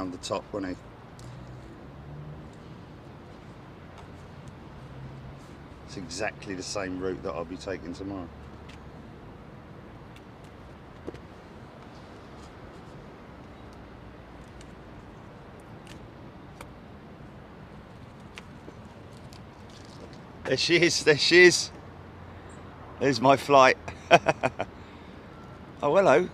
round the top, won't he? It's exactly the same route that I'll be taking tomorrow. There she is, there she is. There's my flight. Oh, hello.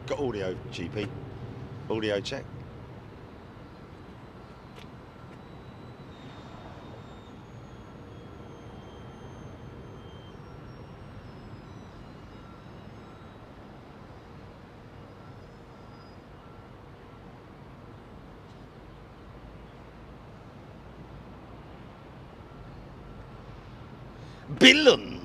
Got audio, GP. Audio check. Billund.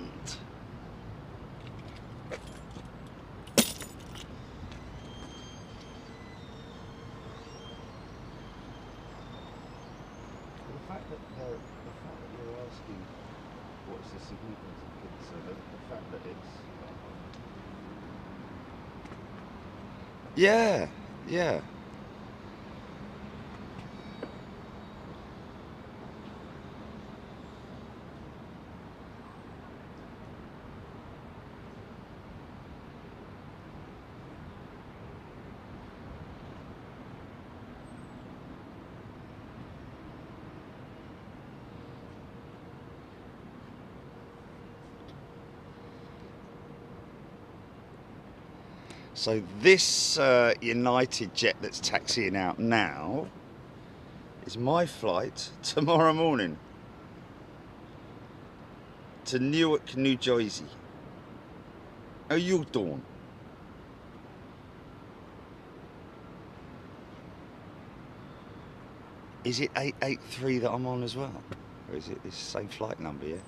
The fact that you're asking what's the significance of it, so the fact that it's yeah. So this United jet that's taxiing out now is my flight tomorrow morning to Newark, New Jersey. How you doing? Is it 883 that I'm on as well? Or is it this same flight number, yeah?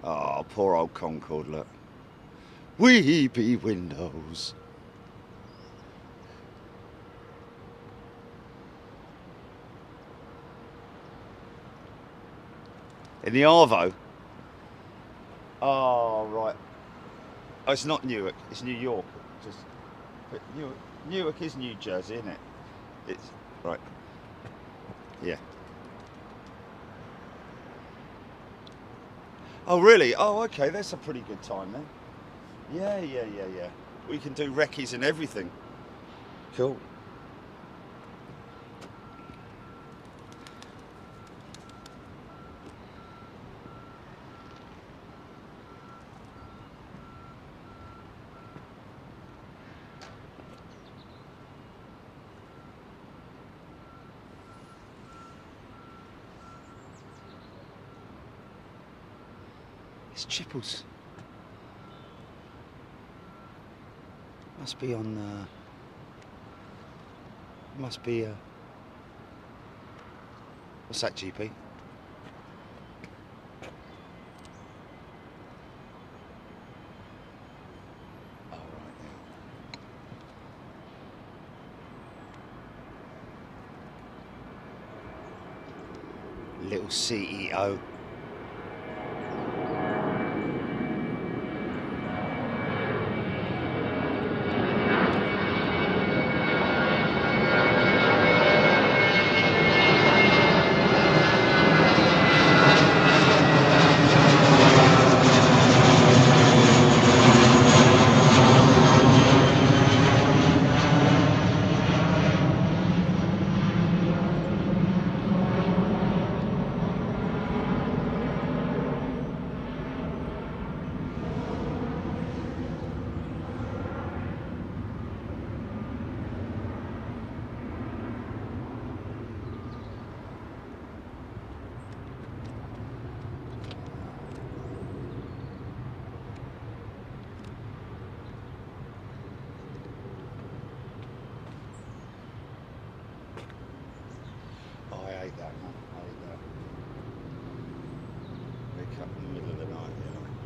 Oh, poor old Concorde, look. Weepy windows. In the Arvo? Oh, right. Oh, it's not Newark, it's New York. Just Newark is New Jersey, isn't it? It's, right. Yeah. Oh really? Oh okay, that's a pretty good time then. Yeah. We can do recce's and everything. Cool. It's Chipples. Must be on. Must be. What's that, GP? Oh, right, yeah. Little CEO.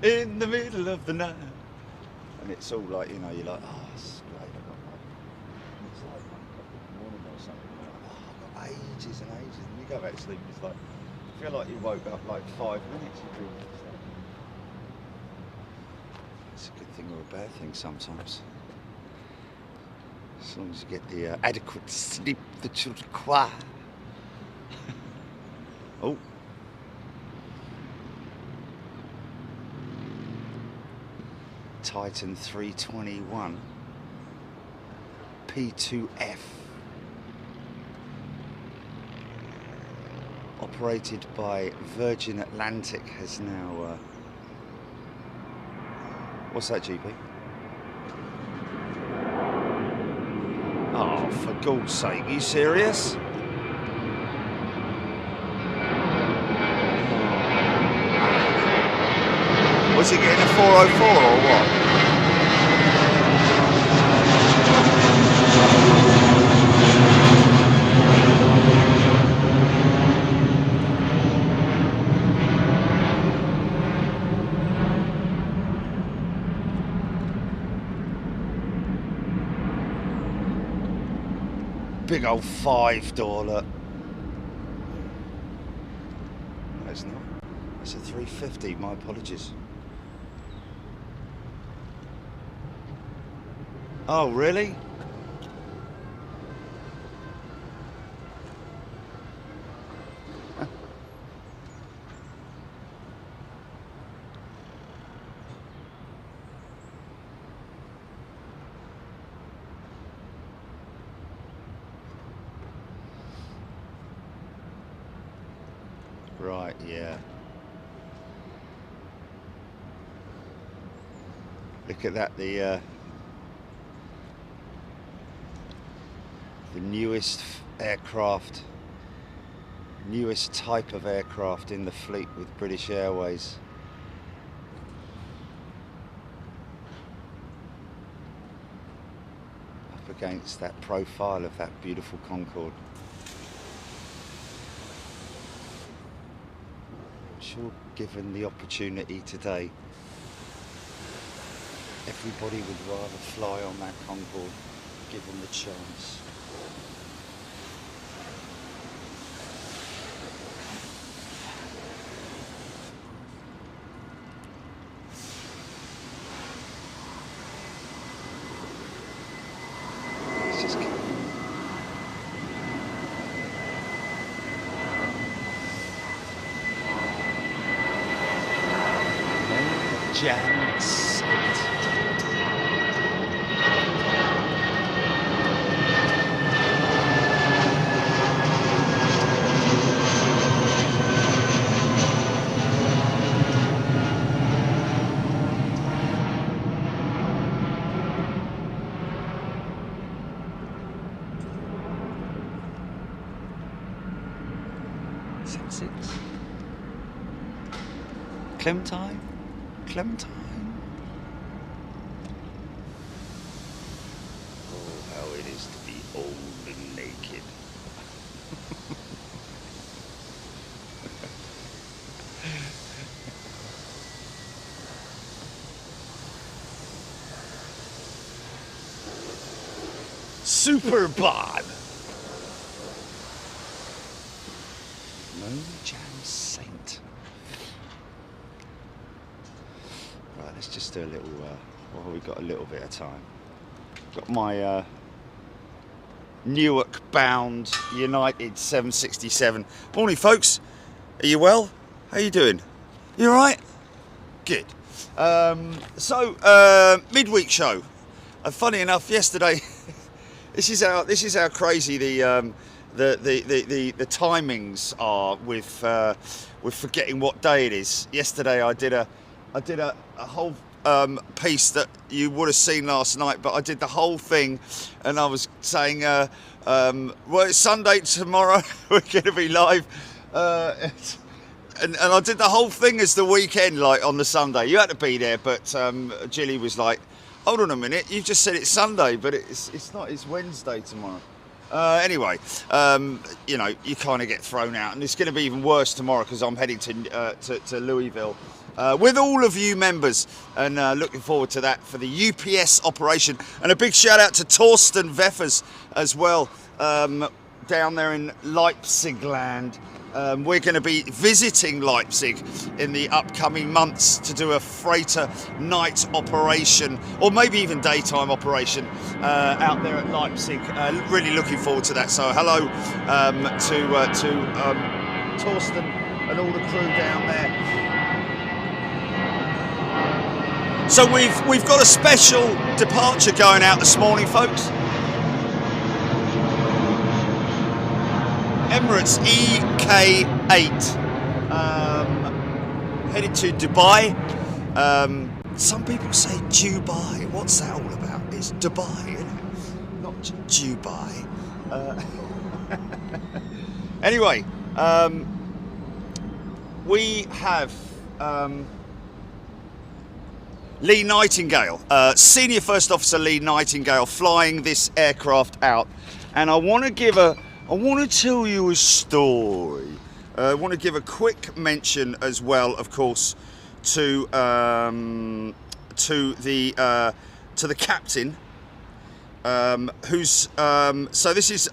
in the middle of the night. And it's all like, you know, you're like, oh, it's great. I've got like, it's like 1 o'clock in the morning or something. You're like, oh, I've got ages and ages. And you go back to sleep, and it's like, I feel like you woke up like 5 minutes. You dream of stuff. It's a good thing or a bad thing sometimes. As long as you get the adequate sleep that you require. Oh. Titan 321 P2F, operated by Virgin Atlantic, has now what's that, GP? Oh, for God's sake, are you serious? Was he getting a 404 or what? Big old 5-door, look. No, it's not. It's a 350, my apologies. Oh, really? Right, yeah. Look at that, the newest aircraft, newest type of aircraft in the fleet with British Airways. Up against that profile of that beautiful Concorde. I'm sure given the opportunity today, everybody would rather fly on that Concorde, given the chance. Jan Saint. Six. Clementine. Clementine. Oh, how it is to be old and naked. Super bod. Jan Saint. Right, let's just do a little, well, we've got a little bit of time. Got my Newark bound United 767. Morning, folks. Are you well? How you doing? You all right? Good. Midweek show. Funny enough, yesterday, this is how crazy the timings are with forgetting what day it is. Yesterday I did a whole piece that you would have seen last night, but I did the whole thing, and I was saying, well, it's Sunday tomorrow. We're going to be live, and I did the whole thing as the weekend, like on the Sunday. You had to be there, but Jilly was like, hold on a minute, you just said it's Sunday, but it's not. It's Wednesday tomorrow. Anyway, you know, you kind of get thrown out, and it's going to be even worse tomorrow because I'm heading to Louisville with all of you members, and looking forward to that for the UPS operation. And a big shout out to Torsten Weffers as well, down there in Leipzig land. We're going to be visiting Leipzig in the upcoming months to do a freighter night operation, or maybe even daytime operation out there at Leipzig. Really looking forward to that. So hello to Torsten and all the crew down there. So we've got a special departure going out this morning, folks. Emirates EK8, headed to Dubai. Some people say Dubai. What's that all about? It's Dubai, isn't it? Not Dubai. Anyway, we have Lee Nightingale, Senior First Officer Lee Nightingale, flying this aircraft out, and I want to tell you a story. I want to give a quick mention as well, of course, to the captain, who's so this is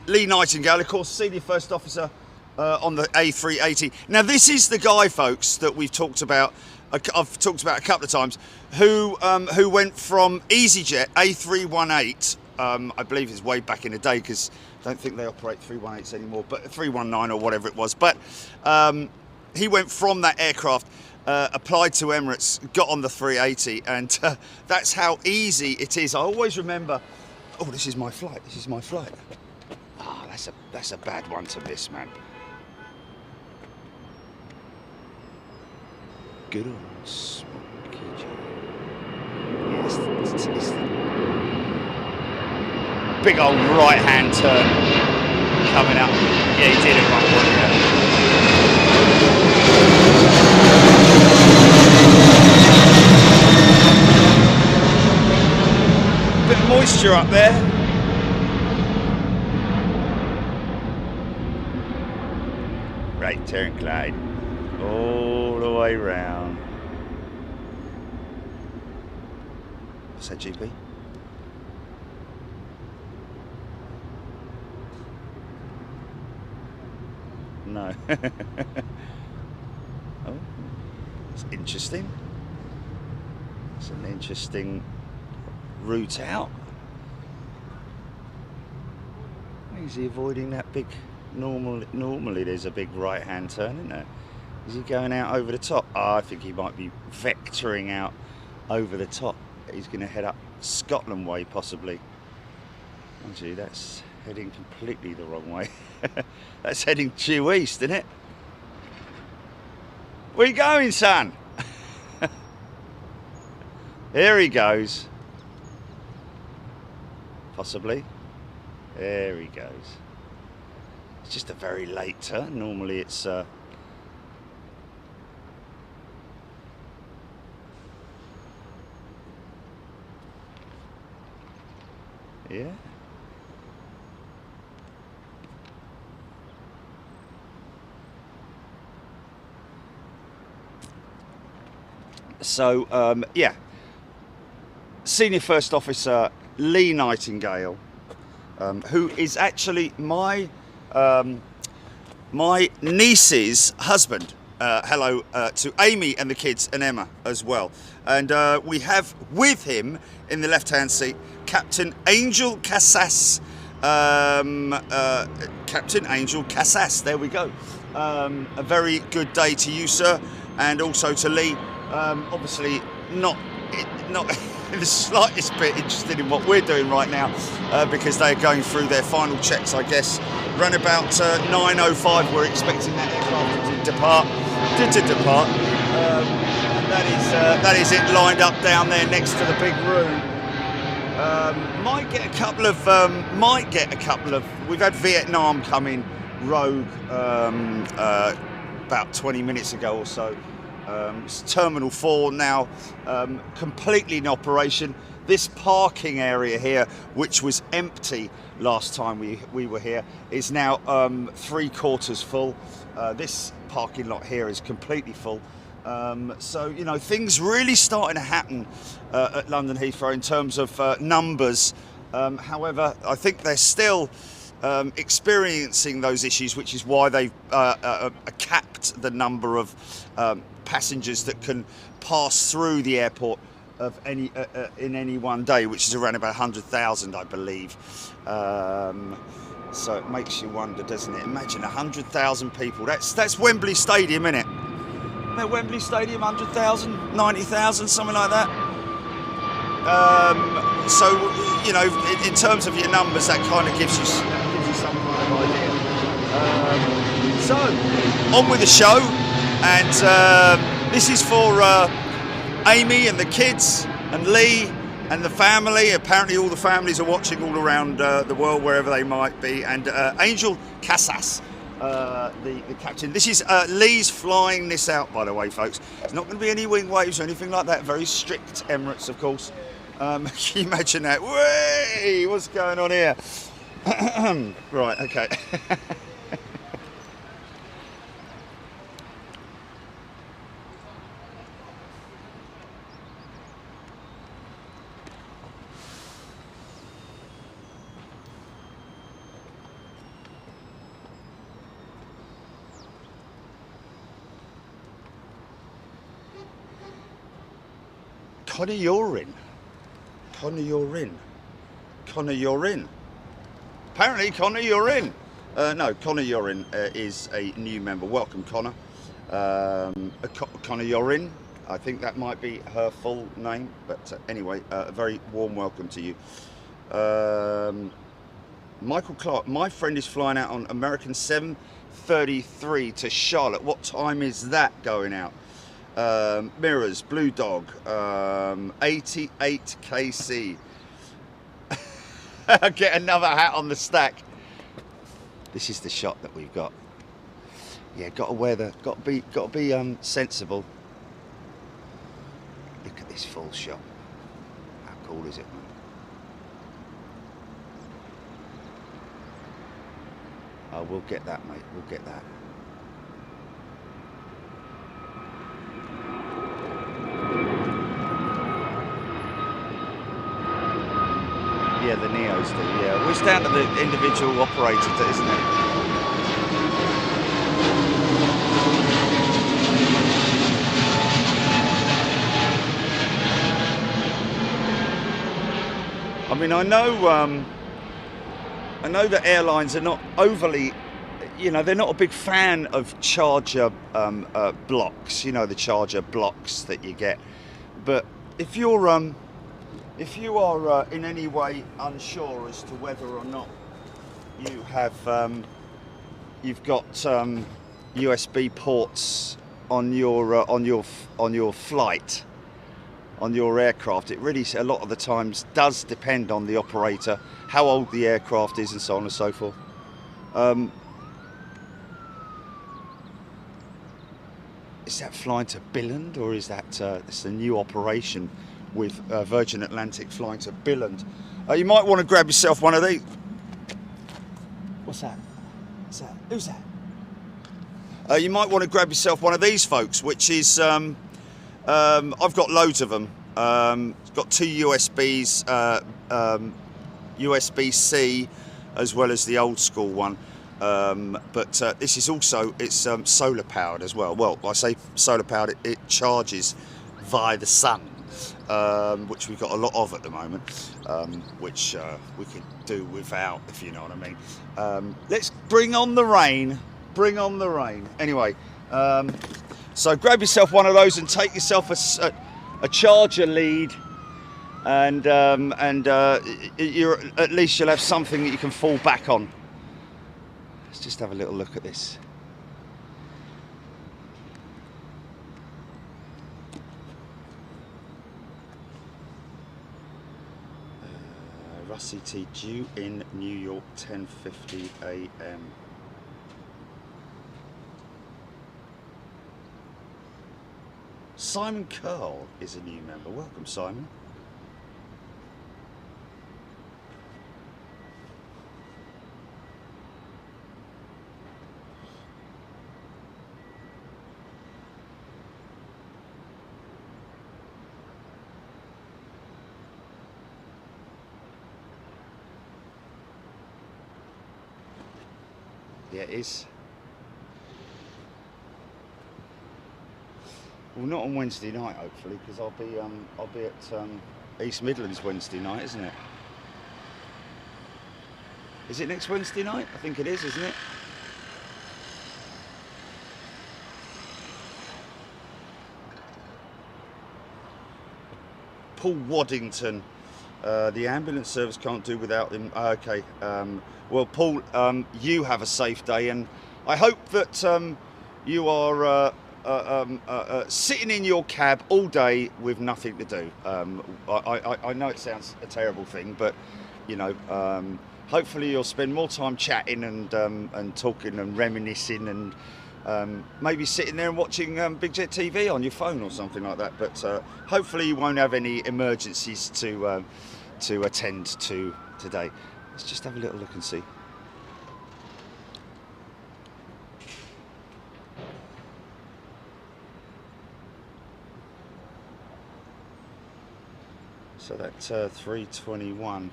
Lee Nightingale, of course, Senior First Officer on the A380. Now, this is the guy, folks, that we've talked about. I've talked about a couple of times, who went from EasyJet A318. I believe it's way back in the day, because I don't think they operate 318s anymore, but 319 or whatever it was. But he went from that aircraft, applied to Emirates, got on the 380, and that's how easy it is. I always remember, oh, this is my flight. This is my flight. Ah, oh, that's a bad one to miss, man. Good old Smoky Joe. Yes, it's big old right-hand turn coming up. Yeah, he did it one point, yeah. Bit of moisture up there. Right turn, Clyde. All the way round. What's that, GP? No. Oh, it's interesting. It's an interesting route out. Is he avoiding that big? Normally there's a big right-hand turn, isn't there? Is he going out over the top? Oh, I think he might be vectoring out over the top. He's going to head up Scotland way, possibly. Actually, that's heading completely the wrong way. That's heading due east, isn't it? Where you going, son? Here he goes. Possibly. There he goes. It's just a very late turn. Normally it's yeah. So yeah, Senior First Officer Lee Nightingale, who is actually my niece's husband. Hello to Amy and the kids and Emma as well. And we have with him in the left-hand seat Captain Angel Casas. Captain Angel Casas, there we go. A very good day to you, sir, and also to Lee. Obviously not in the slightest bit interested in what we're doing right now, because they're going through their final checks, I guess. Run about 9:05, we're expecting that aircraft to depart. And that is it, lined up down there next to the big room. Might get a couple of. We've had Vietnam come in rogue about 20 minutes ago or so. It's Terminal 4 now, completely in operation. This parking area here, which was empty last time we were here, is now 3/4 full. This parking lot here is completely full. So, you know, things really starting to happen at London Heathrow in terms of numbers. However, I think they're still experiencing those issues, which is why they've capped the number of passengers that can pass through the airport of any in any one day, which is around about 100,000, I believe. So it makes you wonder, doesn't it? Imagine 100,000 people. That's Wembley Stadium, isn't it? At Wembley Stadium, 100,000, 90,000, something like that. So, you know, in terms of your numbers, that kind of gives you some kind of idea. So, on with the show, and this is for Amy and the kids, and Lee and the family. Apparently all the families are watching all around the world, wherever they might be, and Angel Casas, the captain. This is Lee's flying this out, by the way, folks. There's not going to be any wing waves or anything like that. Very strict Emirates, of course. Can you imagine that? Whee! What's going on here? Right, okay. Connor, you're in. Connor, you're in. Connor, you're in. Apparently, Connor, you're in. No, Connor, you're in is a new member. Welcome, Connor. Connor, you're in. I think that might be her full name. But anyway, a very warm welcome to you. Michael Clark, my friend is flying out on American 733 to Charlotte. What time is that going out? Mirrors, Blue Dog, 88 KC. Get another hat on the stack. This is the shot that we've got. Yeah, got to be sensible. Look at this full shot. How cool is it, man? Oh, we'll get that, mate. We'll get that. Yeah, the Neos do, yeah. Well, it's down to the individual operator, isn't it? I mean, I know that airlines are not overly, you know, they're not a big fan of charger blocks, you know, the charger blocks that you get. But if you are in any way unsure as to whether or not you have, you've got USB ports on your flight, on your aircraft, it really a lot of the times does depend on the operator, how old the aircraft is, and so on and so forth. Is that flying to Billund, or is that it's a new operation with Virgin Atlantic flying to Billund? You might want to grab yourself one of these. What's that? What's that? Who's that? You might want to grab yourself one of these, folks, which is I've got loads of them. It's got two USBs, USB-C, as well as the old school one. But this is also, it's solar powered as well. Well, I say solar powered, it charges via the sun, which we've got a lot of at the moment, which we could do without, if you know what I mean. Let's bring on the rain. Bring on the rain. Anyway, so grab yourself one of those and take yourself a charger lead, and you're, at least you'll have something that you can fall back on. Let's just have a little look at this. Rusty T due in New York, 10:50 a.m. Simon Curl is a new member. Welcome, Simon. Yeah, it is. Well, not on Wednesday night, hopefully, because I'll be at East Midlands Wednesday night, isn't it? Is it next Wednesday night? I think it is, isn't it? Paul Waddington. The ambulance service can't do without him. Okay. Well, Paul, you have a safe day, and I hope that you are sitting in your cab all day with nothing to do. I know it sounds a terrible thing, but you know, hopefully you'll spend more time chatting and talking and reminiscing, and maybe sitting there and watching Big Jet TV on your phone or something like that. But hopefully you won't have any emergencies to attend to today. Let's just have a little look and see. So that's 321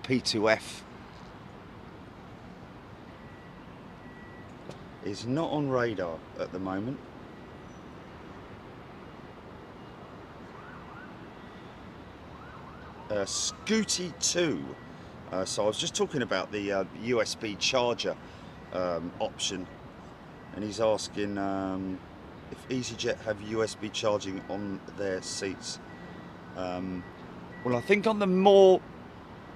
P2F is not on radar at the moment. Scooty 2. So I was just talking about the USB charger option, and he's asking if EasyJet have USB charging on their seats. Well, I think on the more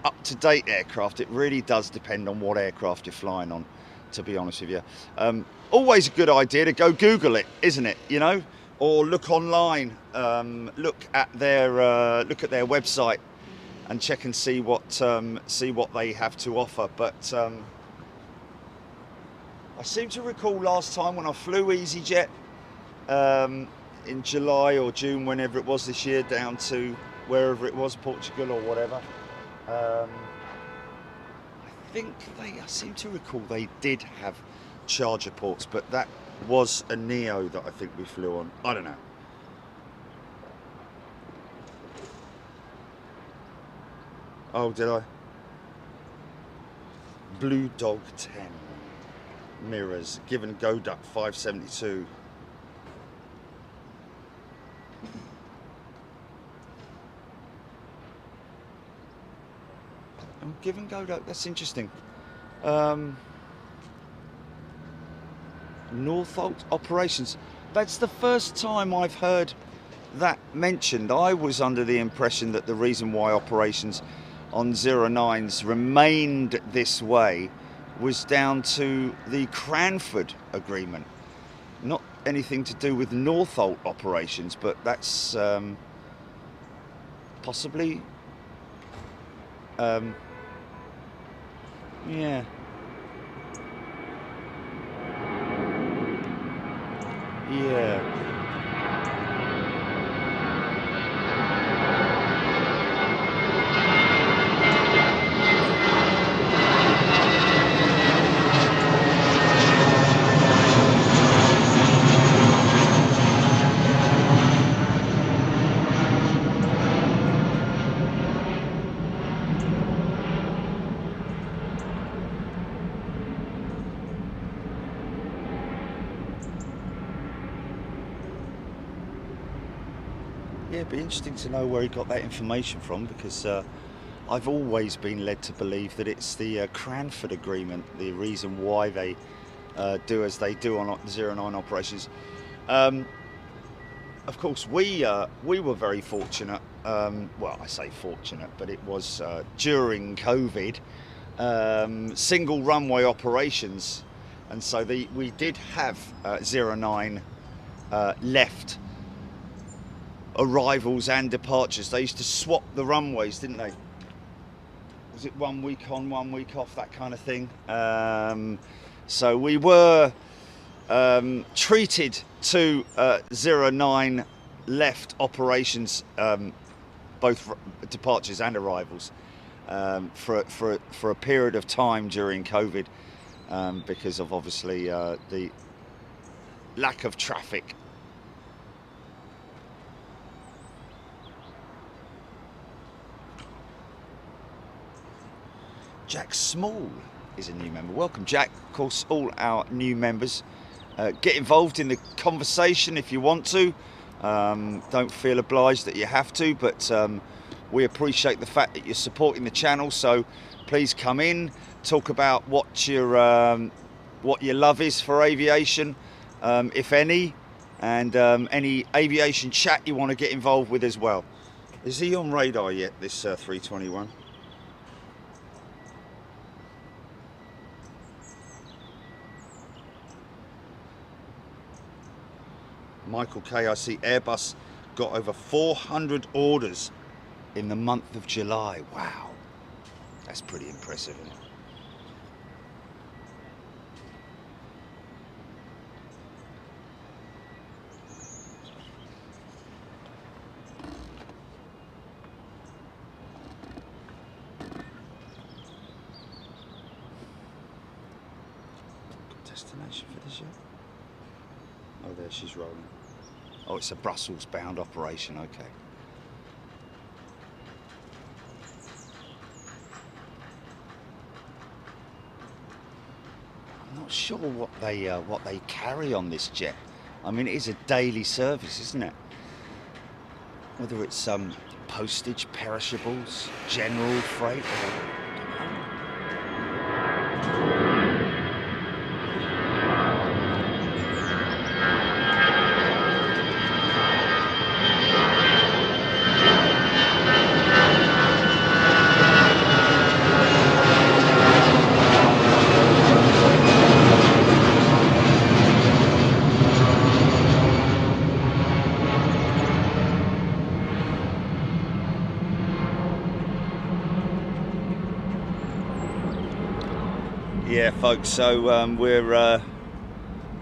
up-to-date aircraft, it really does depend on what aircraft you're flying on, to be honest with you. Always a good idea to go Google it, isn't it? You know, or look online, look at their website, and check and see what they have to offer. But I seem to recall last time when I flew EasyJet in July or June, whenever it was this year, down to wherever it was, Portugal or whatever. I seem to recall they did have charger ports, but that was a Neo that I think we flew on. I don't know. Oh, did I? Blue Dog 10 mirrors, given go duck 572. I'm given go duck. That's interesting. Northolt operations. That's the first time I've heard that mentioned. I was under the impression that the reason why operations on 09s remained this way was down to the Cranford agreement, not anything to do with Northolt operations, but that's possibly yeah. Yeah. Yeah, it'd be interesting to know where he got that information from, because I've always been led to believe that it's the Cranford Agreement, the reason why they do as they do on 09 operations. Of course, we were very fortunate. Well, I say fortunate, but it was during COVID, single runway operations, and so we did have 09 left arrivals and departures. They used to swap the runways, didn't they? Was it 1 week on, 1 week off, that kind of thing? So we were treated to 09 left operations, both departures and arrivals, for a period of time during COVID, because of obviously the lack of traffic. Jack Small is a new member. Welcome, Jack. Of course, all our new members, get involved in the conversation if you want to. Don't feel obliged that you have to, but we appreciate the fact that you're supporting the channel. So please come in, talk about what your love is for aviation, if any, and any aviation chat you want to get involved with as well. Is he on radar yet, this 321? Michael K, I see Airbus got over 400 orders in the month of July. Wow, that's pretty impressive, isn't it? Got destination for this yet? Oh, there she's rolling. Oh, it's a Brussels-bound operation, okay. I'm not sure what they carry on this jet. I mean, it is a daily service, isn't it? Whether it's postage, perishables, general freight, yeah, folks. So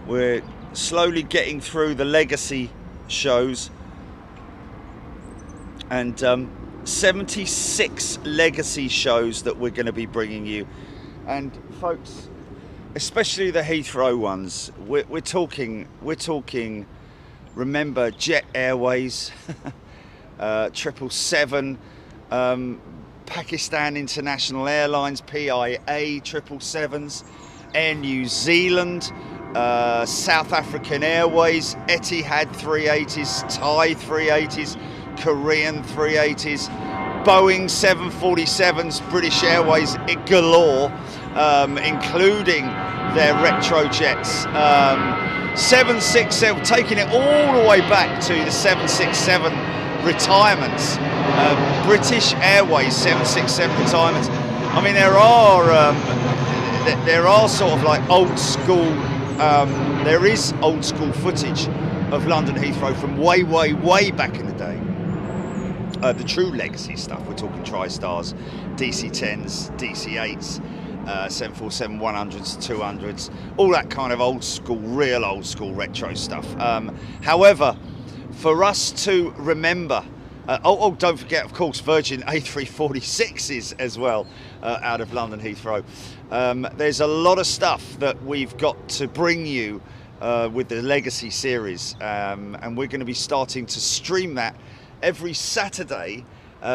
we're slowly getting through the legacy shows, and 76 legacy shows that we're going to be bringing you. And folks, especially the Heathrow ones, we're talking. Remember, Jet Airways, 777. Pakistan International Airlines, PIA 777s, Air New Zealand, South African Airways, Etihad 380s, Thai 380s, Korean 380s, Boeing 747s, British Airways galore, including their retro jets. 767, taking it all the way back to the 767 retirements. British Airways 767 retirements. I mean, there are sort of like old school. There is old school footage of London Heathrow from way back in the day. The true legacy stuff. We're talking TriStars, DC-10s, DC-8s, 747 100s, 200s, all that kind of old school, real old school retro stuff. However, for us to remember. Don't forget, of course, Virgin A346s as well, out of London Heathrow. There's a lot of stuff that we've got to bring you with the Legacy series, and we're going to be starting to stream that every Saturday,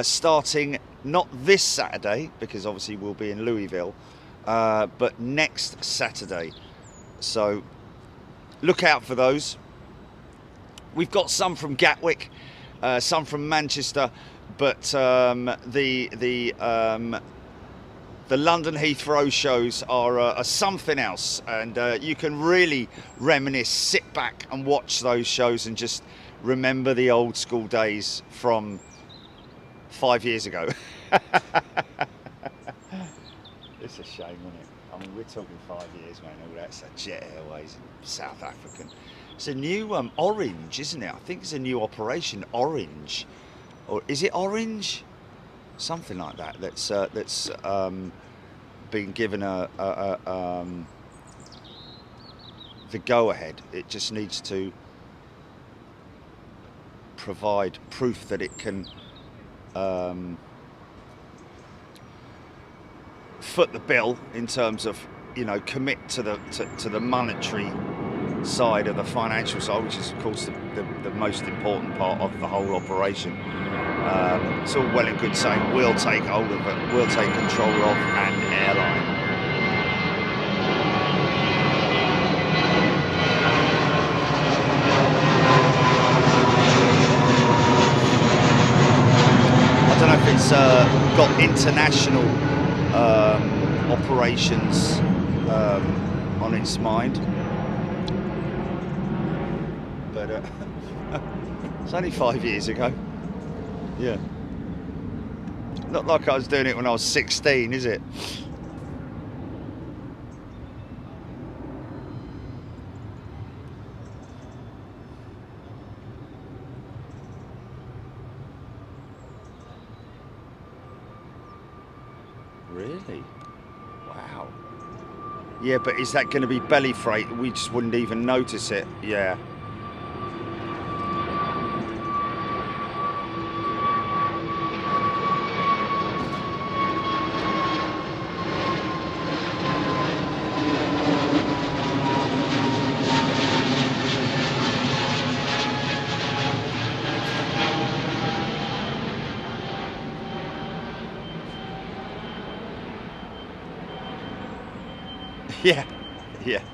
starting not this Saturday, because obviously we'll be in Louisville, but next Saturday. So look out for those. We've got some from Gatwick, some from Manchester, but the London Heathrow shows are something else, and you can really reminisce, sit back and watch those shows and just remember the old school days from 5 years ago. It's a shame, isn't it? I mean, we're talking 5 years, man. All that's a Jet Airways, South African. It's a new Orange, isn't it? I think it's a new operation, Orange, or is it Orange? Something like that. That's been given the go-ahead. It just needs to provide proof that it can foot the bill in terms of, you know, commit to the monetary side of the financial side, which is of course the most important part of the whole operation. It's all well and good saying we'll take hold of it, we'll take control of an airline. I don't know if it's got international operations on its mind, but it's only 5 years ago. Yeah, not like I was doing it when I was 16, is it? Really? Wow. Yeah, but is that going to be belly freight? We just wouldn't even notice it. Yeah.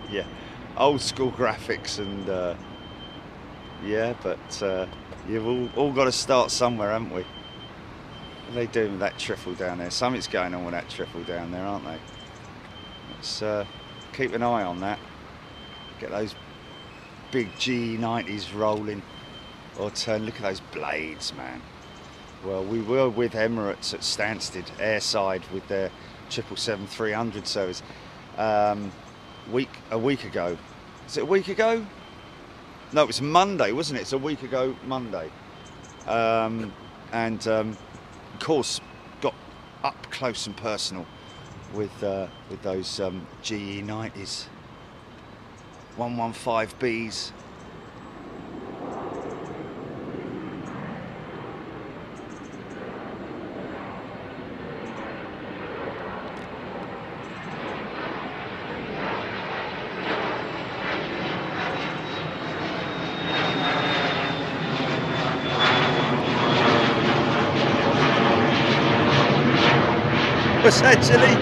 Yeah. Old school graphics and yeah, but you've all got to start somewhere, haven't we? What are they doing with that trifle down there? Something's going on with that trifle down there, aren't they? Let's keep an eye on that. Get those big GE90s rolling. Or turn. Look at those blades, man. Well, we were with Emirates at Stansted airside with their 777-300 service. A week ago. Is it a week ago? No, it was Monday, wasn't it? It's a week ago Monday. And of course got up close and personal with those GE90s, 115Bs. Essentially,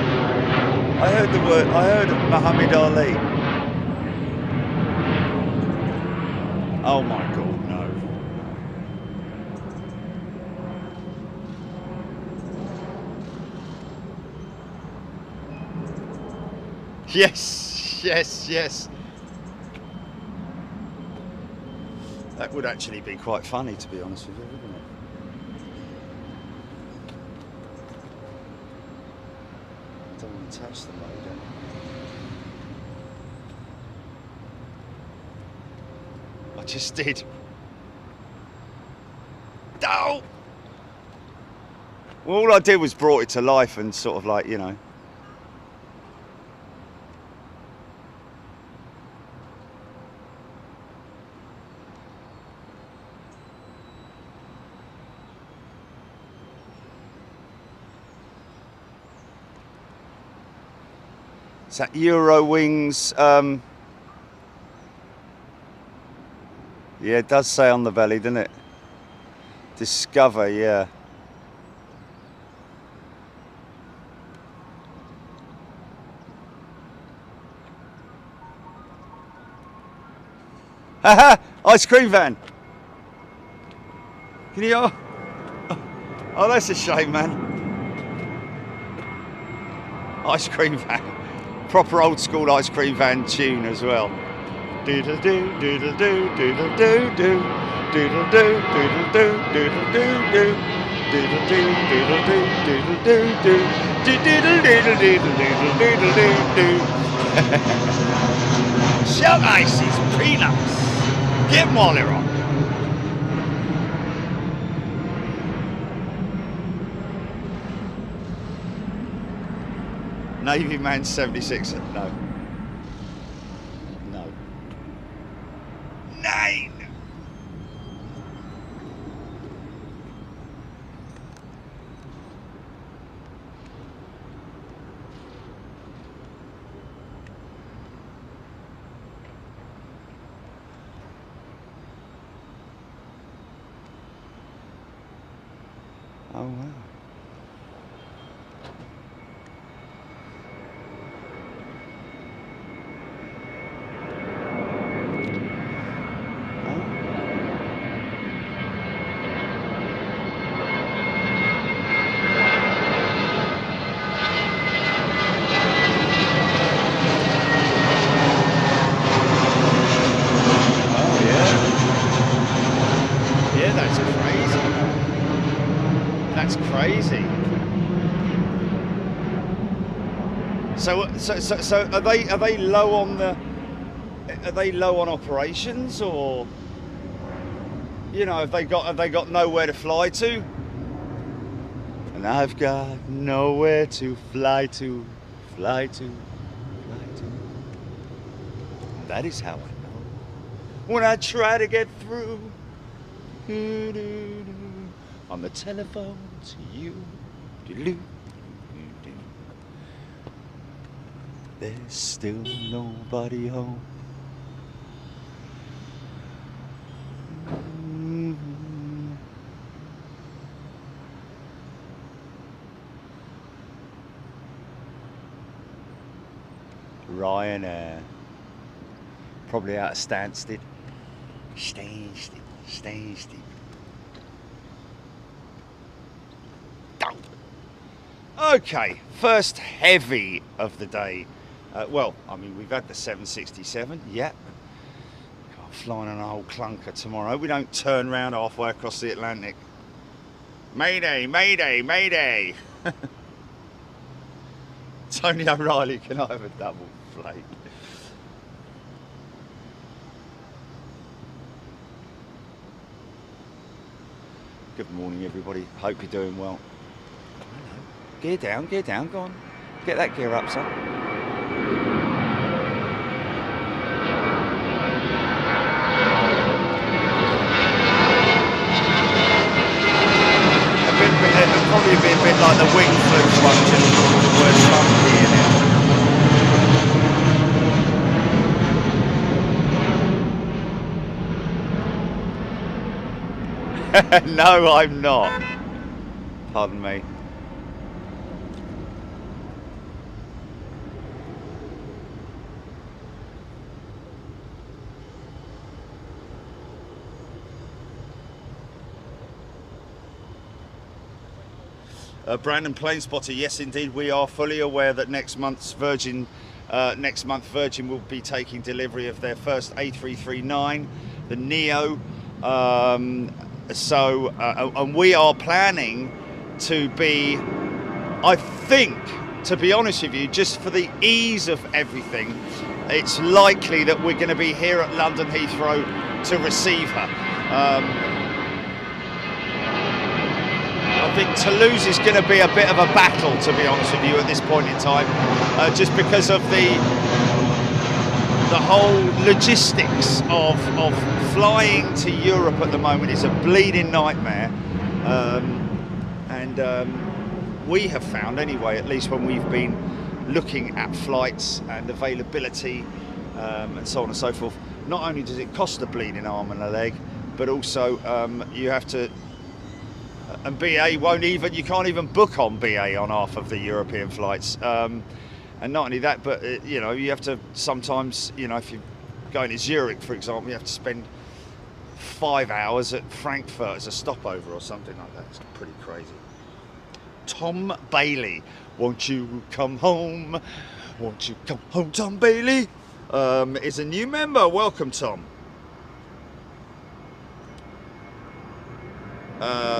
I heard the word. I heard Muhammad Ali. Oh my God, no! Yes. That would actually be quite funny, to be honest with you, wouldn't it? Don't want to touch the loader. I just did. Oh! Well, all I did was brought it to life and sort of like, you know. Is that Eurowings? Yeah, it does say on the belly, doesn't it? Discover, yeah. Haha! Ice cream van! Can you... Oh, that's a shame, man. Ice cream van. Proper old school ice cream van tune as well. Doodle doo, doodle doo, doodle doo doo, doodle doo, doodle doo, doodle doo doo, doodle doo, doodle doo, doodle doo doo, doodle doodle doodle doodle doodle doo doo. Shell ices, peanuts. Get them while they're on. Navy Man 76. No. 9. crazy. So are they low on the? Are they low on operations, or you know, have they got nowhere to fly to? And I've got nowhere to fly to, fly to, fly to. And that is how I know when I try to get through on the telephone to you. There's still nobody home. Ryanair, probably out of Stansted. Stansted. Okay, first heavy of the day. Well, I mean, we've had the 767, yeah. God, flying on a whole clunker tomorrow. We don't turn round halfway across the Atlantic. Mayday, mayday, mayday. Tony O'Reilly, can I have a double flake? Good morning, everybody. Hope you're doing well. Hello. Gear down, go on. Get that gear up, son. Probably be a bit like the wing flukes one, just worse funky in it. No, I'm not. Pardon me. Brandon Planespotter, yes indeed, we are fully aware that next month Virgin will be taking delivery of their first A339, the Neo. And we are planning to be, I think, to be honest with you, just for the ease of everything, it's likely that we're going to be here at London Heathrow to receive her. I think Toulouse is going to be a bit of a battle, to be honest with you, at this point in time, just because of the whole logistics of flying to Europe at the moment is a bleeding nightmare, and we have found, anyway, at least when we've been looking at flights and availability and so on and so forth, not only does it cost a bleeding arm and a leg, but also you have to. And BA won't even, you can't even book on BA on half of the European flights. And not only that, but you know, you have to sometimes, you know, if you're going to Zurich, for example, you have to spend 5 hours at Frankfurt as a stopover or something like that. It's pretty crazy. Tom Bailey, won't you come home? Won't you come home, Tom Bailey? Is a new member. Welcome, Tom.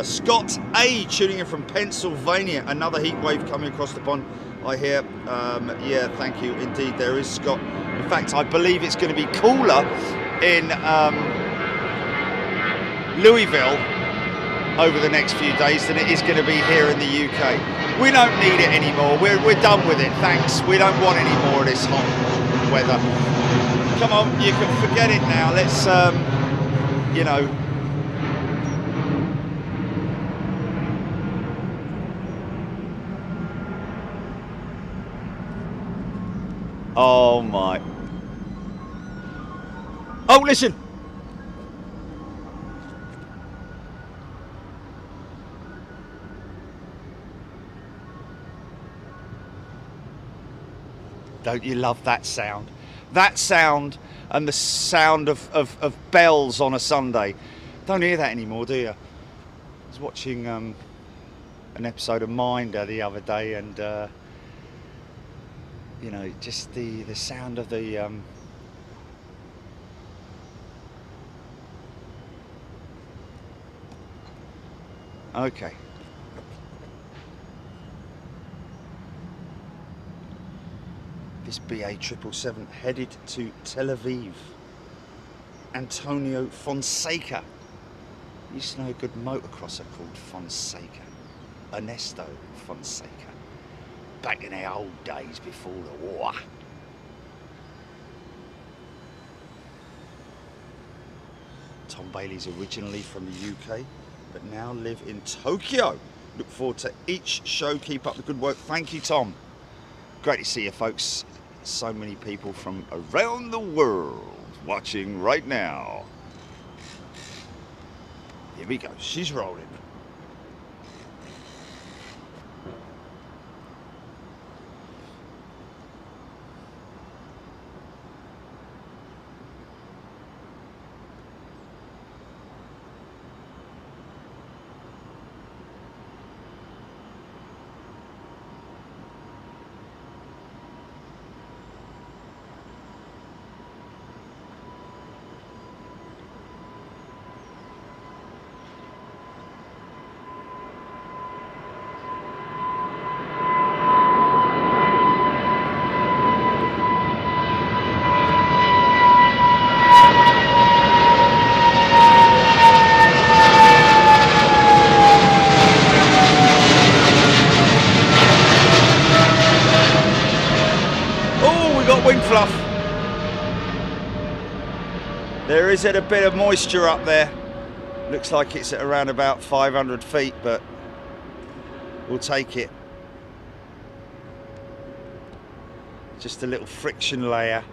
Scott A tuning in from Pennsylvania. Another heat wave coming across the pond, I hear. Yeah, thank you. Indeed, there is, Scott. In fact, I believe it's going to be cooler in Louisville over the next few days than it is going to be here in the UK. We don't need it anymore. We're done with it. Thanks. We don't want any more of this hot weather. Come on, you can forget it now. Let's, you know. Oh my. Oh, listen. Don't you love that sound? That sound and the sound of bells on a Sunday. Don't hear that anymore, do you? I was watching an episode of Minder the other day, and you know, just the sound of the okay. It's BA 777 headed to Tel Aviv. Antonio Fonseca. Used to know a good motocrosser called Fonseca. Ernesto Fonseca. Back in the old days before the war. Tom Bailey's originally from the UK, but now live in Tokyo. Look forward to each show. Keep up the good work. Thank you, Tom. Great to see you, folks. So many people from around the world watching right now. Here we go. She's rolling. Wing fluff. There is a bit of moisture up there. Looks like it's at around about 500 feet, but we'll take it. Just a little friction layer.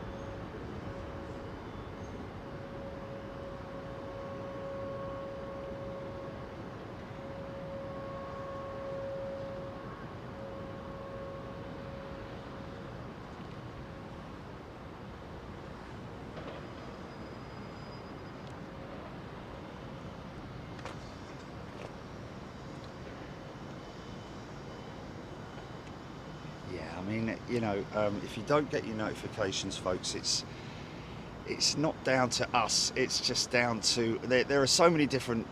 I mean, you know, if you don't get your notifications, folks, it's not down to us. It's just down to there are so many different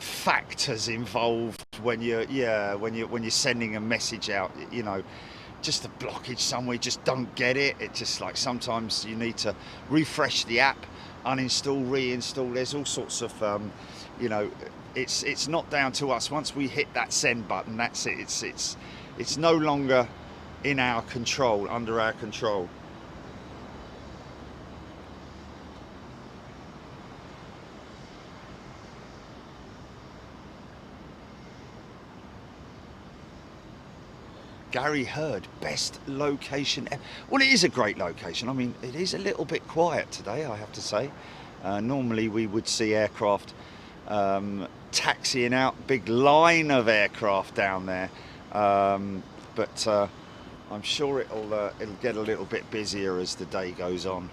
factors involved when you're sending a message out. You know, just a blockage somewhere, just don't get it. It's just like sometimes you need to refresh the app, uninstall, reinstall. There's all sorts of you know. It's not down to us. Once we hit that send button, that's it. It's no longer in our control, under our control. Gary Hurd, best location ever. Well, it is a great location. I mean, it is a little bit quiet today, I have to say. Normally we would see aircraft taxiing out, big line of aircraft down there, but I'm sure it'll get a little bit busier as the day goes on.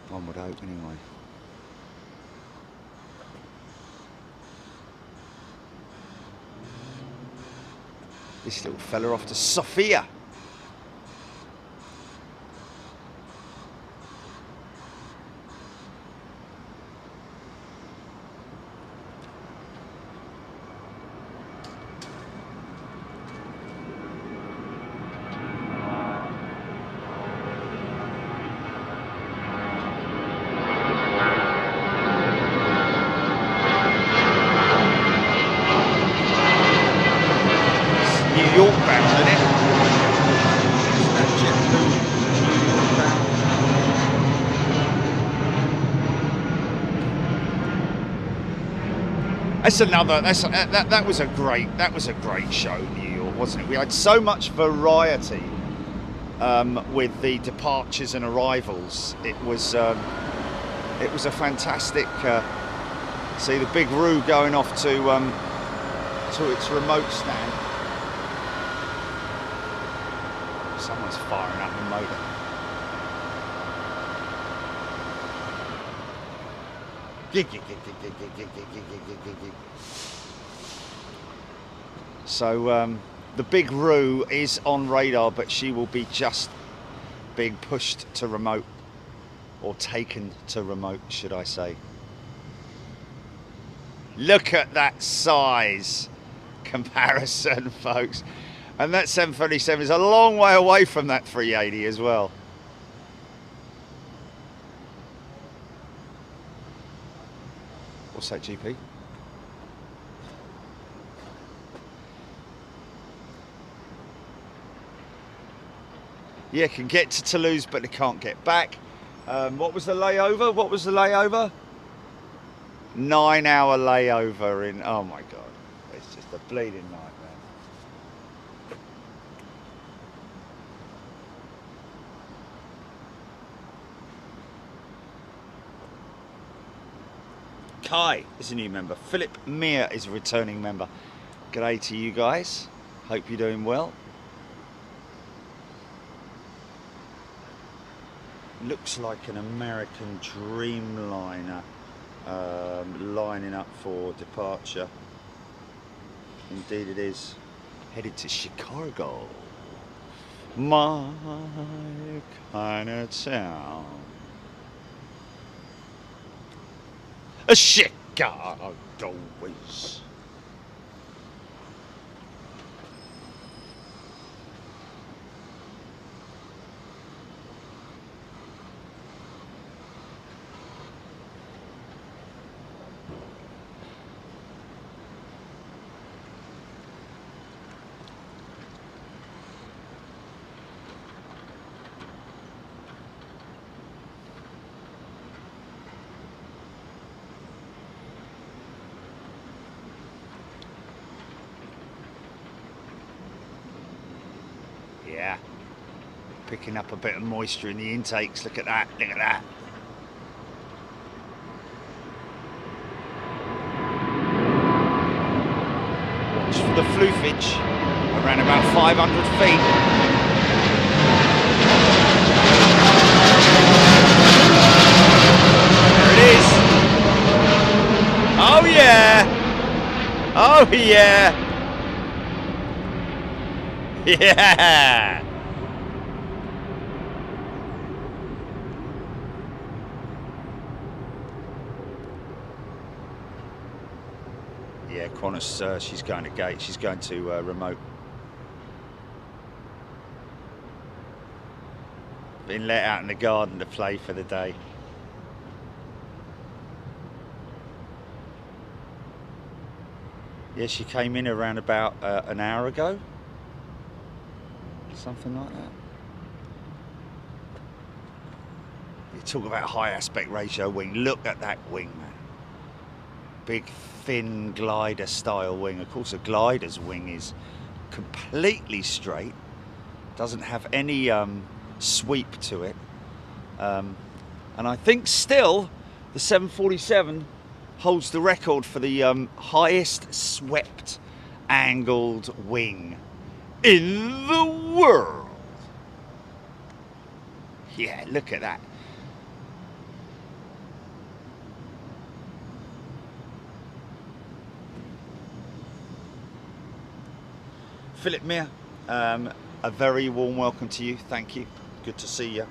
One would hope, anyway. This little fella off to Sofia. That was a great show, New York, wasn't it? We had so much variety with the departures and arrivals. It was a fantastic. See the big Roo going off to its remote stand. Someone's firing up the motor. So the big Roo is on radar, but she will be just being pushed to remote, or taken to remote, should I say. Look at that size comparison, folks. And that 737 is a long way away from that 380 as well. What's that, GP? Yeah, can get to Toulouse, but they can't get back. What was the layover? 9-hour layover in, oh my God. It's just a bleeding nightmare. Kai is a new member. Philip Meir is a returning member. G'day to you guys. Hope you're doing well. Looks like an American Dreamliner lining up for departure. Indeed it is. Headed to Chicago. My kind of town. A Chicago always. Yeah, picking up a bit of moisture in the intakes. Look at that, look at that. Watch for the floofage around about 500 feet. There it is. Oh yeah. Oh yeah. Yeah! Yeah, Qantas, she's going to gate, she's going to remote. Been let out in the garden to play for the day. Yeah, she came in around about an hour ago. Something like that. You talk about high aspect ratio wing. Look at that wing, man. Big, thin glider style wing. Of course, a glider's wing is completely straight. Doesn't have any sweep to it. And I think still the 747 holds the record for the highest swept angled wing in the world. Yeah, look at that. Philip Meir, a very warm welcome to you. Thank you. Good to see you.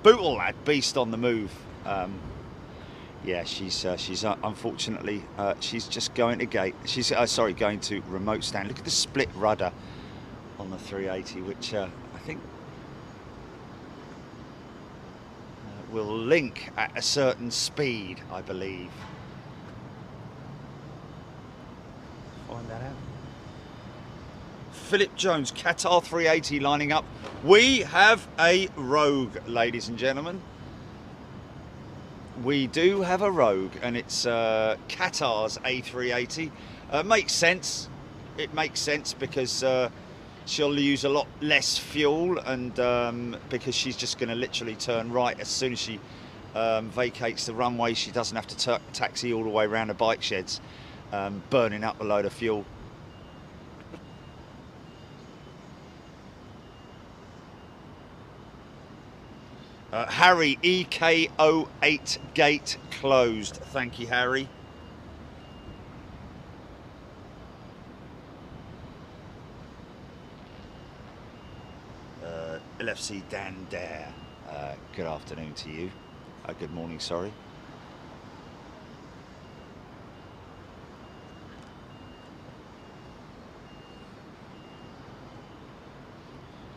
Bootle lad, beast on the move. Yeah, she's unfortunately she's just going to gate. She's sorry, going to remote stand. Look at the split rudder on the 380, which I think will link at a certain speed, I believe. Find that out. Philip Jones, Qatar 380 lining up. We have a Rogue, ladies and gentlemen. We do have a Rogue, and it's Qatar's A380. Makes sense. It makes sense because she'll use a lot less fuel, and because she's just going to literally turn right as soon as she vacates the runway. She doesn't have to taxi all the way around the bike sheds, burning up a load of fuel. Harry, EK08 gate closed. Thank you, Harry. LFC Dan Dare. Good afternoon to you. Good morning, sorry.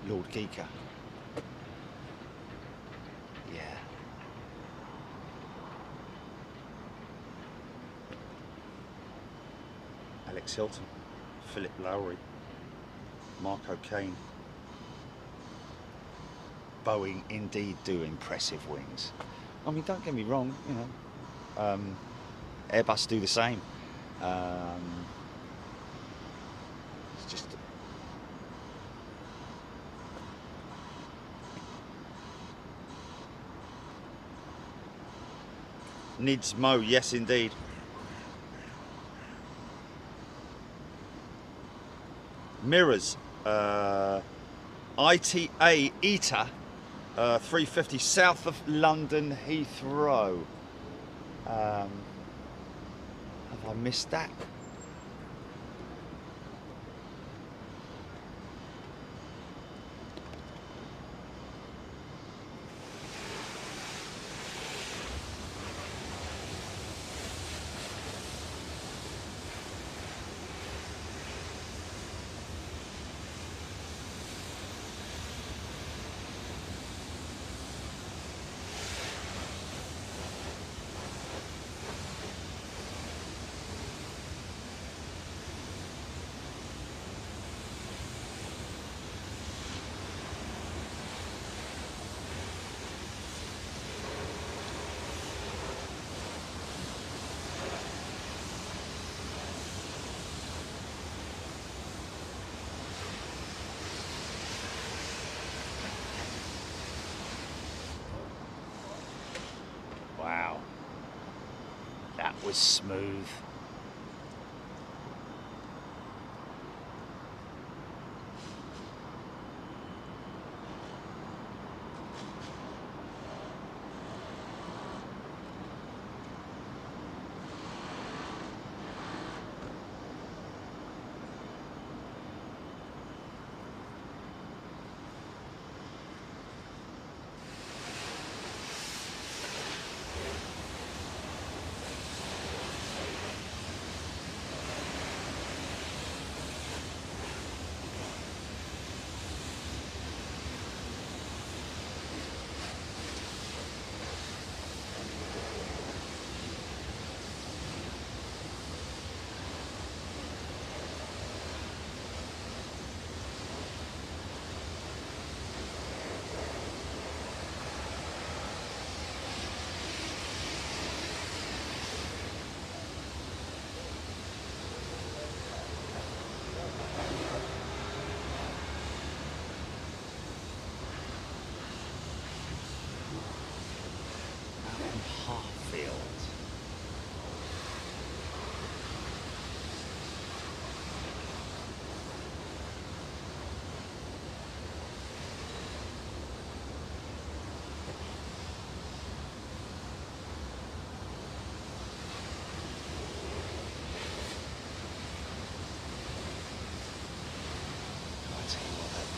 Lord Geeker. Yeah. Alex Hilton, Philip Lowry, Mark O'Kane. Boeing indeed do impressive wings. I mean, don't get me wrong, you know, Airbus do the same. It's just Nids Mo, yes indeed. Mirrors, ITA ETA 350 south of London Heathrow. Have I missed that? Wow, that was smooth.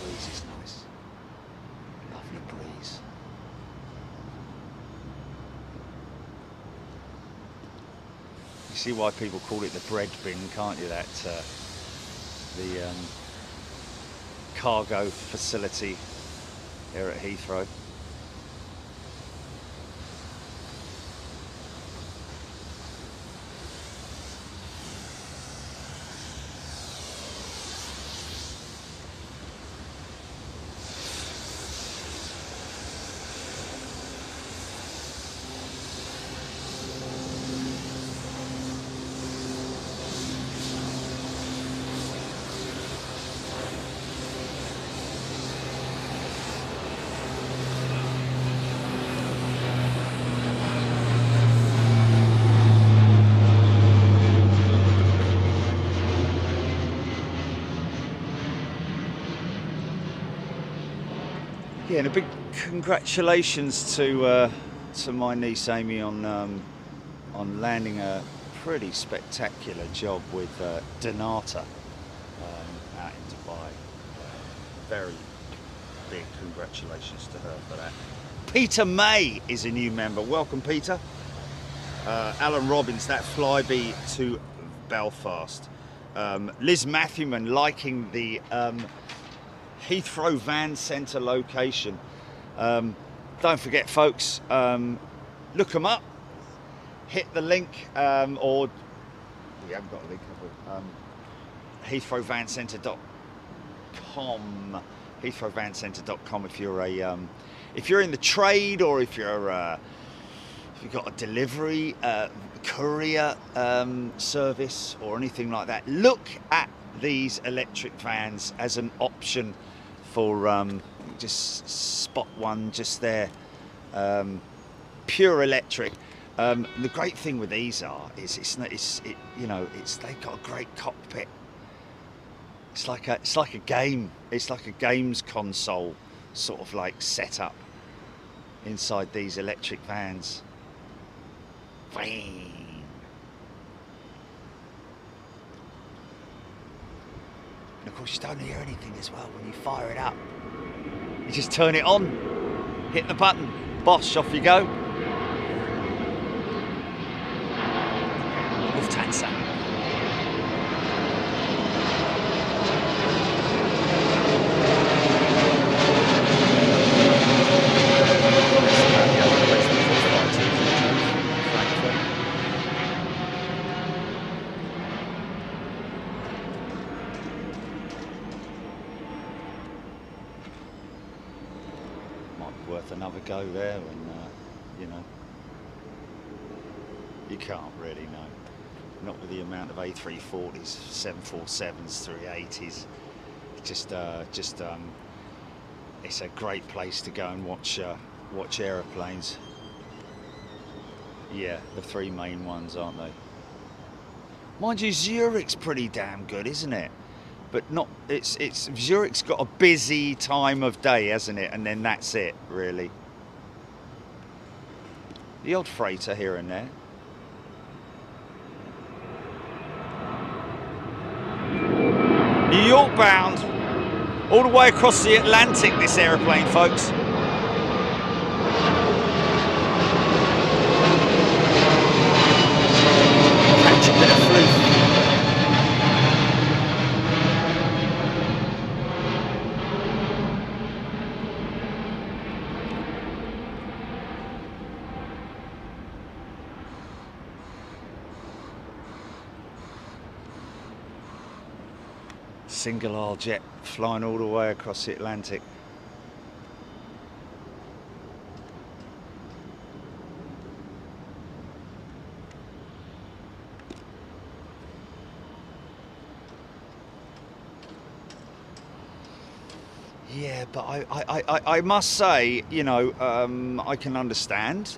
Breeze is nice. Lovely breeze. You see why people call it the bread bin, can't you? That the cargo facility here at Heathrow. Yeah, and a big congratulations to my niece Amy on landing a pretty spectacular job with Donata out in Dubai. Very big congratulations to her for that. Peter May is a new member. Welcome, Peter. Alan Robbins, that Flybe to Belfast. Liz Matthewman liking the Heathrow Van Centre location. Don't forget, folks, look them up, hit the link, or we haven't got a link, have we? heathrowvancentre.com, heathrowvancentre.com if you're in the trade, or if you've got a delivery courier service or anything like that. Look at these electric vans as an option for just spot one just there, pure electric. The great thing with these is they've got a great cockpit. It's like a game. It's like a games console sort of like setup inside these electric vans. And of course, you don't hear anything as well when you fire it up. You just turn it on, hit the button, bosh, off you go. Lufthansa. Worth another go there, and you can't really know, not with the amount of A340s, 747s, 380s. Just it's a great place to go and watch aeroplanes. Yeah, the three main ones, aren't they? Mind you, Zurich's pretty damn good, isn't it? But not, it's Zurich's got a busy time of day, hasn't it? And then that's it, really. The odd freighter here and there. New York bound, all the way across the Atlantic, this aeroplane, folks. Catch a bit of floof. Single aisle jet flying all the way across the Atlantic. Yeah, but I must say, I can understand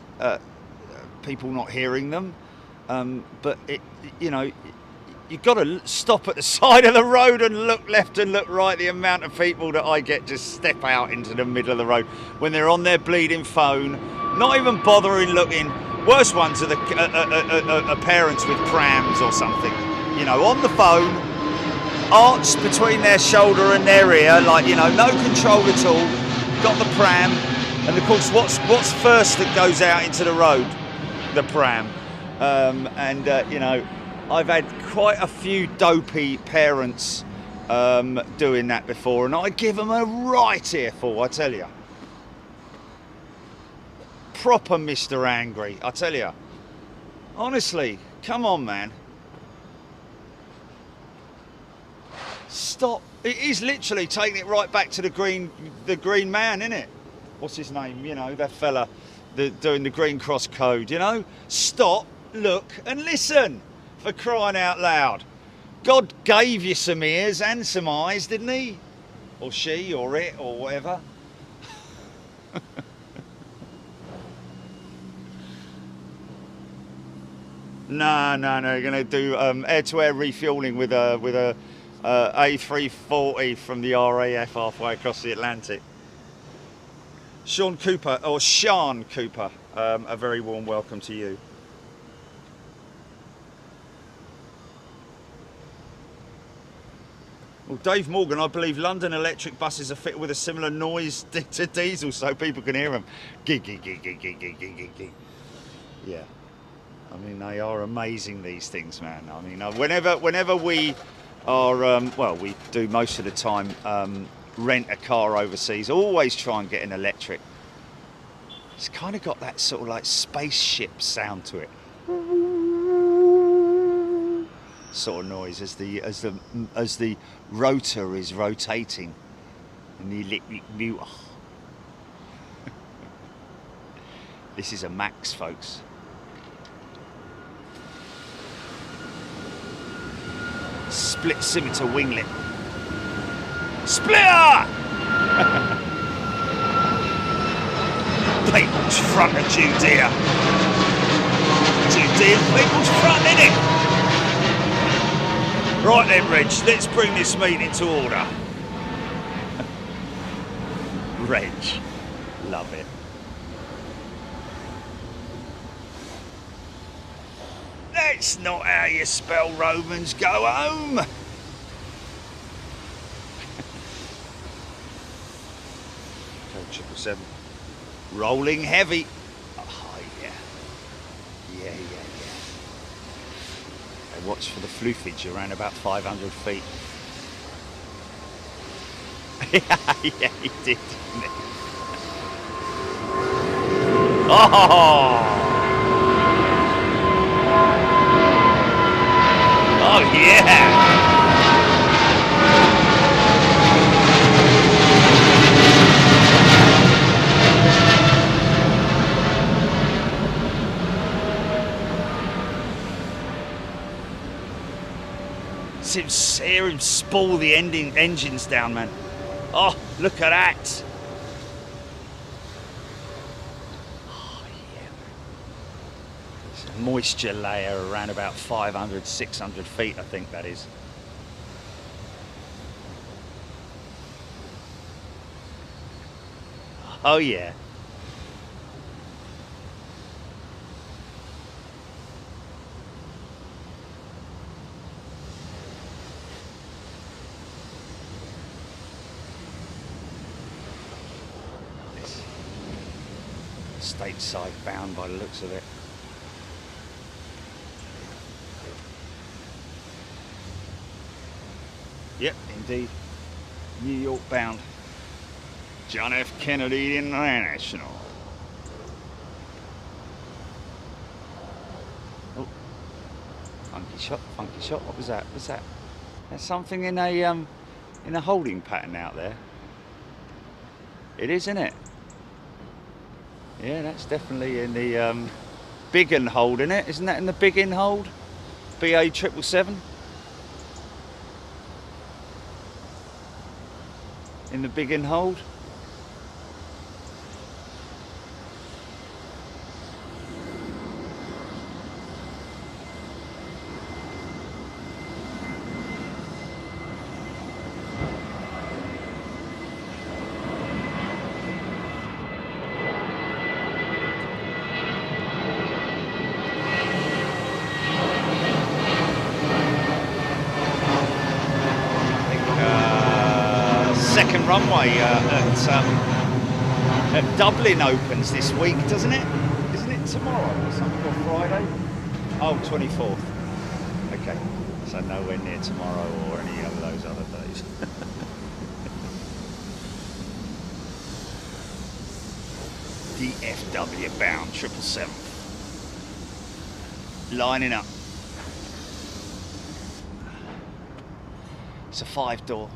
people not hearing them, but you've got to stop at the side of the road and look left and look right. The amount of people that I get just step out into the middle of the road when they're on their bleeding phone, not even bothering looking. Worst ones are the parents with prams or something, on the phone, arched between their shoulder and their ear, like, no control at all, got the pram, and of course what's first that goes out into the road? The pram. I've had quite a few dopey parents doing that before, and I give them a right earful, I tell you. Proper Mr. Angry, I tell you. Honestly, come on, man. Stop. It is literally taking it right back to the green man, isn't it? What's his name? That fella doing the Green Cross Code, Stop, look and listen. For crying out loud. God gave you some ears and some eyes, didn't he? Or she, or it, or whatever. No, you're going to do air-to-air refueling with a A340 from the RAF halfway across the Atlantic. Sean Cooper, a very warm welcome to you. Well, Dave Morgan, I believe London electric buses are fitted with a similar noise to diesel so people can hear them. Gig. Yeah. I mean, they are amazing, these things, man. I mean, whenever we are, we do most of the time rent a car overseas, always try and get an electric. It's kind of got that sort of like spaceship sound to it. Sort of noise as the rotor is rotating and the electric motor. This is a Max, folks. Split scimitar winglet. Splitter! People's front of Judea. Judea's people's front, innit? Right then, Reg, let's bring this meeting to order. Reg, love it. That's not how you spell Romans go home. Code 777. Rolling heavy. Oh, yeah. Yeah. They watch for the floofage around about 500 feet. Yeah, he did, didn't he? Oh! Oh yeah! Hear him spool the engines down, man. Oh, look at that! Oh yeah. It's a moisture layer around about 500, 600 feet, I think that is. Oh yeah. Stateside bound by the looks of it. Yep, indeed. New York bound. John F. Kennedy International. Oh, funky shot, funky shot. What was that? Was that? There's something in a holding pattern out there. It is, isn't it? Yeah, that's definitely in the big and hold, isn't it? Isn't that in the big in hold? BA 777? In the big in hold? Second runway at Dublin opens this week, doesn't it? Isn't it tomorrow or something, or Friday? Oh, 24th. Okay, so nowhere near tomorrow or any of those other days. DFW bound 777. Lining up. It's a 5-door.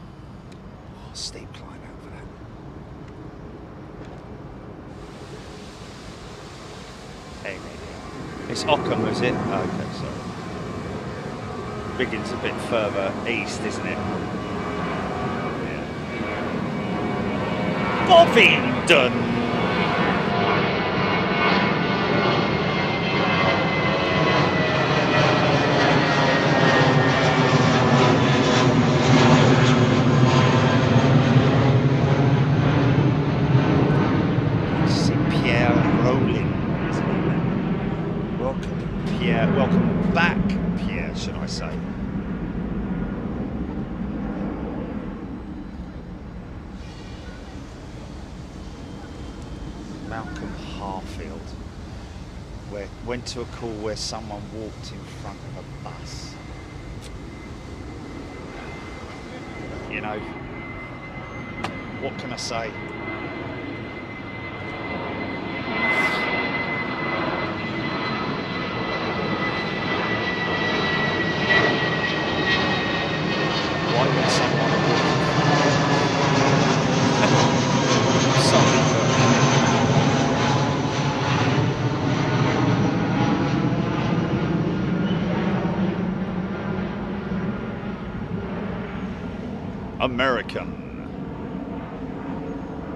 Steep climb out for that. Hey, it's Ockham, is it? Oh, okay, sorry. Biggin's a bit further east, isn't it? Yeah. Bovingdon! Welcome back, Pierre, should I say. Malcolm Harfield. Went to a call where someone walked in front of a bus. You know, What can I say? Why would someone sorry, American.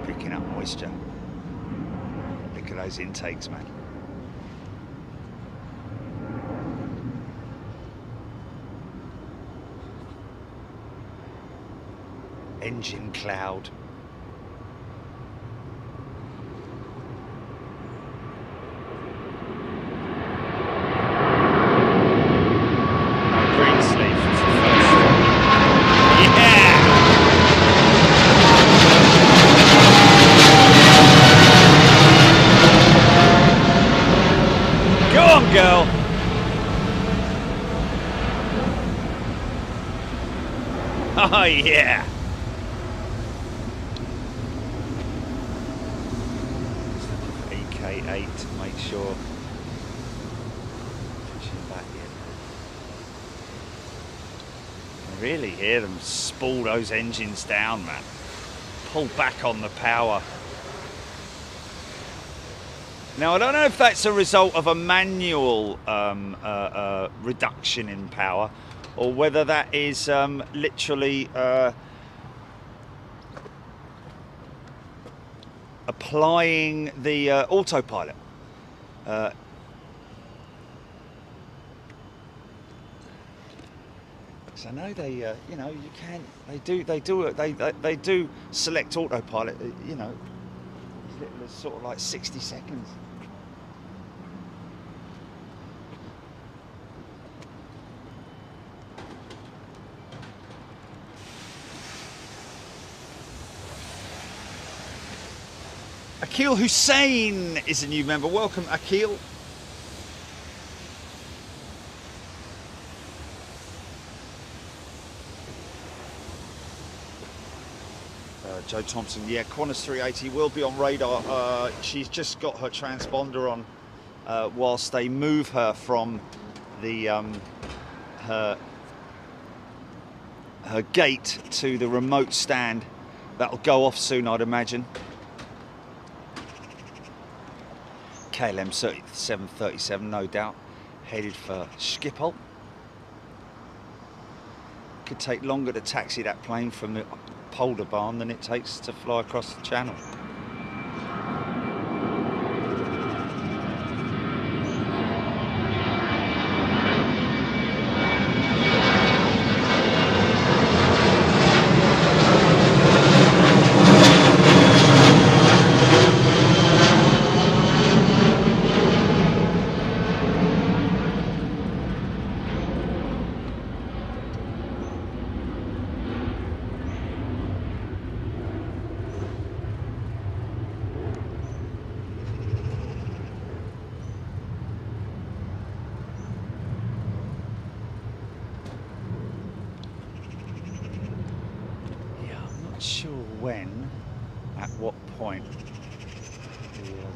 Picking up moisture. Look at those intakes, man. Engine cloud. No, green sleeve was the first. Yeah! Go on, girl! Oh, yeah! EK8 to make sure. Pushing back in. I can really hear them spool those engines down, man. Pull back on the power. Now, I don't know if that's a result of a manual reduction in power, or whether that is literally applying the autopilot. So I know they, you know, you can. They do select autopilot. You know, as little as sort of like 60 seconds. Akil Hussein is a new member. Welcome, Akil. Joe Thompson, yeah, Qantas 380 will be on radar. She's just got her transponder on whilst they move her from the her gate to the remote stand. That'll go off soon, I'd imagine. KLM 737, no doubt, headed for Schiphol. Could take longer to taxi that plane from the Polder Barn than it takes to fly across the channel.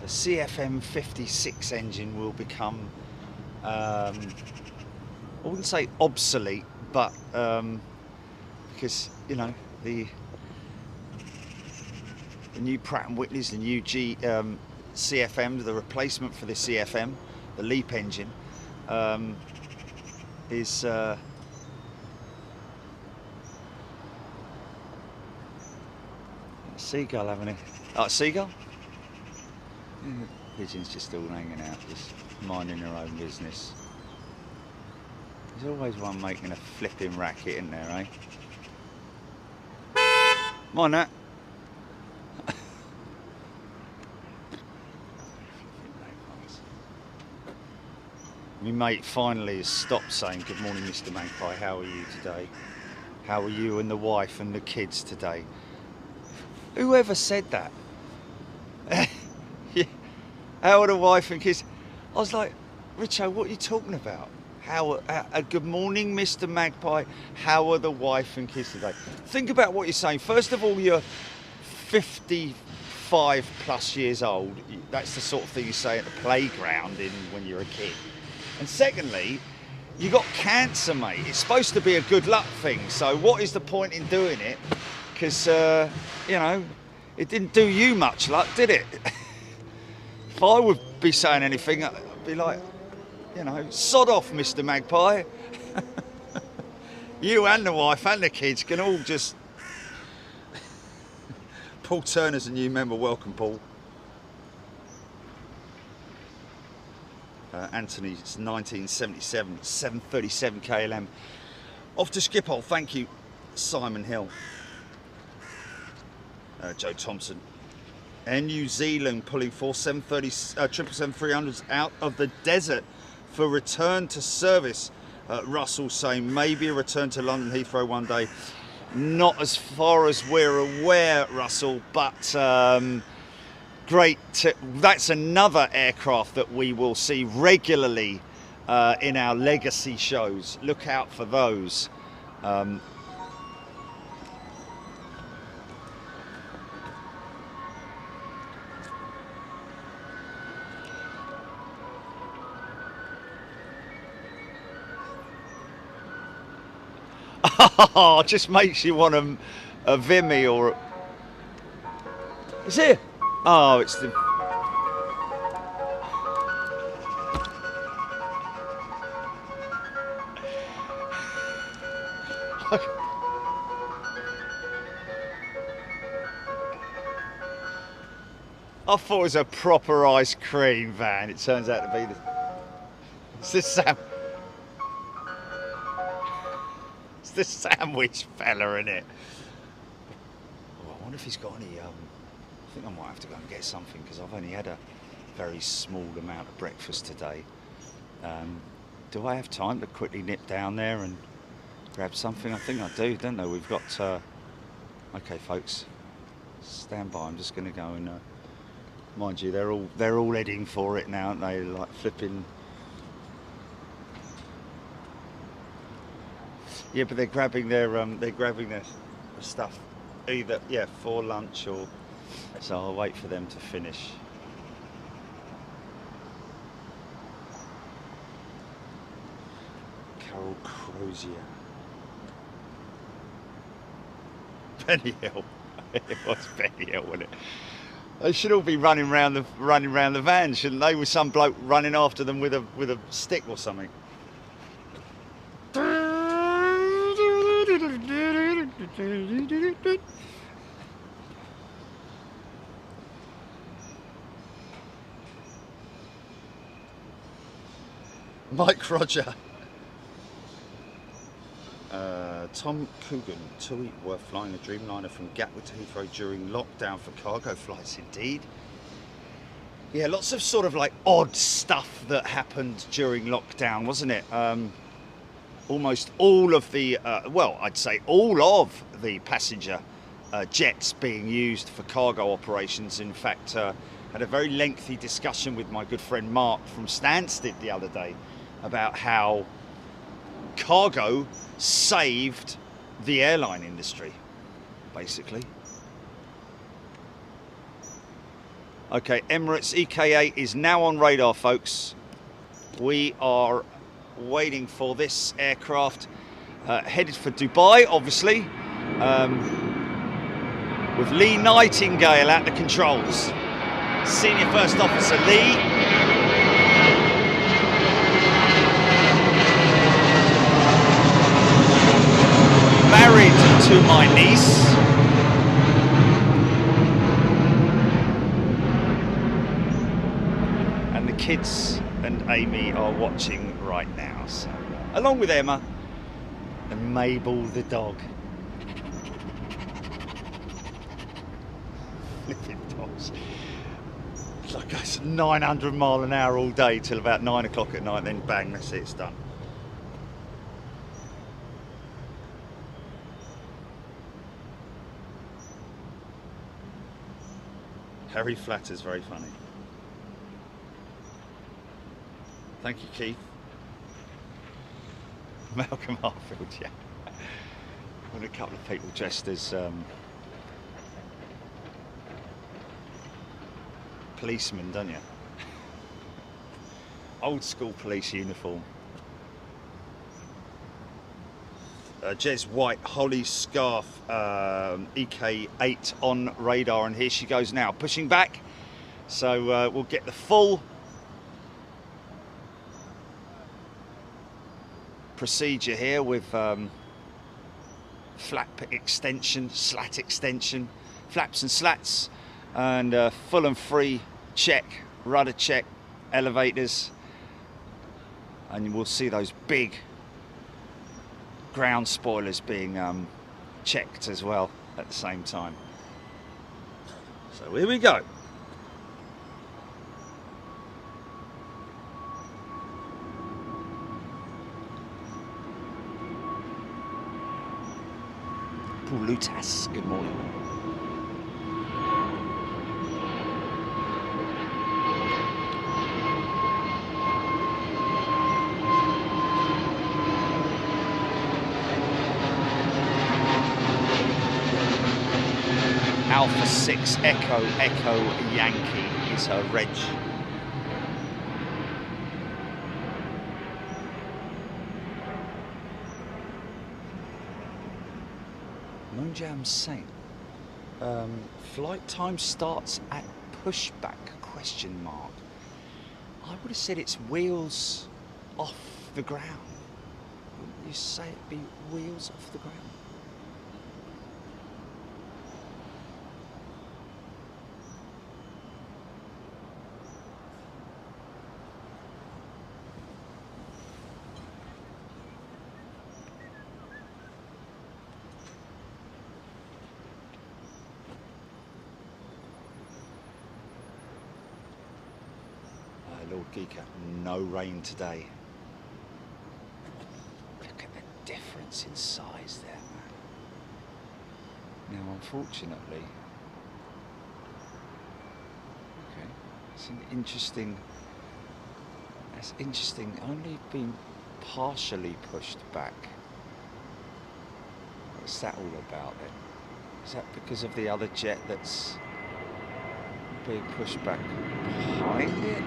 The CFM 56 engine will become, I wouldn't say obsolete, but because, you know, the new Pratt & Whitney's, the new CFM, the replacement for the CFM, the LEAP engine, is seagull having a... Oh, seagull? Pigeons just all hanging out, just minding their own business. There's always one making a flipping racket in there, eh? Mind that. My mate finally has stopped saying, "Good morning, Mr. Magpie, how are you today? How are you and the wife and the kids today?" Whoever said that? Yeah. How are the wife and kids? I was like, Richo, what are you talking about? Good morning, Mr. Magpie. How are the wife and kids today? Think about what you're saying. First of all, you're 55 plus years old, that's the sort of thing you say at the playground when you're a kid. And secondly, you got cancer, mate. It's supposed to be a good luck thing. So what is the point in doing it? Because, you know, it didn't do you much luck, did it? If I would be saying anything, I'd be like, you know, sod off, Mr. Magpie. You and the wife and the kids can all just... Paul Turner's a new member. Welcome, Paul. Anthony's 1977, 737 KLM. Off to Schiphol, thank you, Simon Hill. Joe Thompson. Air New Zealand pulling 777-300s out of the desert for return to service. Russell saying maybe a return to London Heathrow one day. Not as far as we're aware, Russell, but great. That's another aircraft that we will see regularly in our legacy shows. Look out for those. Oh, just makes you want a Vimy or a... Is it? Oh, it's the... I thought it was a proper ice cream van. It turns out to be the... It's the the sandwich fella in it. Oh, I wonder if he's got any. I think I might have to go and get something because I've only had a very small amount of breakfast today. Do I have time to quickly nip down there and grab something? I think I do, don't I? We've got. Okay, folks, stand by. I'm just going to go and. Mind you, they're all heading for it now, aren't they? Like flipping. Yeah, but they're grabbing their stuff either for lunch or so. I'll wait for them to finish. Carol Crozier. Benny Hill. It was Benny Hill, wasn't it? They should all be running around the van, shouldn't they? With some bloke running after them with a stick or something. Mike Roger. Tom Coogan, Tui were flying a Dreamliner from Gatwick to Heathrow during lockdown for cargo flights, indeed. Yeah, lots of sort of like odd stuff that happened during lockdown, wasn't it? Almost all of the, well, I'd say all of the passenger jets being used for cargo operations. In fact, had a very lengthy discussion with my good friend Mark from Stansted the other day about how cargo saved the airline industry, basically. Okay, Emirates EK8 is now on radar, folks. We are waiting for this aircraft, headed for Dubai, obviously, with Lee Nightingale at the controls. Senior First Officer Lee. Married to my niece. And the kids and Amy are watching right now, so, along with Emma and Mabel the dog. Flipping dogs. It's like it's 900 mile an hour all day till about 9 o'clock at night, then bang, that's it, it's done. Harry Flatter's very funny. Thank you, Keith. Malcolm Harfield, yeah. And a couple of people dressed as policeman, don't you? Old school police uniform. Jez White, Holly Scarf, EK8 on radar, and here she goes now, pushing back. So we'll get the full procedure here with flap extension, slat extension, flaps and slats, and full and free check, rudder check, elevators, and we'll see those big ground spoilers being checked as well at the same time. So here we go. Lutas, good morning. Alpha 6 Echo Yankee is her reg. Moonjam Saint. Flight time starts at pushback, question mark. I would have said it's wheels off the ground. Wouldn't you say it'd be wheels off the ground? Lord Geeker, no rain today. Look at the difference in size there, man. Now, unfortunately, okay, it's an interesting. That's interesting. Only been partially pushed back. What's that all about then? Is that because of the other jet that's being pushed back behind it?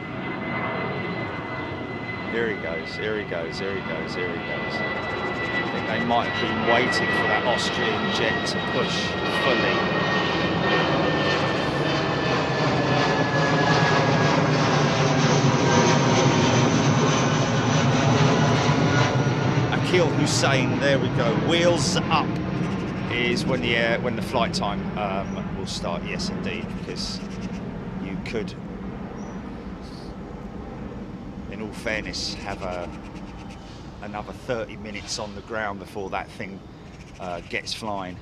Here he goes, here he goes, here he goes, here he goes. I think they might have been waiting for that Austrian jet to push fully. Akil Hussein, there we go. Wheels up is when the flight time will start. Yes, indeed, because you could, in all fairness, have another 30 minutes on the ground before that thing gets flying.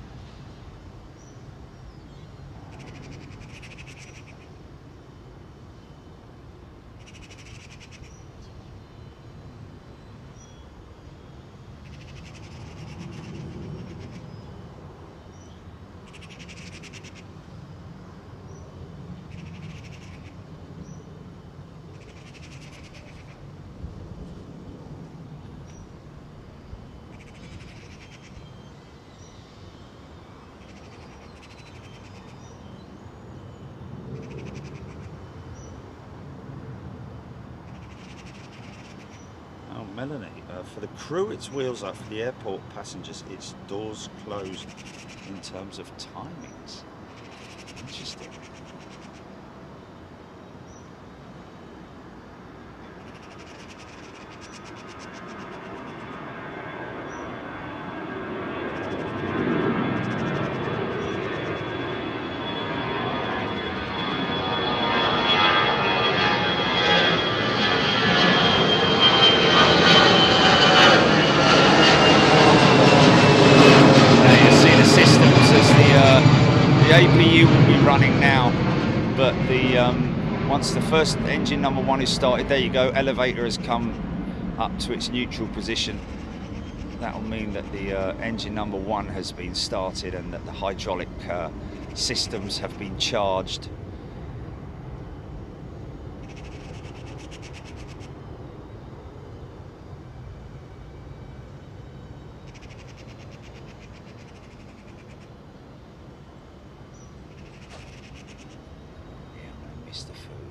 Melanie, for the crew it's wheels up, for the airport passengers it's doors closed in terms of timings. Interesting. Once the first engine number one is started, there you go, elevator has come up to its neutral position. That will mean that the engine number one has been started and that the hydraulic systems have been charged. Yeah, I missed the food.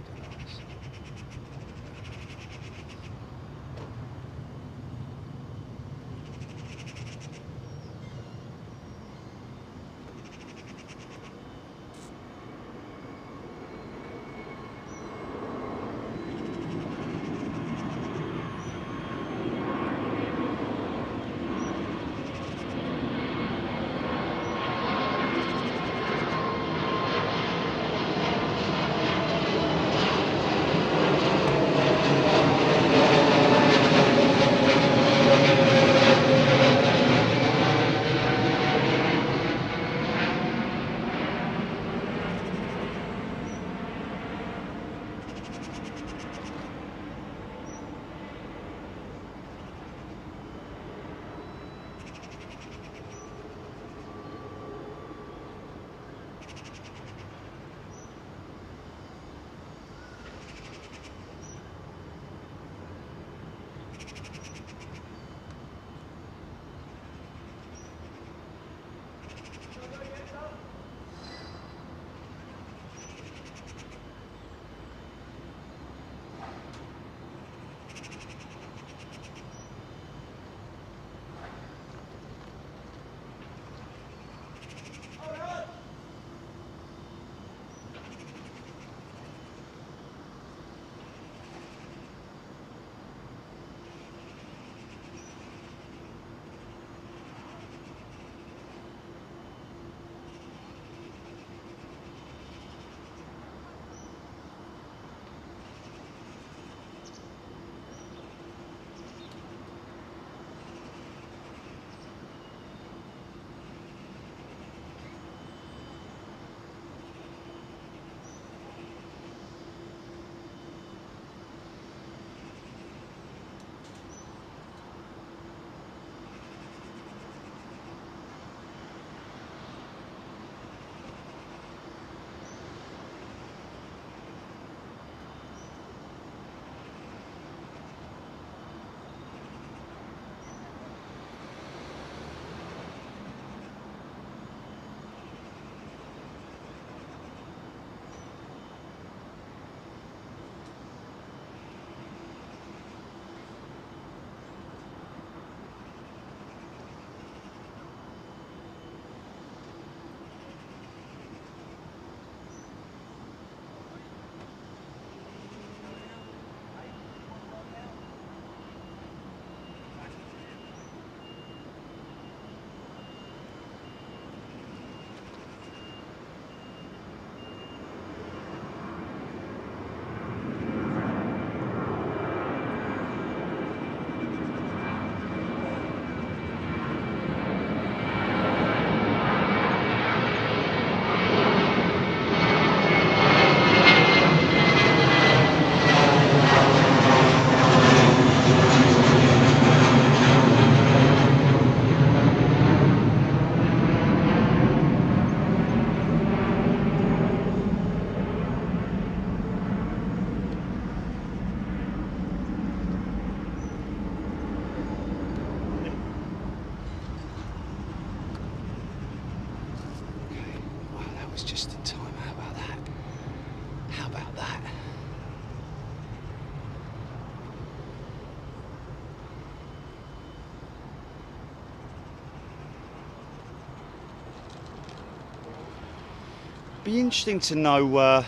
Be interesting to know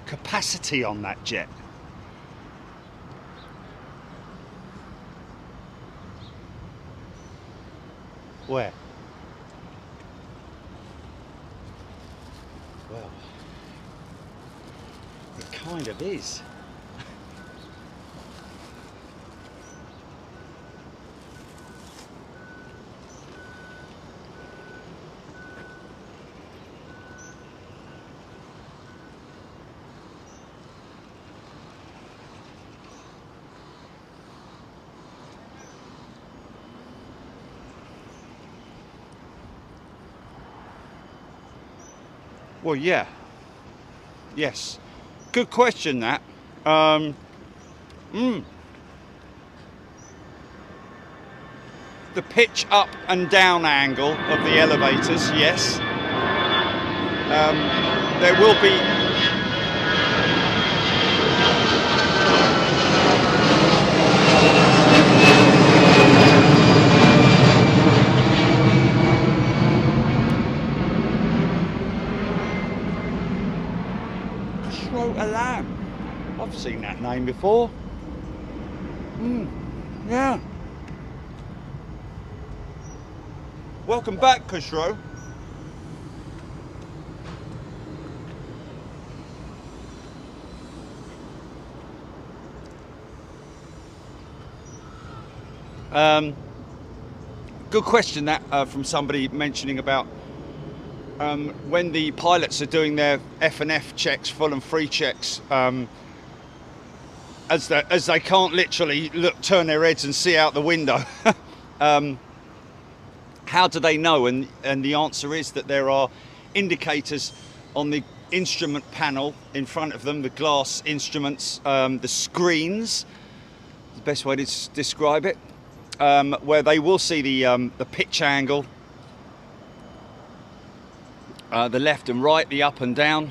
capacity on that jet. Where? Well, it kind of is. Well, yeah. Yes. Good question, that. The pitch up and down angle of the elevators, yes. There will be... Alarm. I've seen that name before. Yeah. Welcome back, Kushro. Good question, that from somebody mentioning about when the pilots are doing their F&F checks, full and free checks, as they can't literally turn their heads and see out the window. How do they know? And the answer is that there are indicators on the instrument panel in front of them, the glass instruments, the screens, the best way to describe it, where they will see the pitch angle, the left and right, the up and down.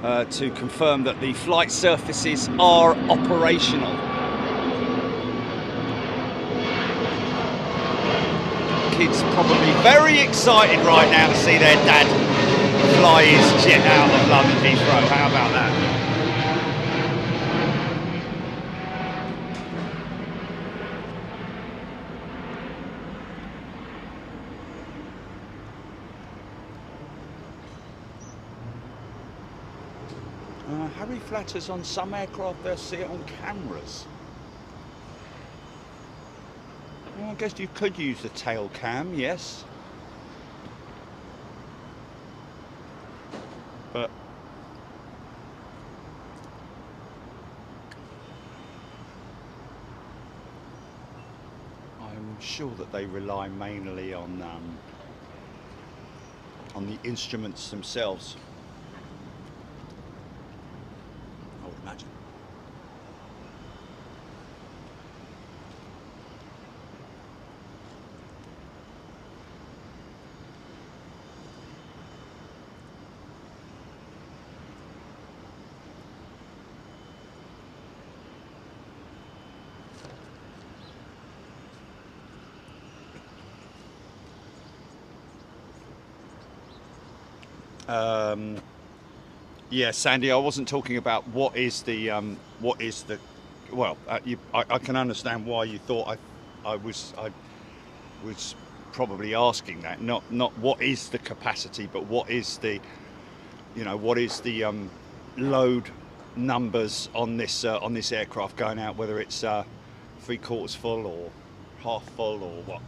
To confirm that the flight surfaces are operational. Kids probably very excited right now to see their dad fly his jet out of London Heathrow. How about that? Harry flatters on some aircraft, they'll see it on cameras. Well, I guess you could use the tail cam, yes. But I'm sure that they rely mainly on the instruments themselves. I would imagine. Yeah, Sandy, I wasn't talking about what is the well, I can understand why you thought I was probably asking that, not what is the capacity, but what is the, what is the load numbers on this aircraft going out, whether it's 3/4 full or half full or what.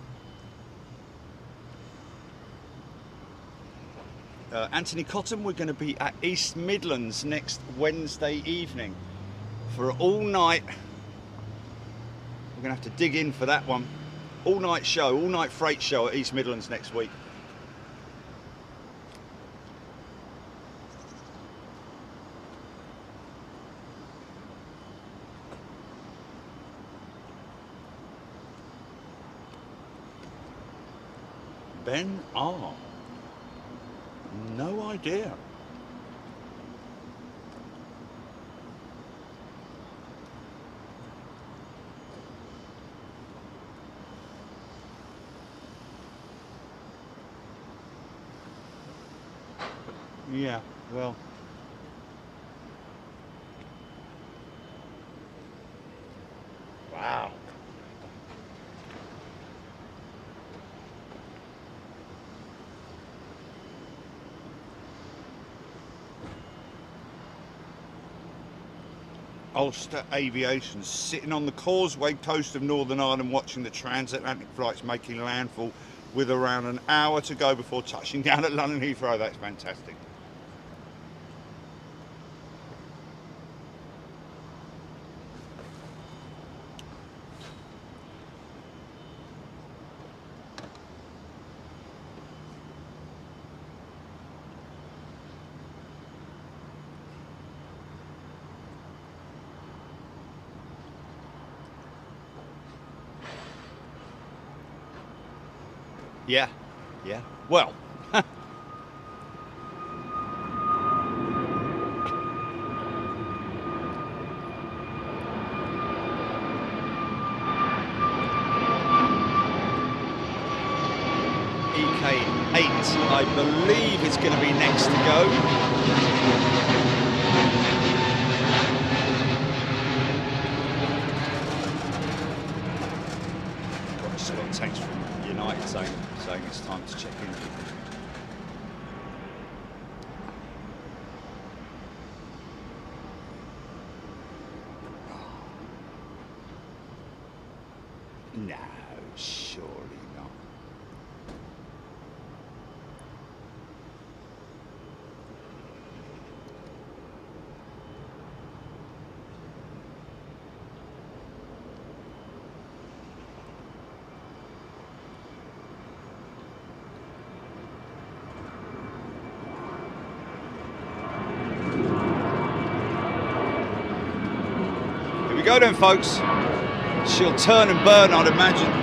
Anthony Cotton, we're going to be at East Midlands next Wednesday evening for an all-night, we're going to have to dig in for that one, all-night show, all-night freight show at East Midlands next week. Ben R. No idea. Yeah, well. Wow. Ulster Aviation sitting on the causeway coast of Northern Ireland watching the transatlantic flights making landfall with around an hour to go before touching down at London Heathrow. That's fantastic. Yeah, yeah. Well, EK8, I believe, is going to be next to go. Got a lot of text from United saying it's time to check in. No, surely not. Here we go then, folks. She'll turn and burn, I'd imagine.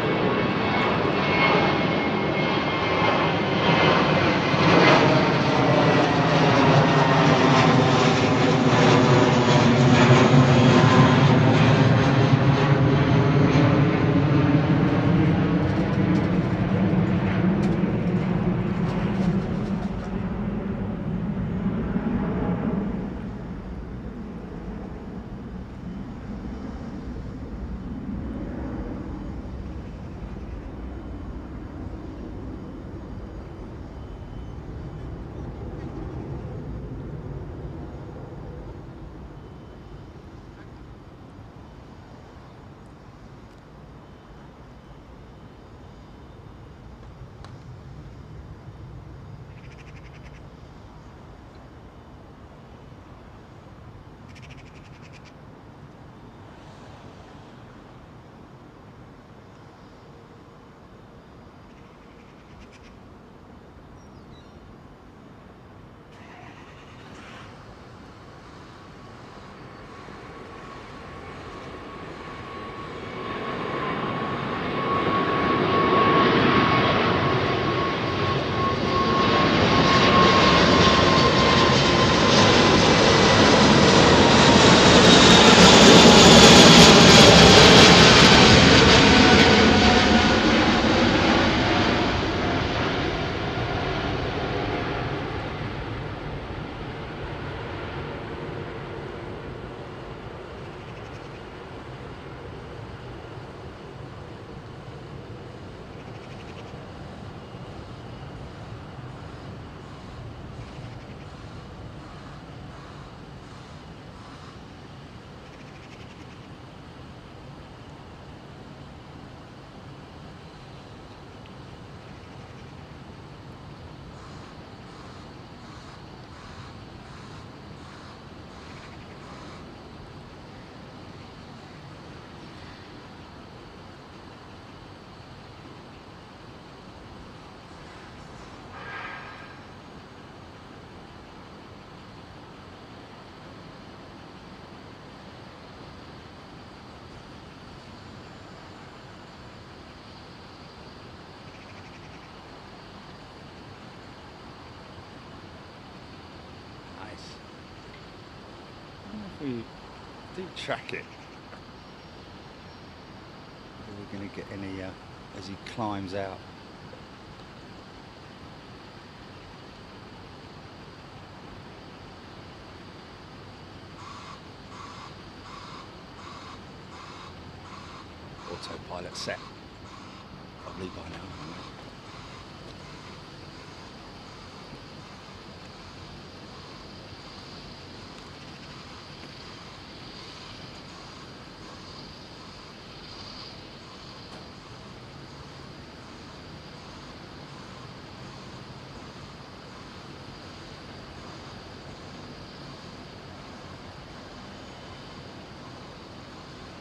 We do track it. Are we going to get any as he climbs out? autopilot set. Probably by now.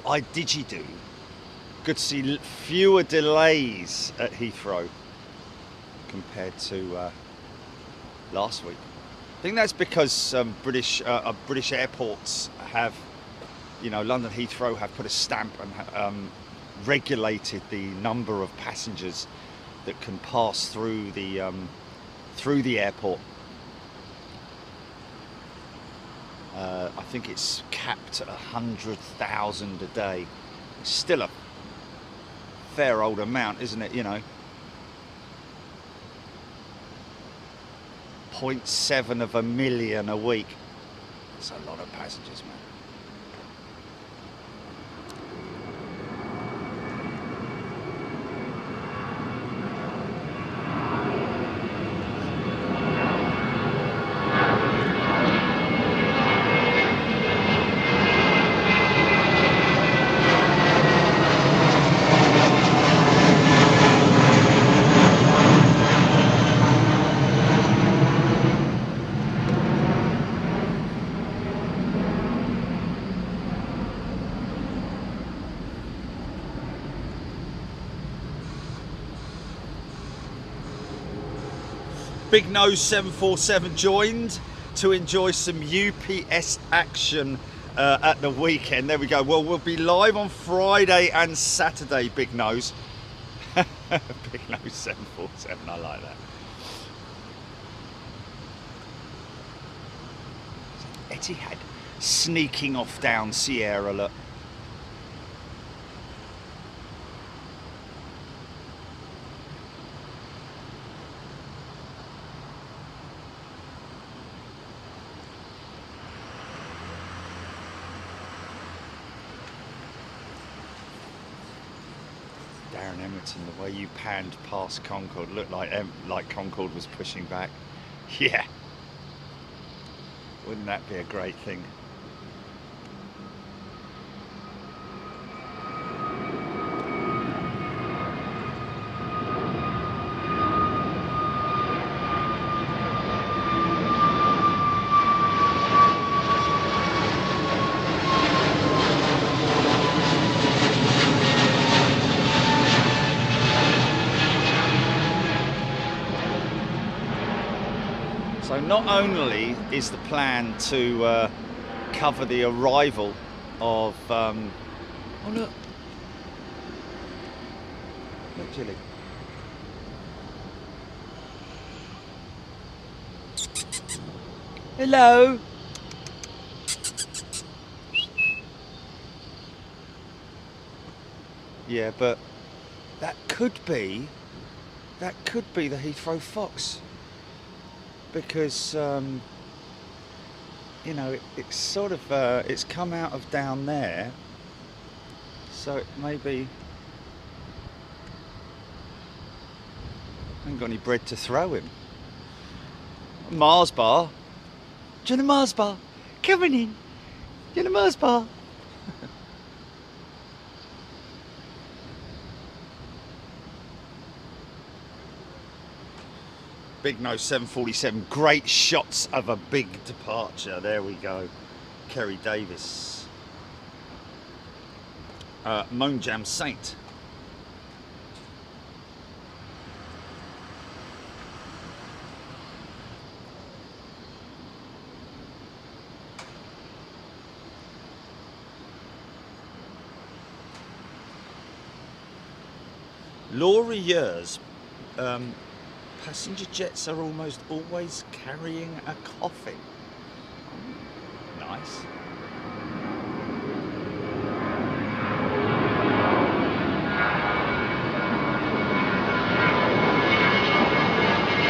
I digi-do. Good to see fewer delays at Heathrow compared to last week. I think that's because British airports have, you know, London Heathrow have put a stamp and regulated the number of passengers that can pass through the airport. I think it's capped at 100,000 a day. It's still a fair old amount, isn't it? You know, 0.7 of a million a week. It's a lot of passengers, man. Big Nose 747 joined to enjoy some UPS action at the weekend. There we go. Well, we'll be live on Friday and Saturday, Big Nose. Big Nose 747, I like that. Etihad sneaking off down Sierra, look. The way you panned past Concorde looked like Concorde was pushing back. Yeah, wouldn't that be a great thing? So not only is the plan to cover the arrival of, oh look, Jilly. Hello. Yeah, but that could be the Heathrow Fox. Because you know, it's sort of it's come out of down there, so it may be. I haven't got any bread to throw him. Mars bar. Do you want a Mars bar? Come on in. Do you want a Mars bar? Big Nose 747, great shots of a big departure. There we go. Kerry Davis. Monjam Saint. Lauriers. Passenger jets are almost always carrying a coffin. Nice.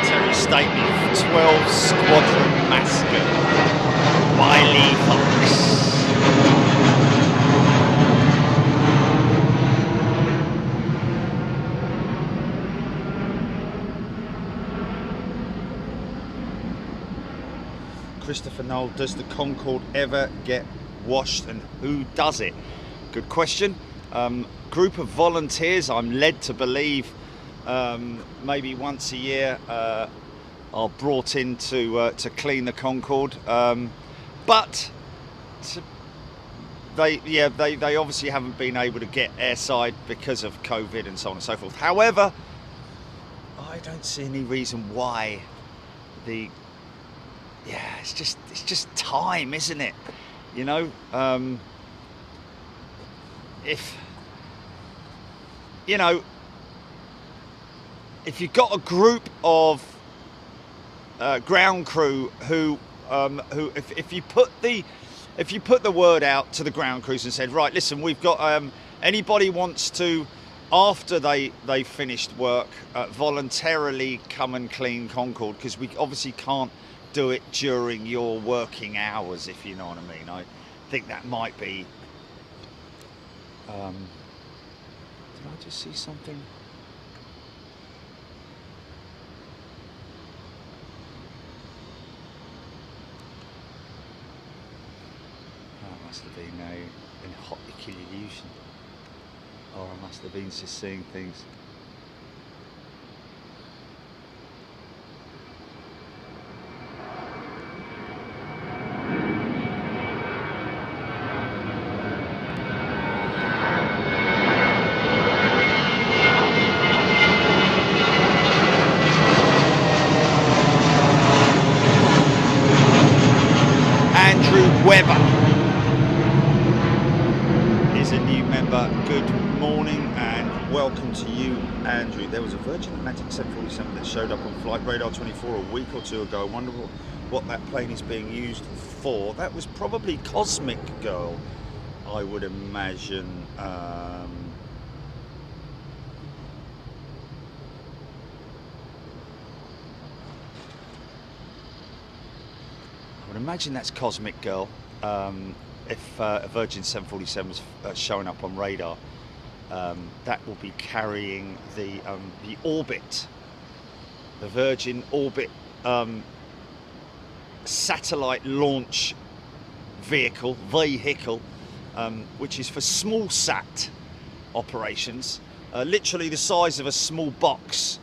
Terry Stately, 12 Squadron Mascot. Wiley Fox. Christopher Knoll, does the Concorde ever get washed, and who does it? Good question. Group of volunteers, I'm led to believe, maybe once a year are brought in to clean the Concorde, but they obviously haven't been able to get airside because of COVID and so on and so forth. However, I don't see any reason why it's just time, isn't it? You know, if you've got a group of ground crew who if you put the word out to the ground crews and said, right, listen, we've got anybody wants to, after they finished work, voluntarily come and clean Concorde, because we obviously can't do it during your working hours, if you know what I mean. I think that might be. Did I just see something? That must have been an optical illusion, or I must have been just seeing things. Weber is a new member. Good morning and welcome to you, Andrew. There was a Virgin Atlantic 747 that showed up on Flight Radar 24 a week or two ago. I wonder what that plane is being used for. That was probably Cosmic Girl, I would imagine. I would imagine that's Cosmic Girl. If a Virgin 747 was showing up on radar, that will be carrying the Orbit, the Virgin Orbit satellite launch vehicle, which is for small sat operations, literally the size of a small box.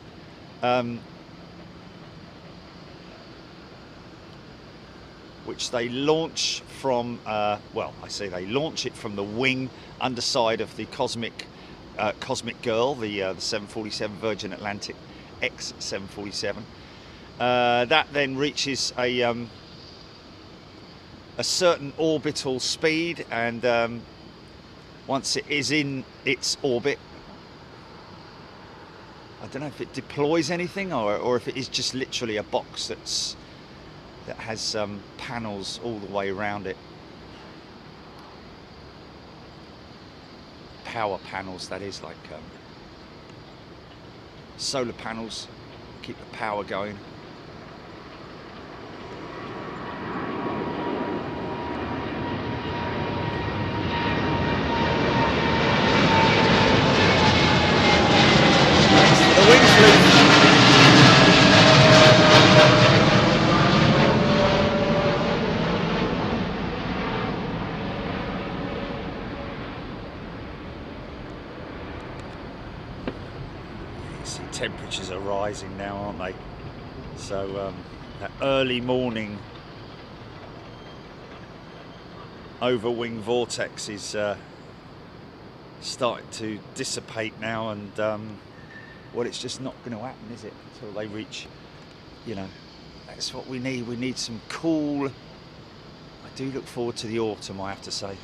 Which they launch from, well, I say they launch it from the wing underside of the Cosmic Girl, the 747 Virgin Atlantic X747. That then reaches a certain orbital speed, and once it is in its orbit, I don't know if it deploys anything or if it is just literally a box that has panels all the way around it. Power panels, that is, like solar panels, keep the power going. The wings loose. Temperatures are rising now, aren't they? So that early morning over-wing vortex is starting to dissipate now, and well, it's just not going to happen, is it, until they reach, that's what we need. We need some cool. I do look forward to the autumn, I have to say.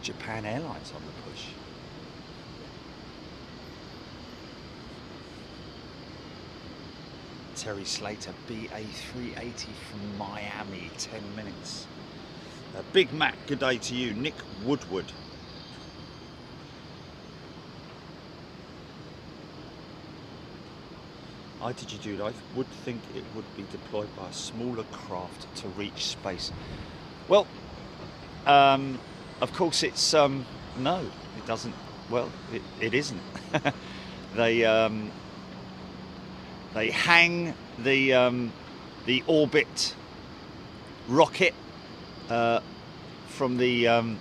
Japan Airlines on the push. Terry Slater, BA380 from Miami, 10 minutes. Big Mac, good day to you. Nick Woodward. I would think it would be deployed by a smaller craft to reach space. Well, of course, it's no, it doesn't. Well, it isn't. They They hang the orbit rocket from the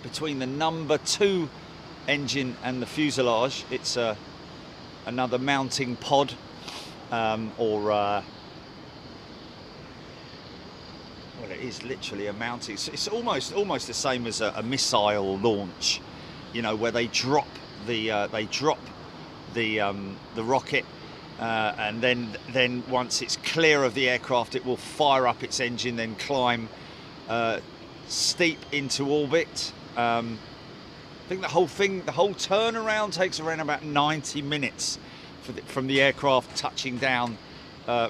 between the number 2 engine and the fuselage. It's another mounting pod, well, it is literally a mounting. It's almost the same as a missile launch, you know, where they drop the rocket, and then once it's clear of the aircraft, it will fire up its engine, then climb steep into orbit. I think the whole turnaround takes around about 90 minutes from the aircraft touching down,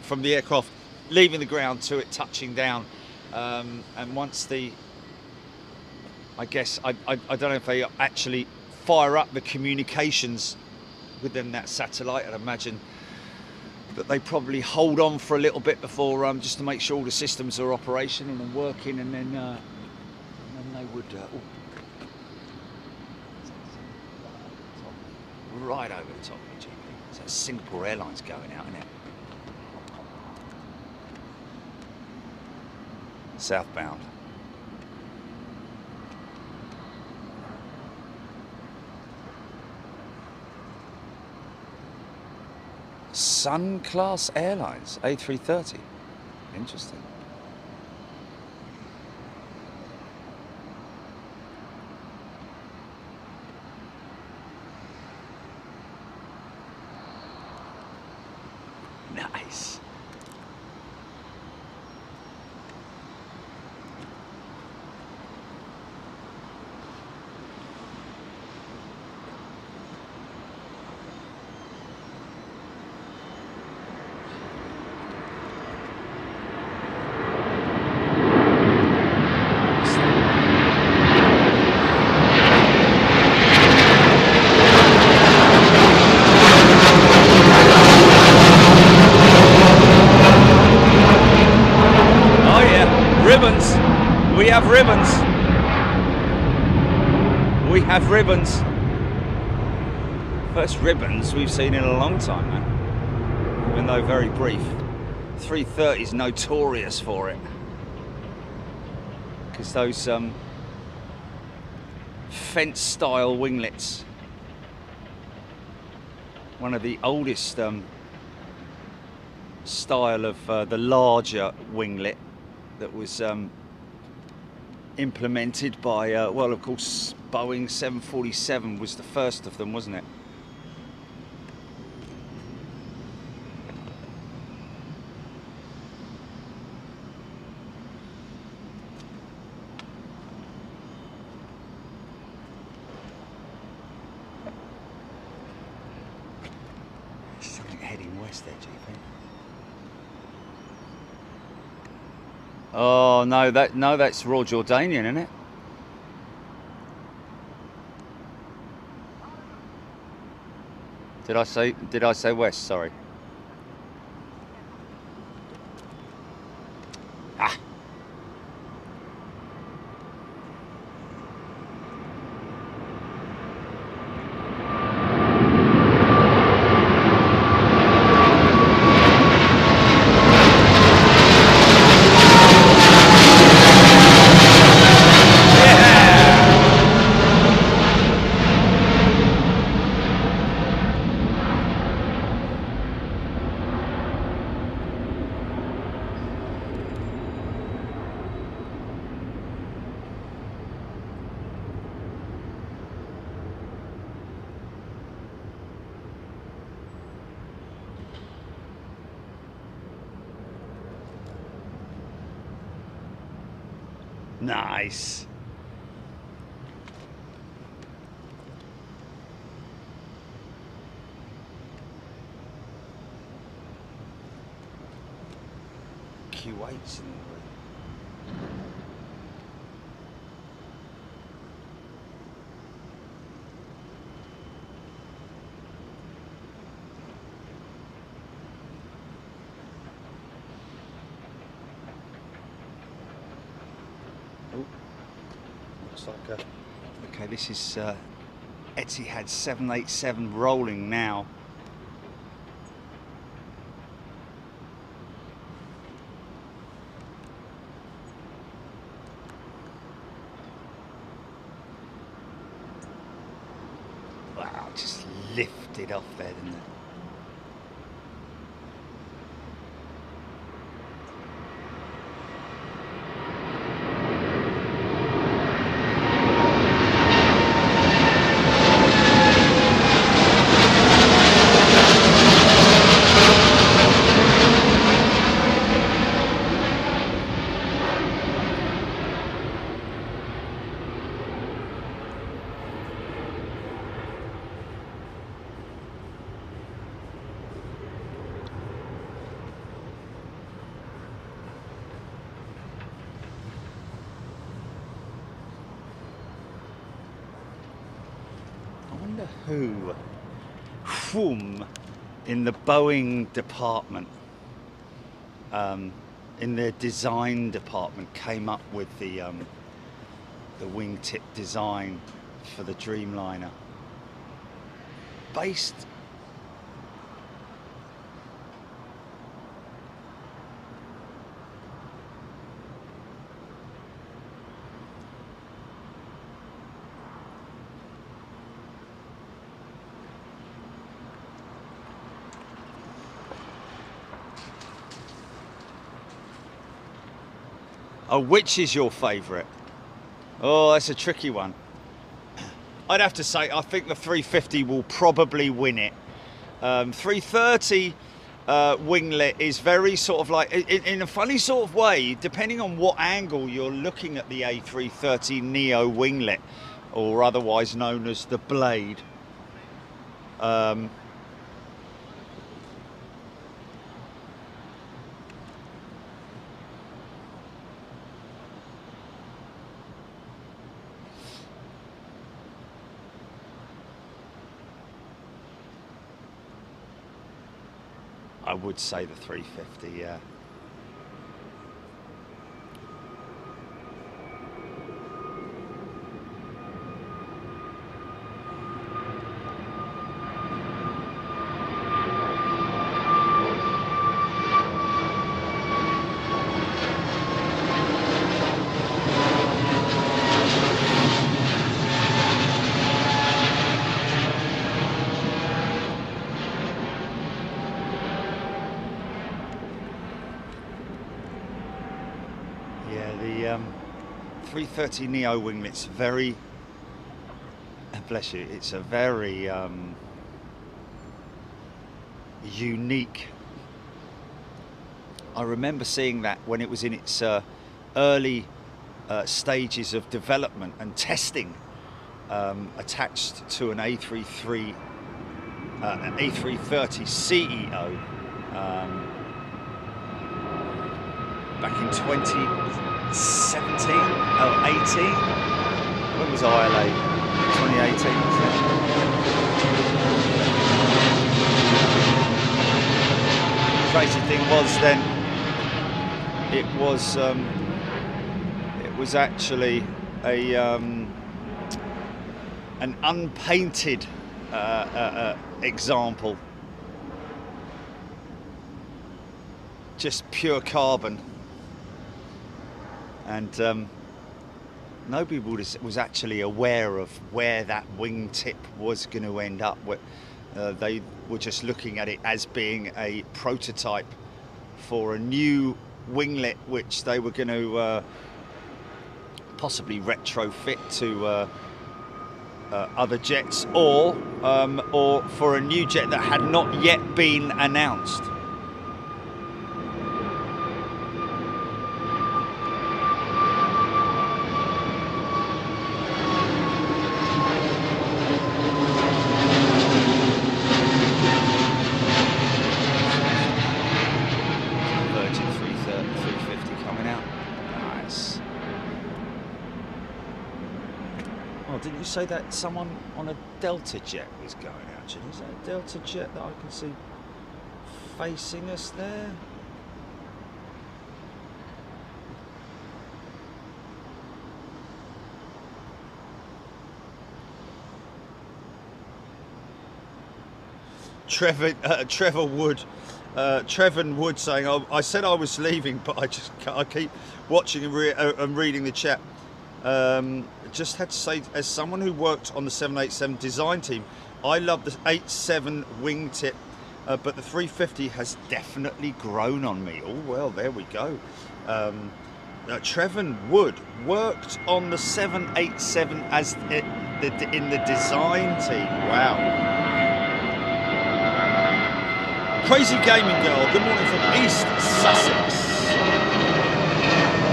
from the aircraft leaving the ground to it touching down. And once I guess I don't know if they actually fire up the communications within that satellite. I'd imagine that they probably hold on for a little bit before, just to make sure all the systems are operational and working, and then they would right over the top of the GP. So that's Singapore Airlines going out, isn't it? Southbound. Sun Class Airlines, A330. Interesting. Nice. We have ribbons. We have ribbons. First ribbons we've seen in a long time, man. Even though very brief. 330 is notorious for it. Because those fence style winglets. One of the oldest style of the larger winglet that was implemented by, well, of course, Boeing 747 was the first of them, wasn't it? Something heading west there, GP. Oh no, that's Royal Jordanian, isn't it? Did I say west? Sorry. Ah. Nice. Q8's in the room. Looks like okay, this is Etihad 787 rolling now. just lifted off there, didn't it? Whom in the Boeing department, in their design department, came up with the wingtip design for the Dreamliner, based Oh, which is your favourite? Oh, that's a tricky one. I'd have to say I think the 350 will probably win it. 330 winglet is very sort of like, in a funny sort of way, depending on what angle you're looking at the A330 Neo winglet, or otherwise known as the Blade. I would say the 350, yeah. The 330 Neo winglet's very, bless you, it's a very unique. I remember seeing that when it was in its early stages of development and testing, attached to an A330 CEO back in 2017 or 18. When was ILA? 2018, wasn't it? Crazy thing was then, it was actually a an unpainted example, just pure carbon. And nobody was actually aware of where that wingtip was going to end up. They were just looking at it as being a prototype for a new winglet, which they were going to possibly retrofit to other jets, or for a new jet that had not yet been announced. Didn't you say that someone on a Delta jet was going out? Is that a Delta jet that I can see facing us there? Trevor Wood, Trevor Wood saying, oh, I said I was leaving, but I keep watching and reading the chat. Just had to say, as someone who worked on the 787 design team, I love the 8.7 wingtip, but the 350 has definitely grown on me. Oh well, there we go. Trevor Wood worked on the 787 as in the design team. Wow. Crazy Gaming Girl, good morning from East Sussex.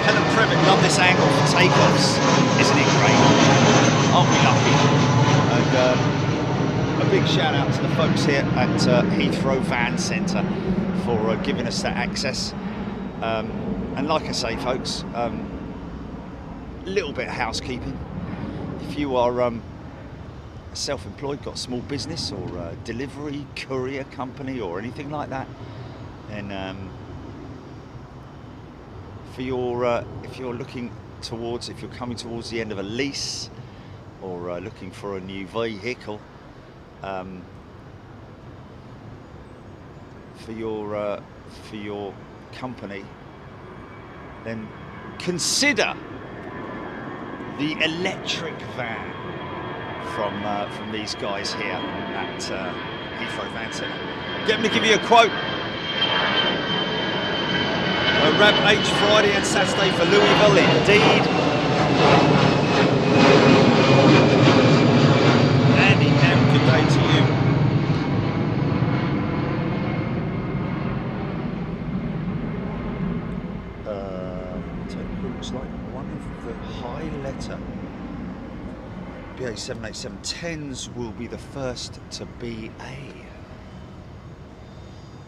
Helen Previtt, love this angle for takeoffs. Isn't it great? Aren't we lucky? And a big shout out to the folks here at Heathrow Van Centre for giving us that access. And like I say, folks, a little bit of housekeeping. If you are self-employed, got a small business or a delivery courier company or anything like that, then for your if you're looking towards, if you're coming towards the end of a lease or looking for a new vehicle, for your company, then consider the electric van from these guys here at Heathrow Van Centre. Get them to give you a quote. Rab H Friday and Saturday for Louisville, indeed. Andy M, good day to you. Looks like one of the high letter BA 787-10s will be the first to BA.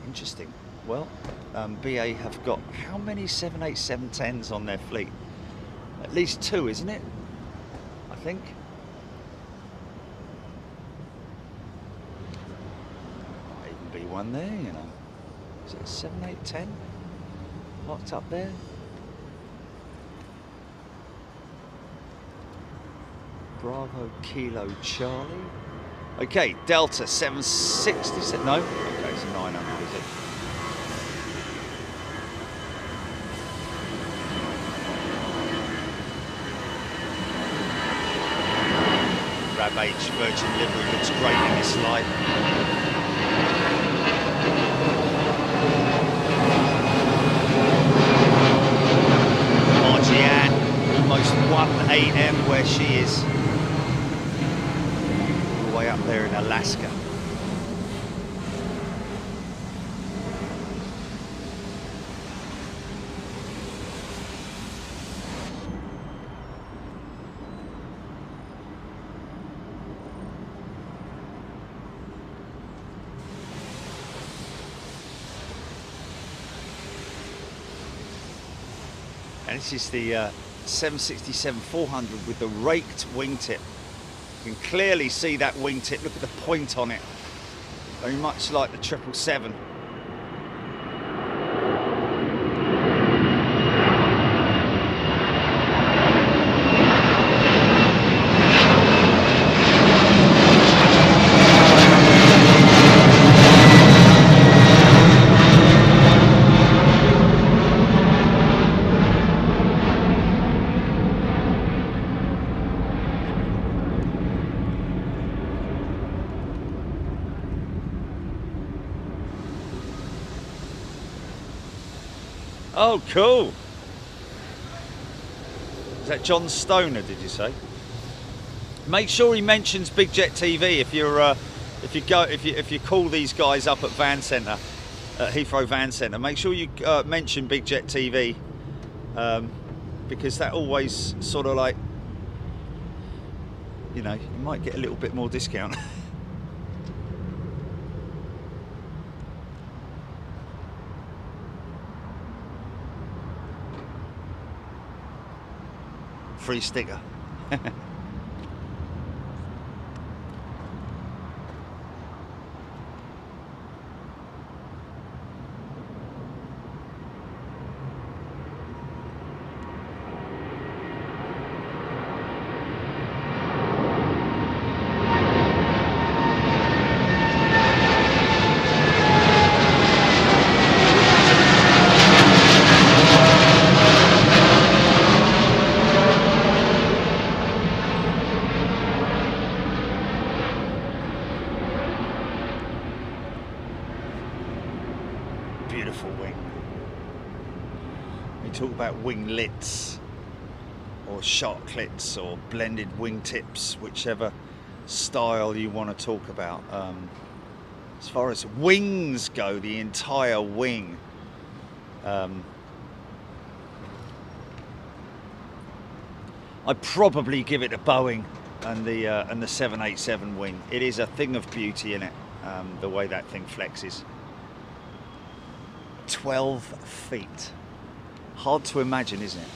Interesting. Well, BA have got how many 787-10s on their fleet? At least 2, isn't it? I think. Might even be one there, you know. Is it a 7810 locked up there? Bravo Kilo Charlie. Okay, Delta 760. No? Okay, it's a 900, is it? Rab H Virgin livery looks great in this light. Margie-Ann, almost 1 AM where she is. Way up there in Alaska. And this is the 767-400 with the raked wingtip. You can clearly see that wingtip. Look at the point on it. Very much like the 777. Oh, cool. Is that John Stoner, did you say? Make sure he mentions Big Jet TV if you call these guys up at Van Centre, at Heathrow Van Centre. Make sure you mention Big Jet TV, because that always sort of like, you know, you might get a little bit more discount. Free sticker. beautiful wing. We talk about winglets or sharklets or blended wingtips, whichever style you want to talk about. As far as wings go, the entire wing, I'd probably give it a Boeing and the 787 wing. It is a thing of beauty in it, the way that thing flexes. 12 feet. Hard to imagine, isn't it?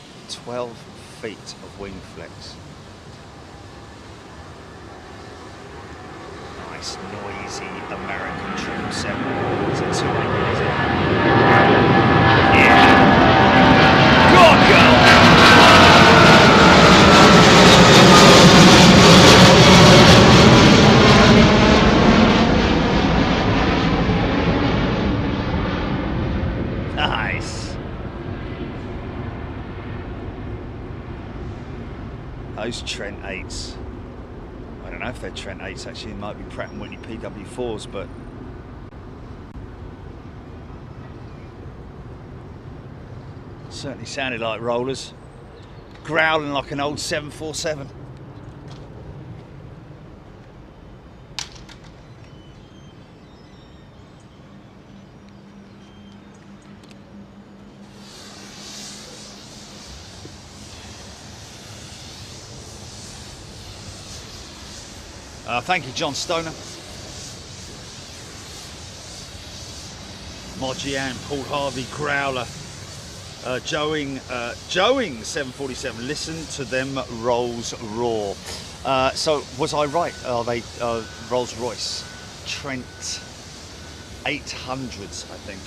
12 feet of wing flex. Nice, noisy American 777. It's a 200, is it? Yeah! Go on, girl! Nice. Those Trent 8s. I don't know if they're Trent 8s actually, it might be Pratt & Whitney PW4s, but certainly sounded like rollers, growling like an old 747. Thank you, John Stoner. Mojian, Paul Harvey, Growler, Joeing 747. Listen to them rolls roar. So was I right? Are they Rolls Royce Trent 800s? I think.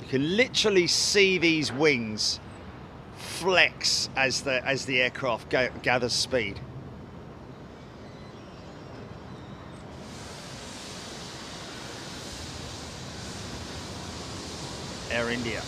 You can literally see these wings flex as the aircraft gathers speed. Air India.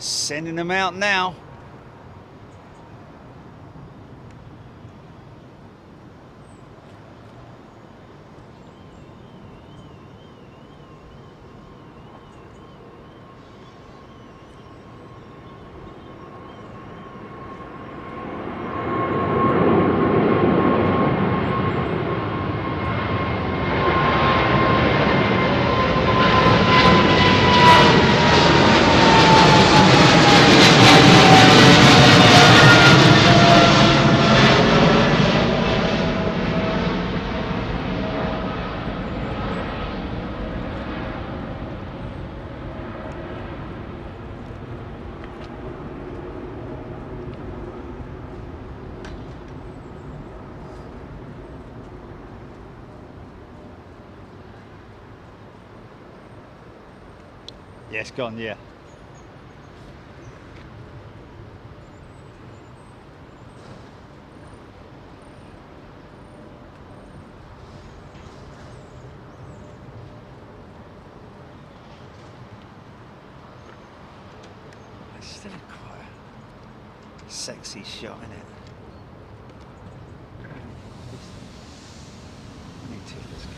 Sending them out now. Yes, gone, yeah. It's still quite a sexy shot, isn't it? I need to let this go.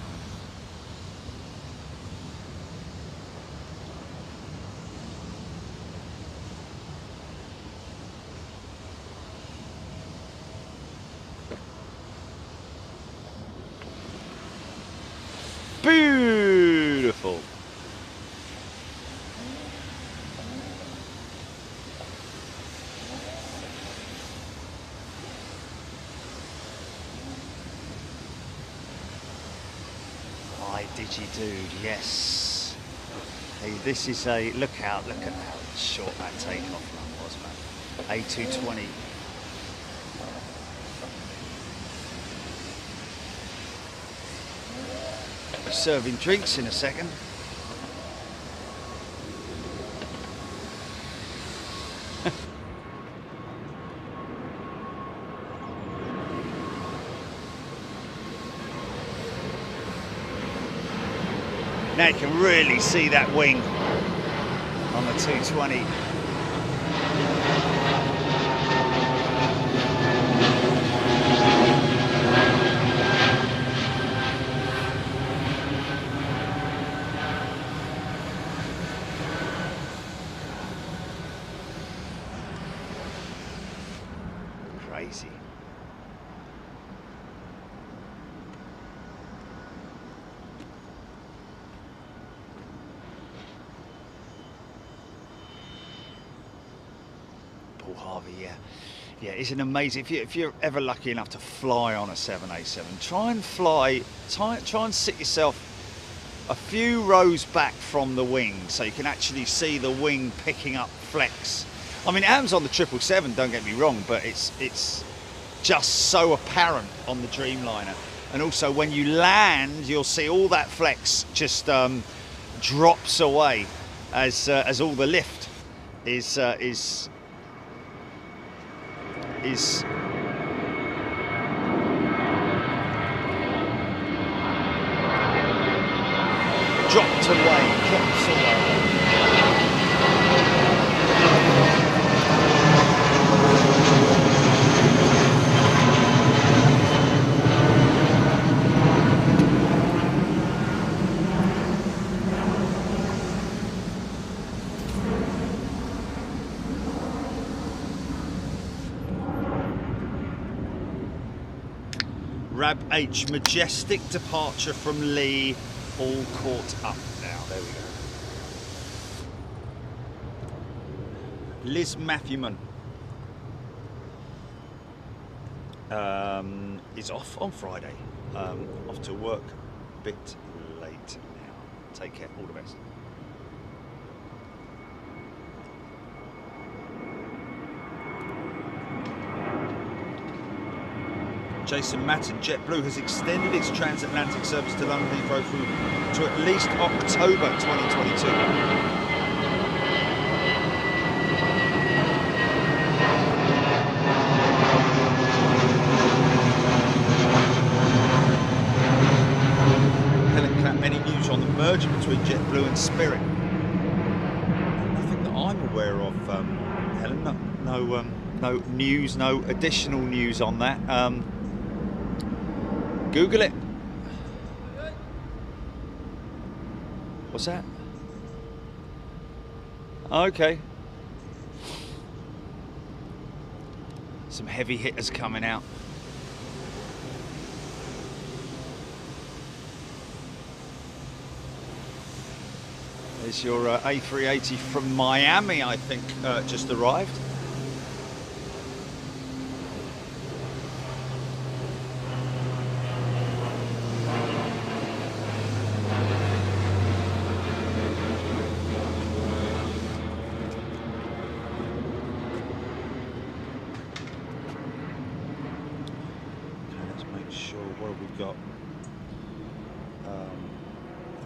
Beautiful. Digi dude, yes. Hey, this is a look at how short that takeoff run was, man. A220. We're serving drinks in a second. Now you can really see that wing on the 220. Crazy. Paul Harvey, yeah, it's an amazing. If you're ever lucky enough to fly on a 787, try and sit yourself a few rows back from the wing so you can actually see the wing picking up flex. I mean, it happens on the 777, don't get me wrong, but it's just so apparent on the Dreamliner. And also when you land, you'll see all that flex just drops away as all the lift is drops away. Rab H, majestic departure from Lee, all caught up now. There we go. Liz Matthewman is off on Friday. Off to work a bit late now. Take care, all the best. Jason Matten, JetBlue has extended its transatlantic service to London Heathrow to at least October 2022. Helen Clapp, any news on the merger between JetBlue and Spirit? Nothing that I'm aware of, Helen. No news, no additional news on that. Google it. What's that? Okay. Some heavy hitters coming out. There's your A380 from Miami, I think, just arrived.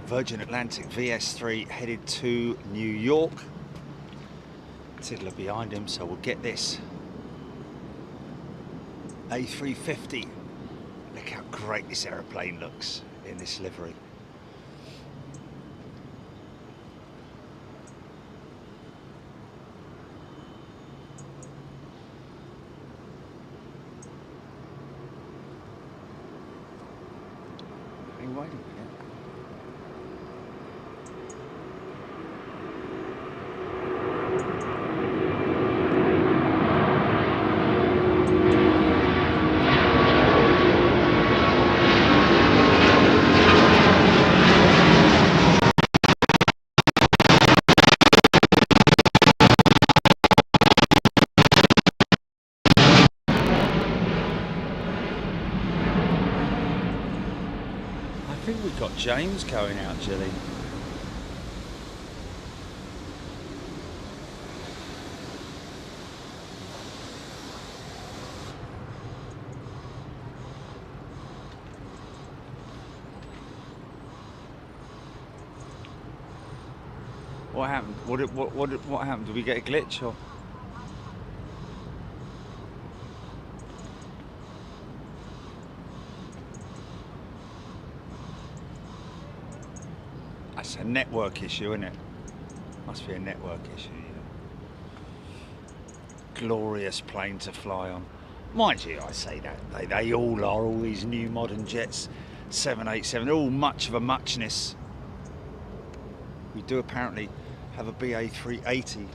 Virgin Atlantic VS3 headed to New York. Tiddler behind him, so we'll get this. A350. Look how great this aeroplane looks in this livery. Are you waiting? got James going out, Jilly. What happened? What happened? Did we get a glitch or? That's a network issue, isn't it? Must be a network issue. Yeah. Glorious plane to fly on. Mind you, I say that they all are. All these new modern jets, 787, they're all much of a muchness. We do apparently have a BA 380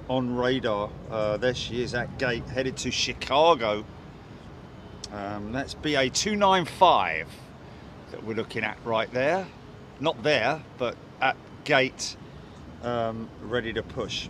on radar. There she is at gate, headed to Chicago. That's BA 295 that we're looking at right there. Not there, but at gate, ready to push.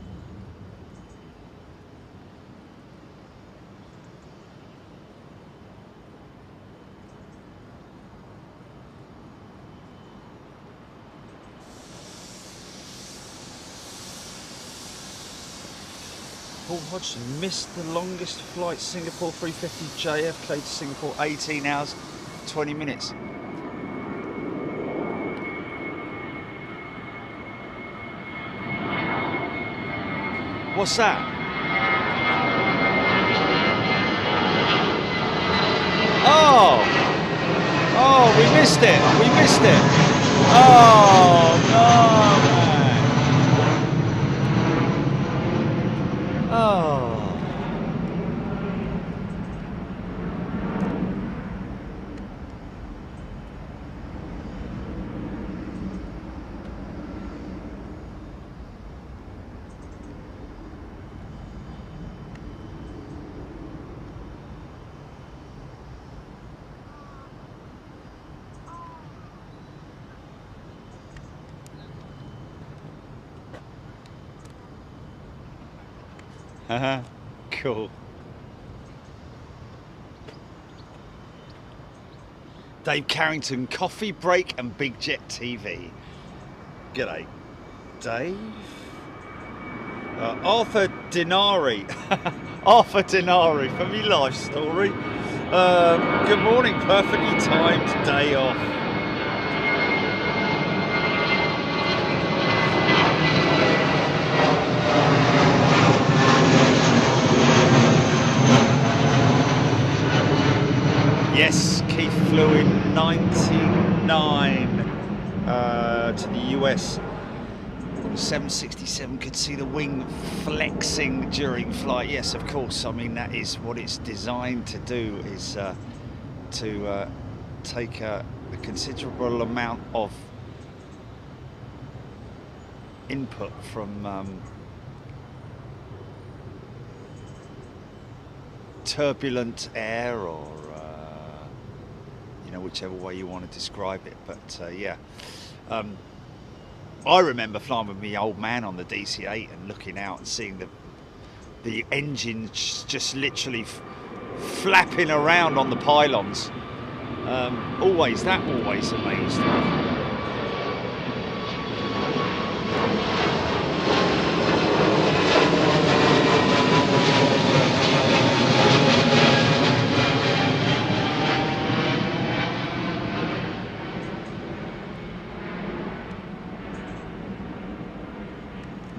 Paul Hodgson missed the longest flight, Singapore 350 JFK to Singapore, 18 hours, 20 minutes. What's that? Oh, we missed it. Oh, no, man. Oh. Cool. Dave Carrington, Coffee Break and Big Jet TV. G'day, Dave. Arthur Denari. Arthur Denari for me life story. Good morning, perfectly timed day off. Yes, Keith flew in 99 to the US. 767 could see the wing flexing during flight. Yes, of course. I mean, that is what it's designed to do, is to take a considerable amount of input from turbulent air, or you know, whichever way you want to describe it. But yeah, I remember flying with my old man on the DC-8 and looking out and seeing the engines just literally flapping around on the pylons. That always amazed me.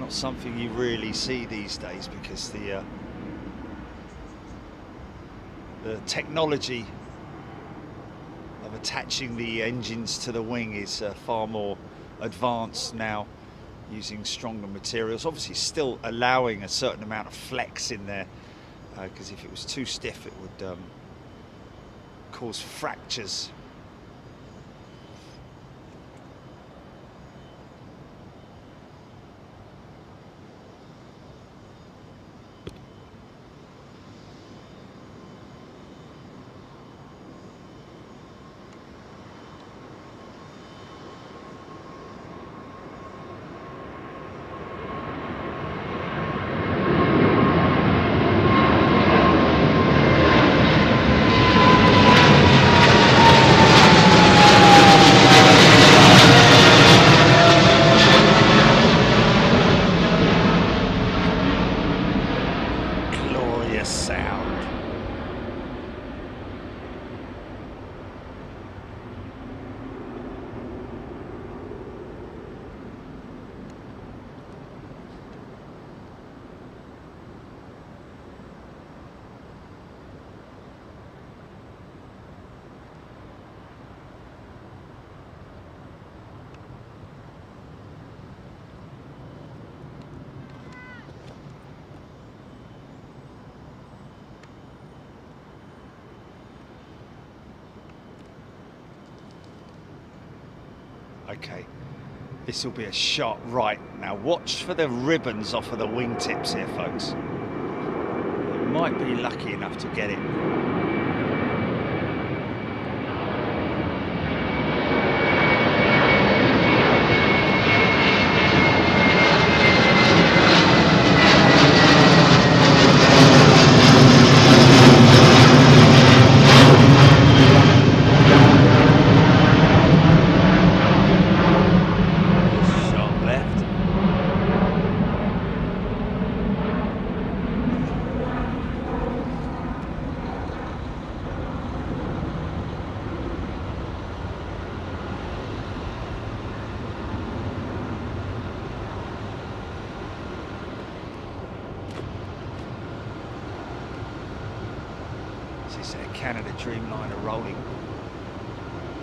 Something you really see these days, because the technology of attaching the engines to the wing is far more advanced now, using stronger materials. Obviously still allowing a certain amount of flex in there, because if it was too stiff it would cause fractures. okay. This will be a shot. Right, now watch for the ribbons off of the wingtips here, folks. You might be lucky enough to get it. This is a Canada Dreamliner rolling.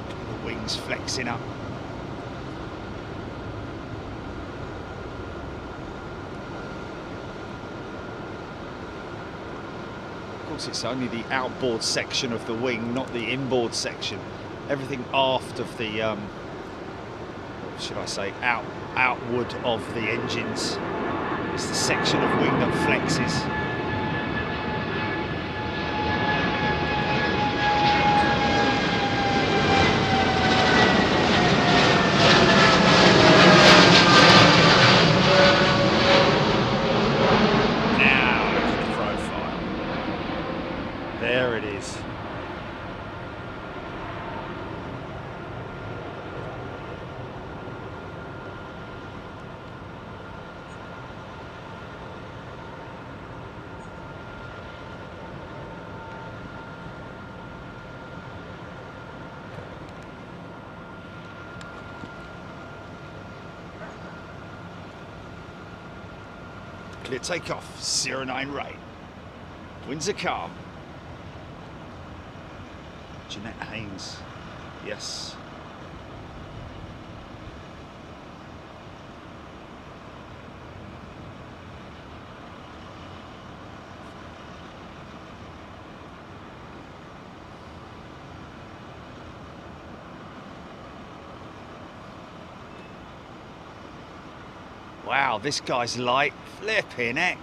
The wings flexing up. Of course, it's only the outboard section of the wing, not the inboard section. Everything aft of the, what should I say, outward of the engines. It's the section of wing that flexes. There it is. Clear takeoff, 09 right. Winds are calm. Jeanette Haynes, yes. Wow, this guy's light, flipping heck.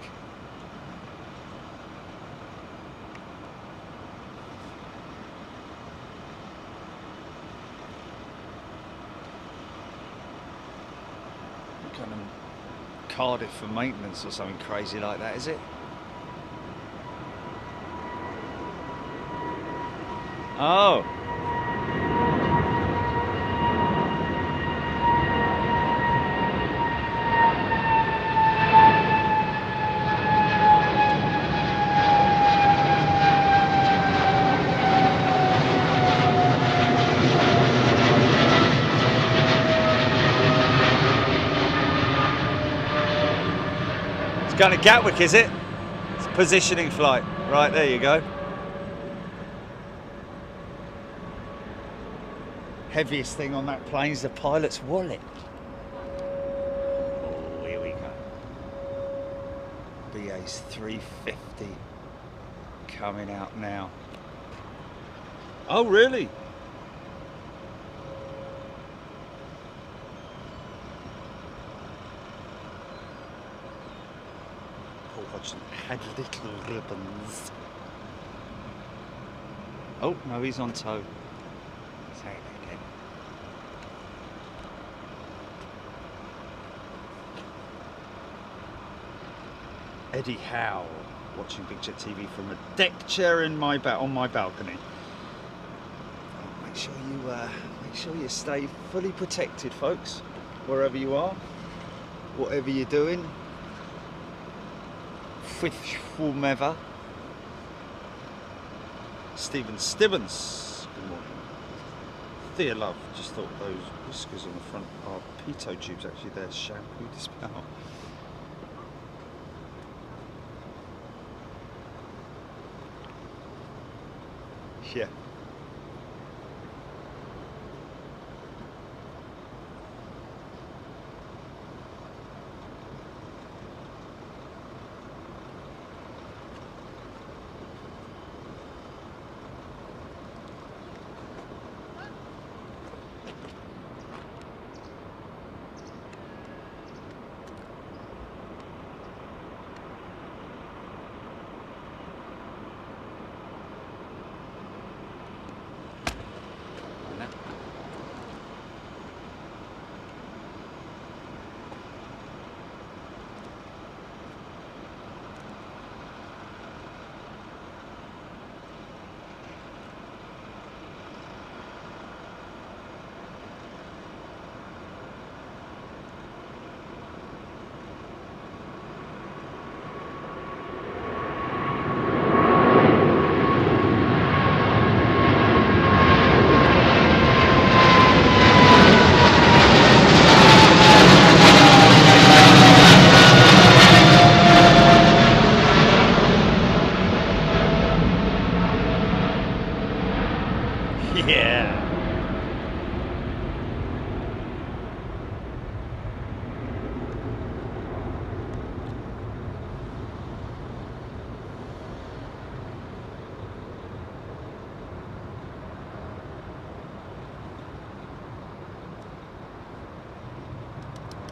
Cardiff for maintenance or something crazy like that, is it? Oh. Going to Gatwick, is it? It's a positioning flight. Right, there you go. Heaviest thing on that plane is the pilot's wallet. Oh, here we go. BA's 350 coming out now. Oh, really? Had little ribbons. Oh, no, he's on tow. Say it again. Eddie Howe, watching Big Jet TV from a deck chair in on my balcony. Oh, make sure you stay fully protected, folks, wherever you are, whatever you're doing. With whomever. Stephen Stibbons, good morning. Thea Love, just thought those whiskers on the front are pitot tubes, actually they're shampoo dispel. Yeah.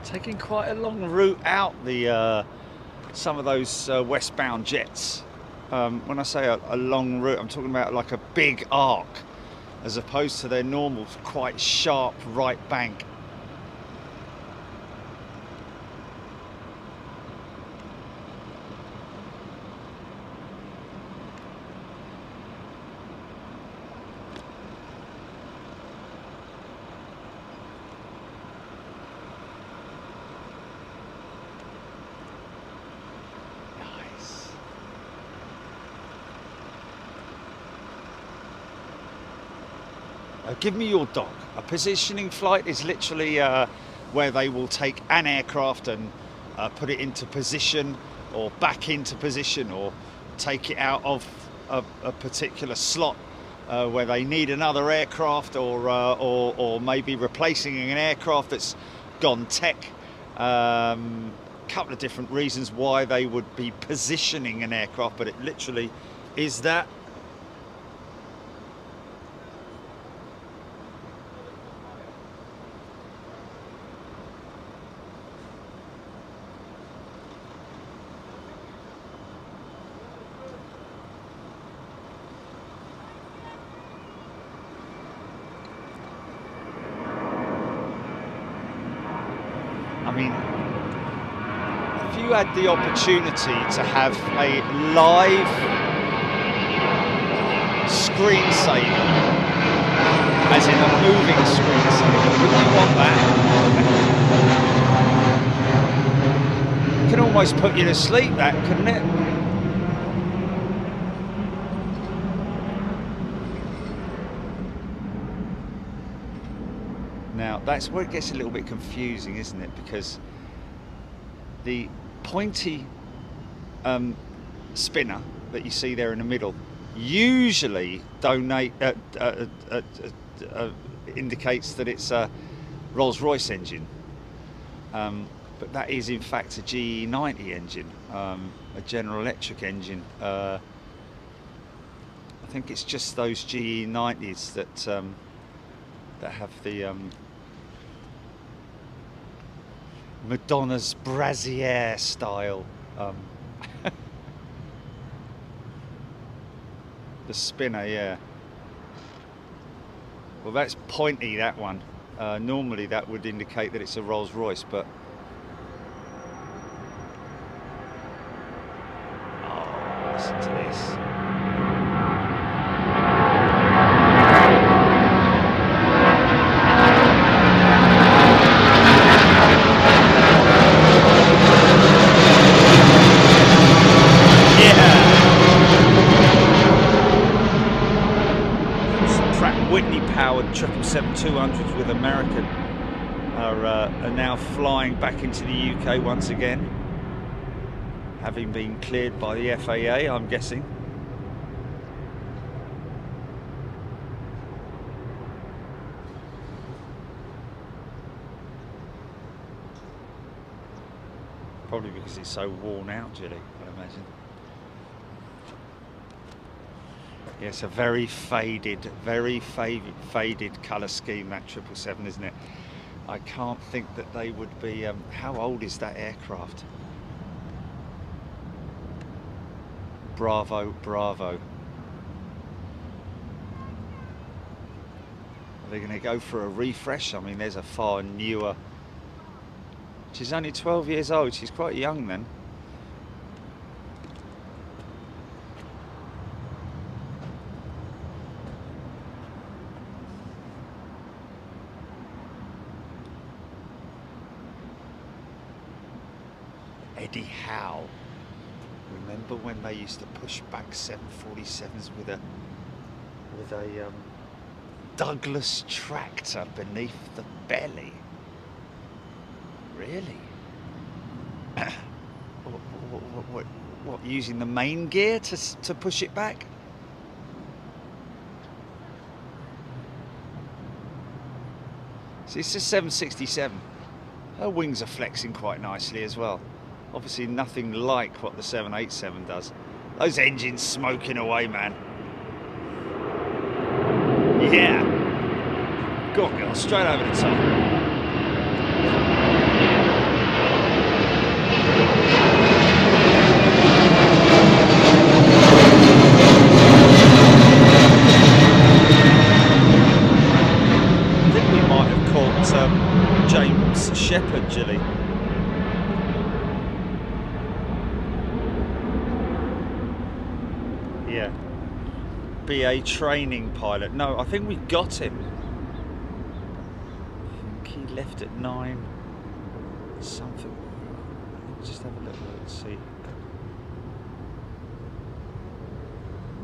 taking quite a long route out the some of those westbound jets. When I say a long route, I'm talking about like a big arc, as opposed to their normal quite sharp right bank. Give me your dog. A positioning flight is literally where they will take an aircraft and put it into position or back into position, or take it out of a particular slot where they need another aircraft, or maybe replacing an aircraft that's gone tech. Couple of different reasons why they would be positioning an aircraft, but it literally is that. I mean, if you had the opportunity to have a live screensaver, as in a moving screensaver, would you want that? It can almost put you to sleep, that, couldn't it? Now, that's where it gets a little bit confusing, isn't it? Because the pointy spinner that you see there in the middle usually indicates that it's a Rolls-Royce engine. But that is in fact a GE90 engine, a General Electric engine. I think it's just those GE90s that have the Madonna's brassiere style, the spinner, yeah. Well, that's pointy, that one. Normally that would indicate that it's a Rolls-Royce, but oh, listen to this. Powered 777-200s with American are now flying back into the UK once again, having been cleared by the FAA, I'm guessing. Probably because it's so worn out, Julie, I imagine. Yes, a very faded colour scheme, that 777, isn't it? I can't think that they would be... how old is that aircraft? Bravo, bravo. Are they going to go for a refresh? I mean, there's a far newer... She's only 12 years old, she's quite young then. Eddie Howe. Remember when they used to push back 747s with a Douglas tractor beneath the belly? Really? What, using the main gear to push it back? See, it's a 767. Her wings are flexing quite nicely as well. Obviously nothing like what the 787 does. Those engines smoking away, man. Yeah. Go on, girl, straight over the top. BA training pilot. No, I think we got him. I think he left at 9 something. Let me just have a little look and see.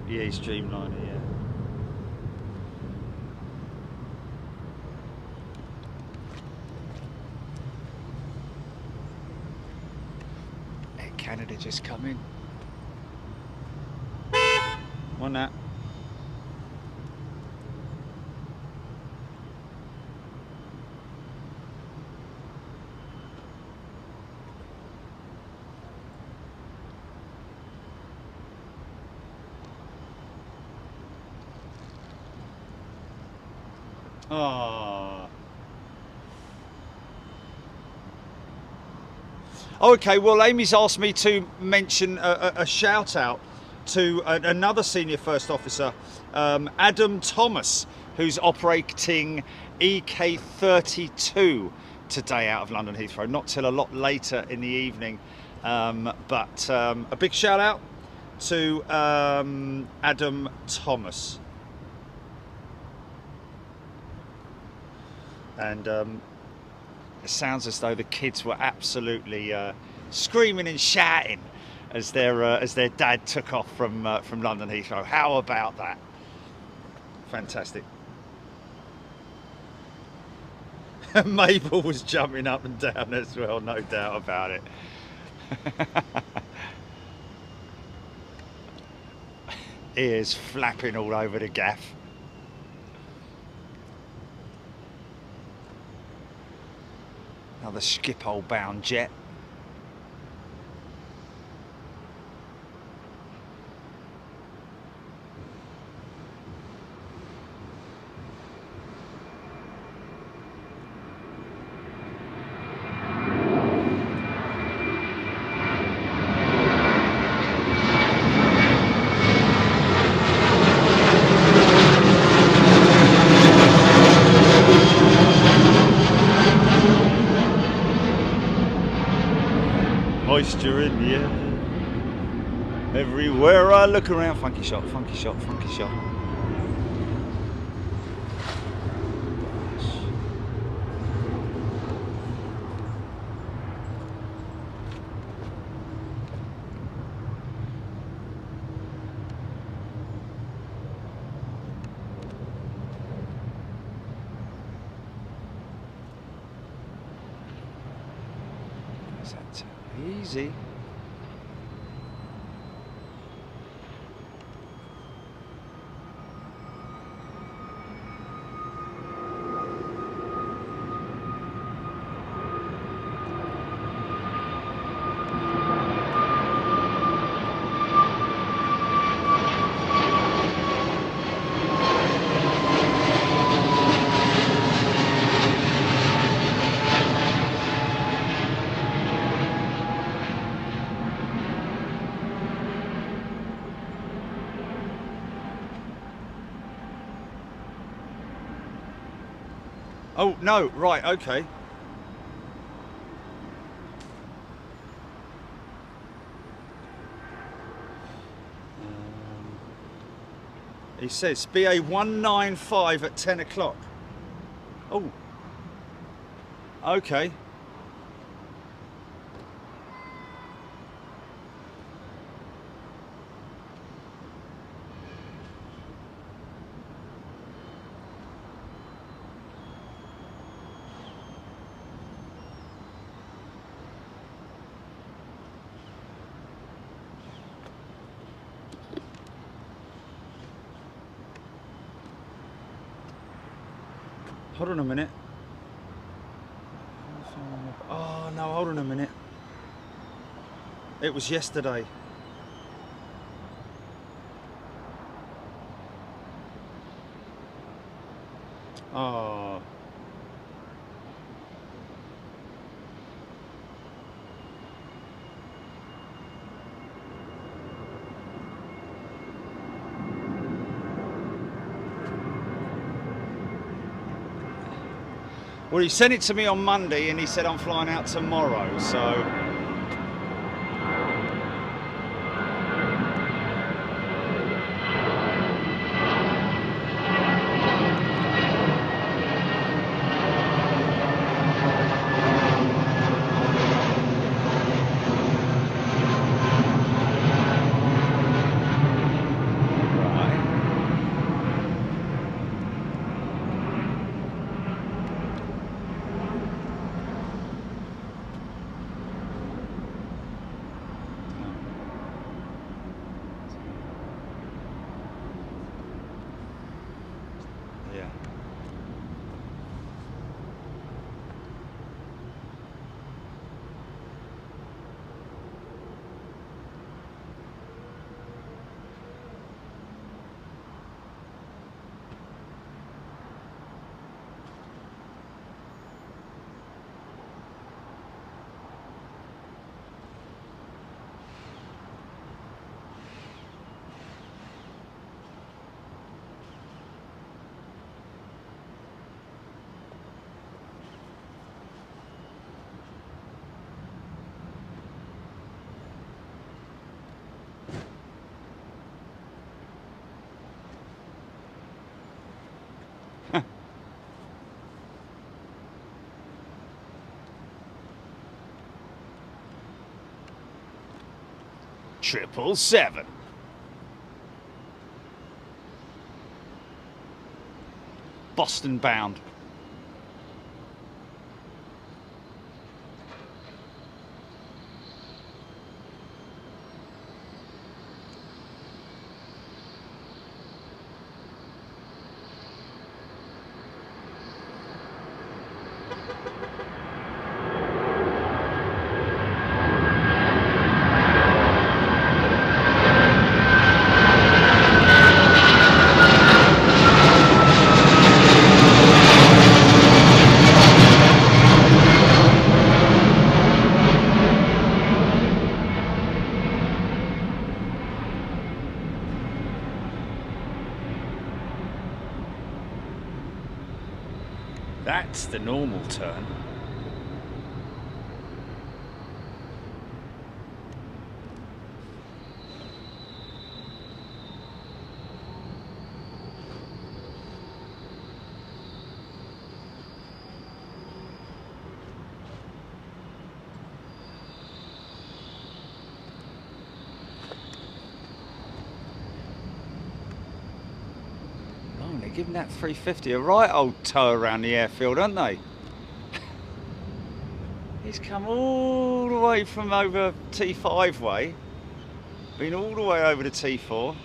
Yeah, he's Dreamliner, yeah. Air Canada just come in. On that. Oh. Okay, well, Amy's asked me to mention a shout out to another senior first officer, Adam Thomas, who's operating EK32 today out of London Heathrow. Not till a lot later in the evening, but a big shout out to Adam Thomas. And it sounds as though the kids were absolutely screaming and shouting as their dad took off from London Heathrow. How about that? Fantastic. Mabel was jumping up and down as well, no doubt about it. Ears flapping all over the gaff. Another Schiphol bound jet. Moisture in the air. Everywhere I look around. Funky shot, funky shot, funky shot. Is that easy? Oh, no, right, okay. He says BA 195 at 10 o'clock. Oh, okay. Hold on a minute. Oh no, hold on a minute. It was yesterday. Oh. Well, he sent it to me on Monday and he said I'm flying out tomorrow, so... 777. Boston bound. That's the normal turn. They're giving that 350 a right old tow around the airfield, aren't they? He's come all the way from over T5 way, been all the way over to T4.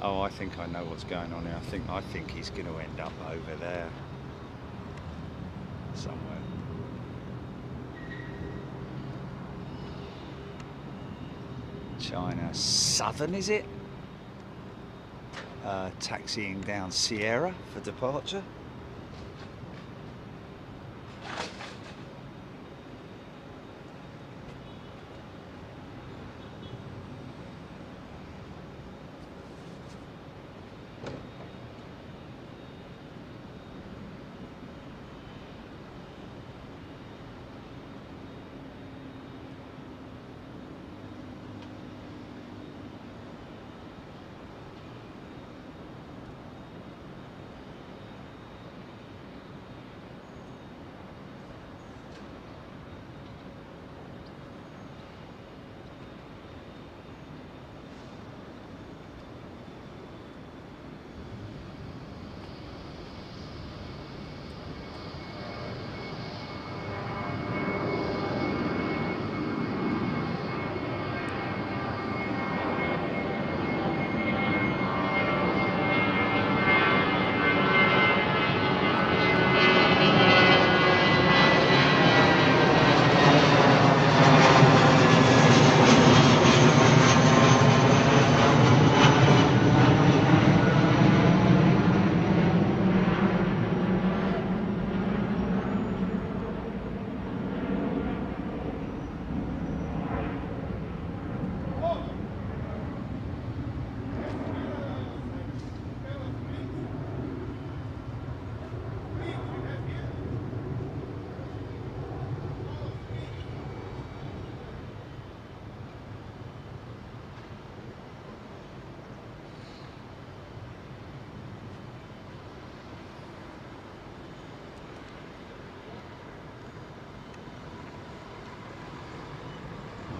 Oh, I think I know what's going on here. I think he's going to end up over there somewhere. China Southern, is it? Taxiing down Sierra for departure.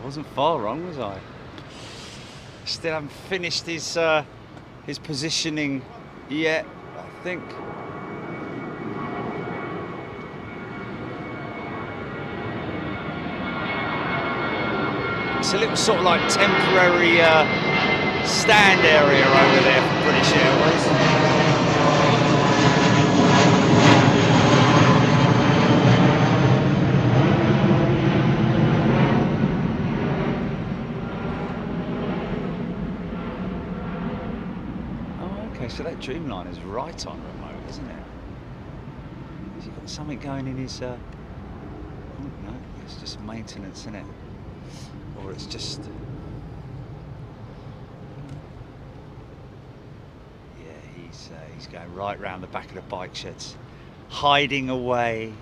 Wasn't far wrong, was I? Still haven't finished his positioning yet, I think. It's a little sort of like temporary stand area over there for British Airways. So that Dreamliner is right on remote, isn't it? Has he got something going in his... Oh no, it's just maintenance, isn't it? Or it's just... Yeah, he's going right round the back of the bike sheds, hiding away.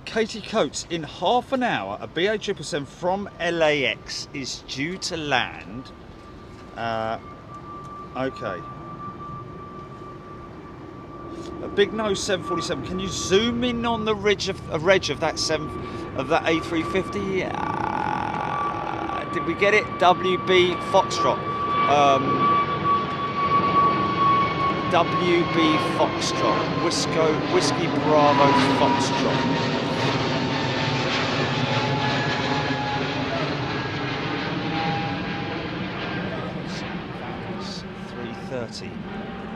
Katie Coates, in half an hour, a BA 777 from LAX is due to land. Okay. A big nose 747. Can you zoom in on the ridge of that A350? Yeah. Did we get it? WB Foxtrot. WB Foxtrot. Whiskey Bravo Foxtrot. 330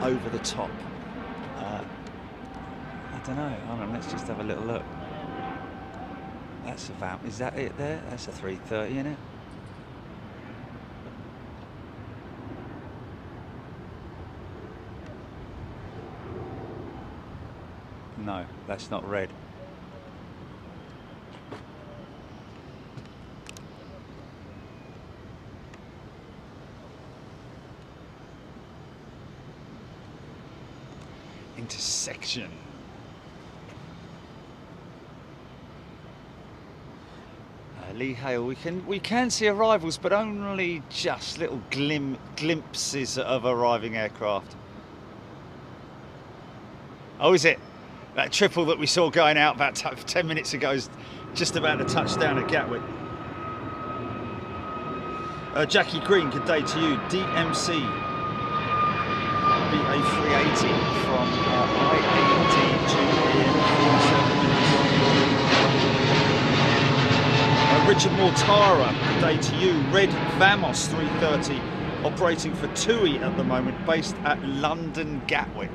over the top. I don't know. Hold on, let's just have a little look. That's a VAM. Is that it there? That's a 330, isn't it? No, that's not red. Intersection. Lee Hale, we can see arrivals, but only just little glimpses of arriving aircraft. Oh, is it? That triple that we saw going out about 10 minutes ago is just about to touch down at Gatwick. Jackie Green, good day to you. DMC BA380 from IAT to Richard Mortara, good day to you. Red Vamos 330 operating for TUI at the moment, based at London Gatwick.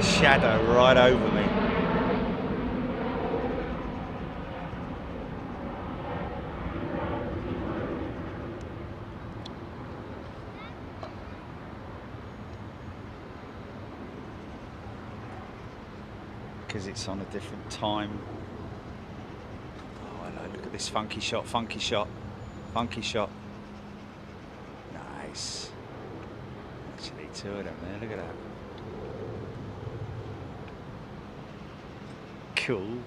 Shadow right over me. Because it's on a different time. Oh, hello, look at this funky shot, funky shot, funky shot. Nice. Actually, two of them there, look at that. Cool.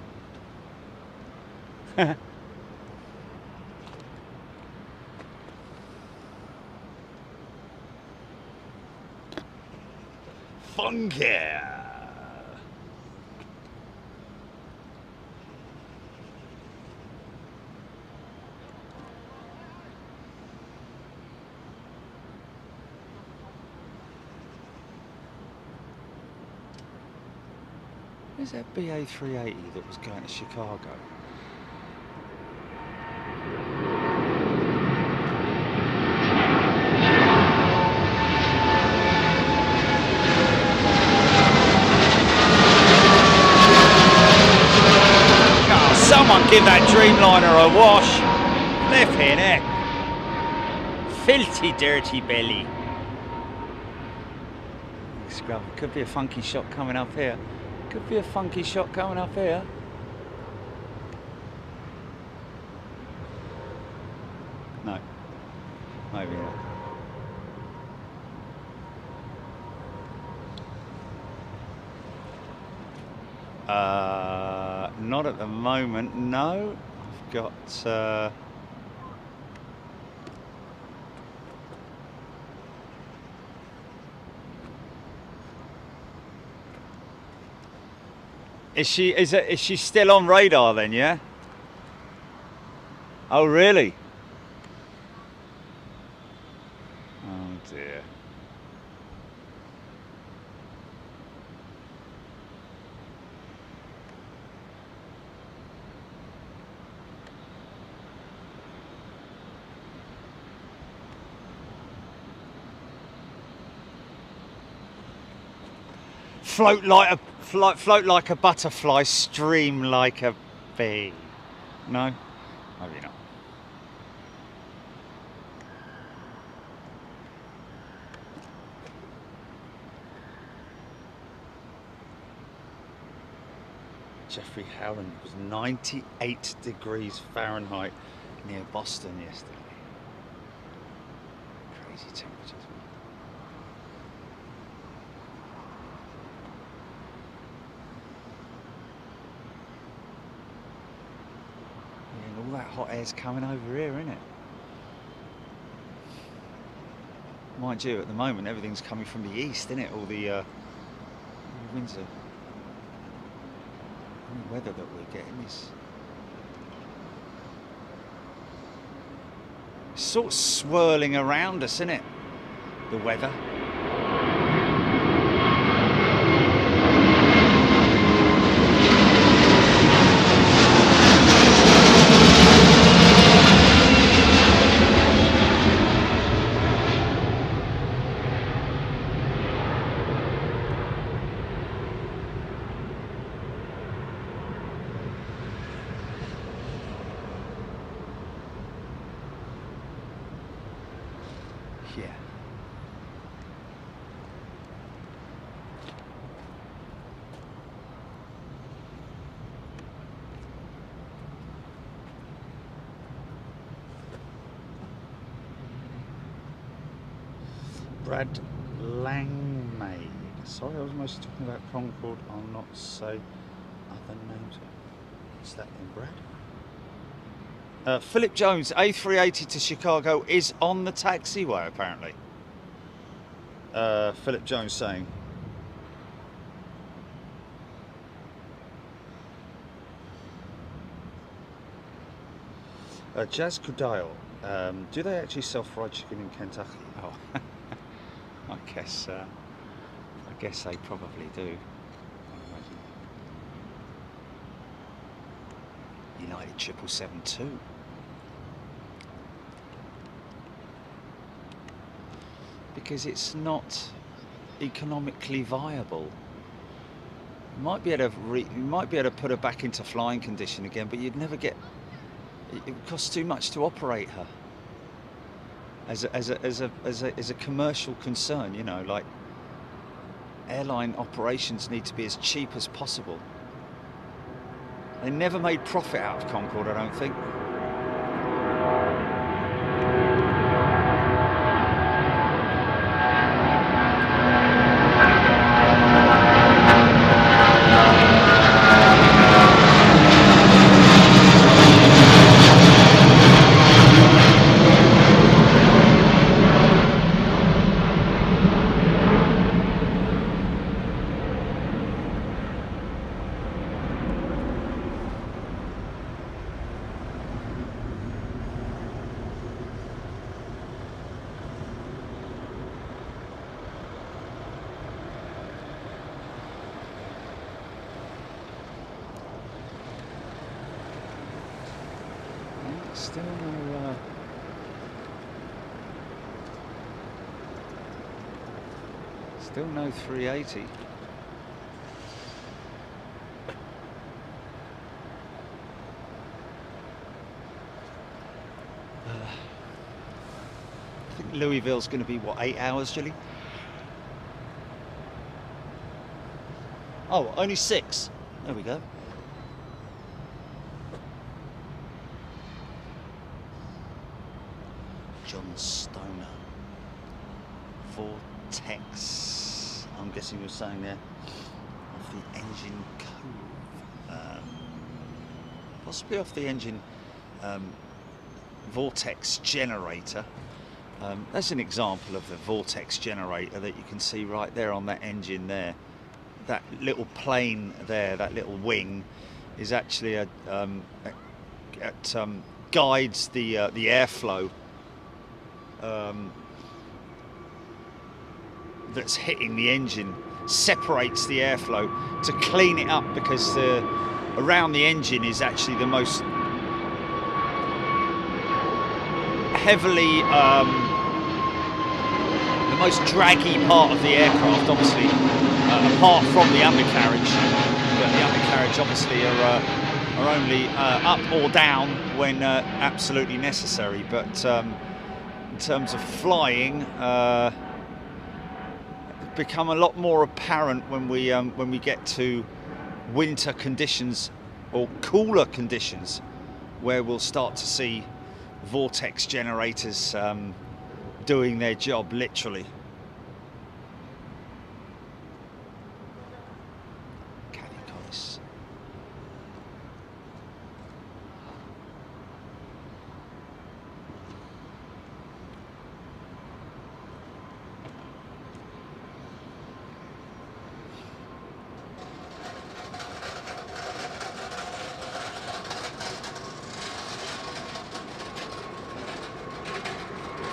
Funky. Where's that BA380 that was going to Chicago? Oh, someone give that Dreamliner a wash. Flipping heck. Filthy dirty belly. Scrub. Could be a funky shot coming up here. Could be a funky shot coming up here. No, maybe not. Not at the moment, no. I've got Is she still on radar then? Yeah. Oh really? Oh dear. Float like a butterfly, stream like a bee. No, maybe not. Jeffrey Howland was 98 degrees Fahrenheit near Boston yesterday. Crazy temperatures. Yeah, and all that hot air's coming over here, isn't it? Mind you, at the moment everything's coming from the east, isn't it? All the winds are. The weather that we're getting is sort of swirling around us, isn't it? The weather. Yeah. Brad Langmaid. Sorry, I was mostly talking about Concorde. I'll not say other names. What's that then, Brad? Philip Jones, A380 to Chicago is on the taxiway, apparently. Philip Jones saying. Jazz Kudale, do they actually sell fried chicken in Kentucky? Oh, I guess they probably do. United 777-2. Because it's not economically viable. You might be able to put her back into flying condition again, but you'd never get. It costs too much to operate her. As a commercial concern, you know, like airline operations need to be as cheap as possible. They never made profit out of Concorde, I don't think. Still no 380. I think Louisville's going to be, what, 8 hours, Julie? Oh, only 6. There we go. John Stoner. Vortex. I'm guessing you're saying there off the engine cove. Possibly off the engine Vortex generator. That's an example of the Vortex generator that you can see right there on that engine there. that little plane there, that little wing, is actually guides the airflow that's hitting the engine, separates the airflow to clean it up, because around the engine is actually the most heavily the most draggy part of the aircraft, obviously, apart from the undercarriage. But the undercarriage obviously are only up or down when absolutely necessary. But in terms of flying, become a lot more apparent when we get to winter conditions or cooler conditions, where we'll start to see Vortex generators doing their job, literally. Cavicolis.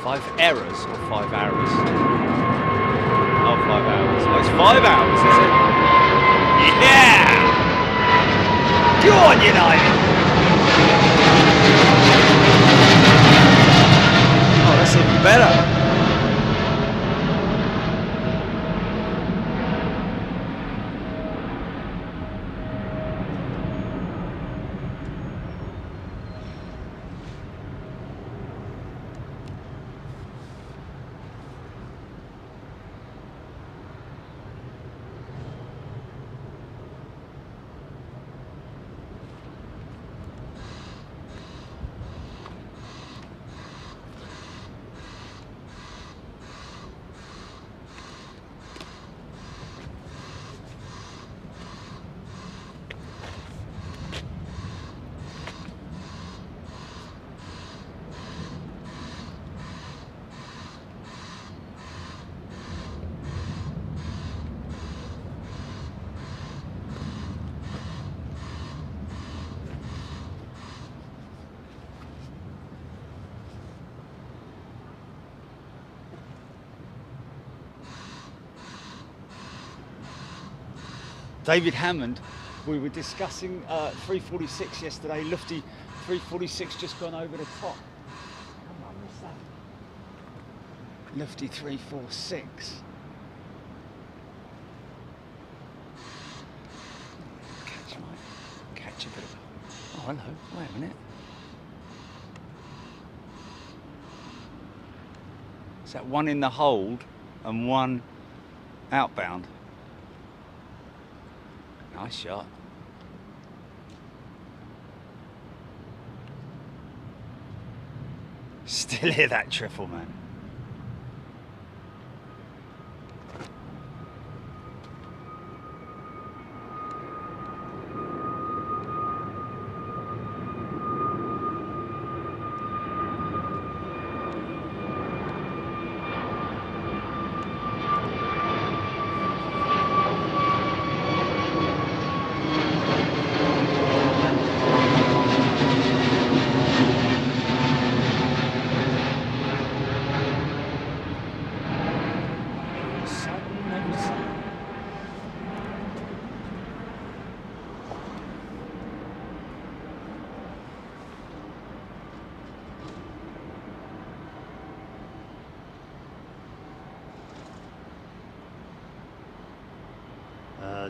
Five errors or 5 hours? Oh, 5 hours. Oh, it's 5 hours, is it? Yeah! Go on, United! Oh, that's even better. David Hammond, we were discussing 346 yesterday, lofty 346 just gone over the top. Come on, what's that? Lofty 346. Catch a bit of. Oh, hello, wait a minute. Is that one in the hold and one outbound? Nice shot. Still hear that triple, man.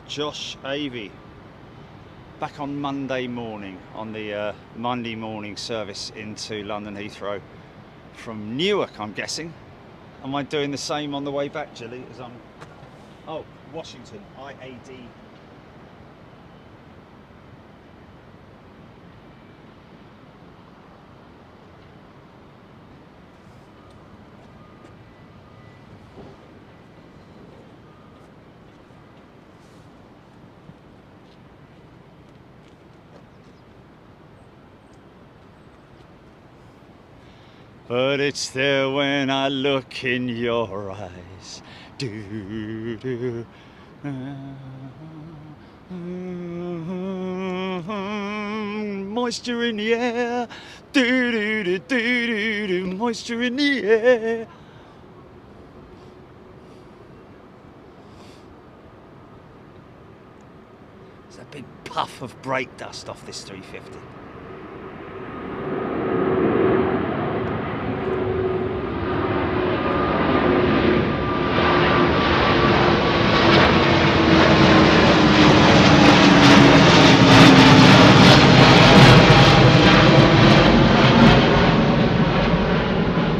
Josh Avey back on Monday morning on the Monday morning service into London Heathrow from Newark, I'm guessing. Am I doing the same on the way back, Jilly, as I'm... Oh, Washington, IAD. But it's there when I look in your eyes. Do, do, Moisture in the air, do do do do do do, moisture in the air. There's a big puff of brake dust off this 350.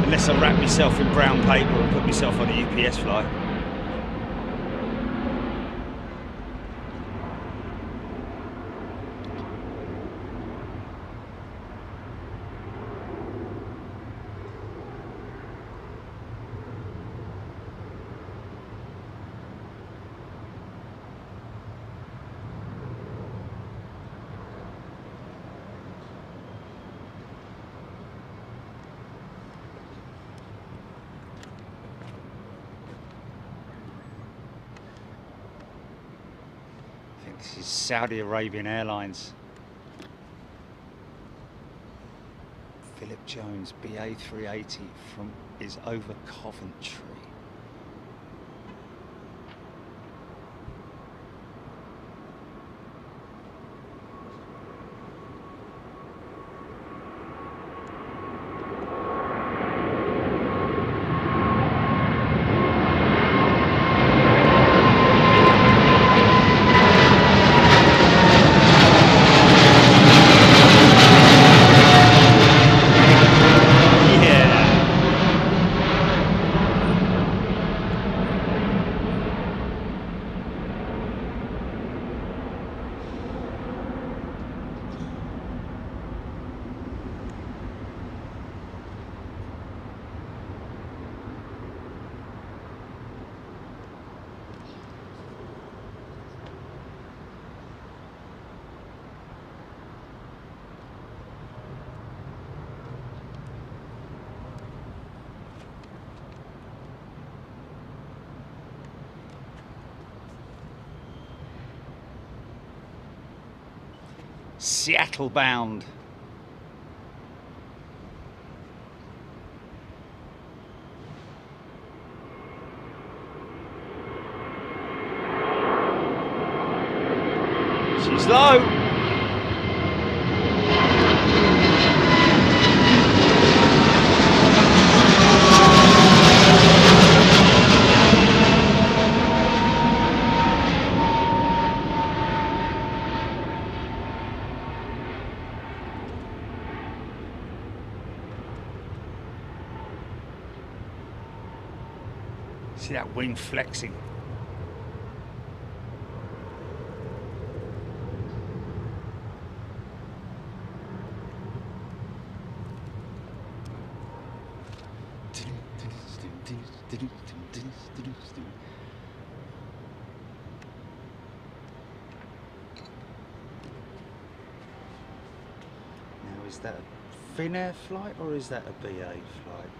Unless I wrap myself in brown paper and put myself on a UPS flight. This is Saudi Arabian Airlines. Philip Jones, BA 380 is over Coventry. Seattle bound. She's low. See that wing flexing. Now, is that a Finnair flight or is that a BA flight?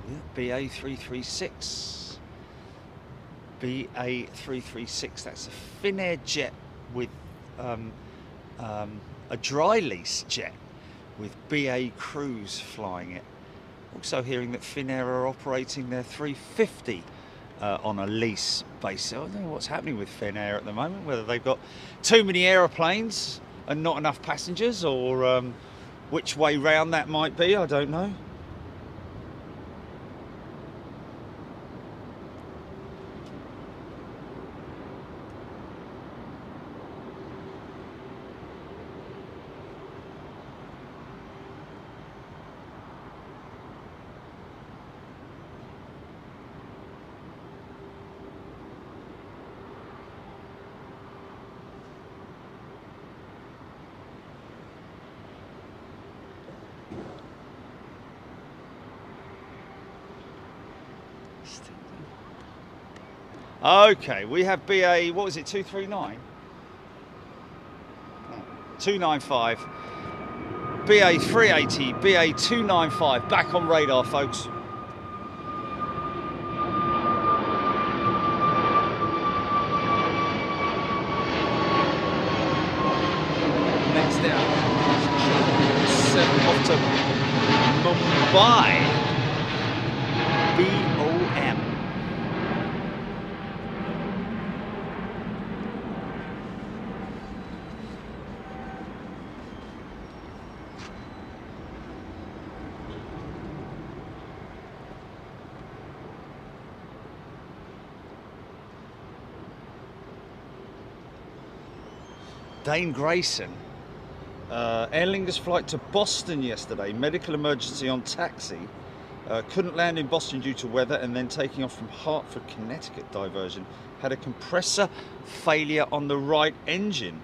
Yeah, BA 336. BA 336. That's a Finnair jet with a dry lease jet with BA Cruise flying it. Also hearing that Finnair are operating their 350 on a lease basis. I don't know what's happening with Finnair at the moment, whether they've got too many aeroplanes and not enough passengers, or which way round that might be, I don't know. Okay, we have BA, what was it, 239? 295. BA 380, BA 295, back on radar, folks. by BOM. Dane Grayson. Aer Lingus flight to Boston yesterday, medical emergency on taxi. Couldn't land in Boston due to weather, and then taking off from Hartford, Connecticut diversion. Had a compressor failure on the right engine.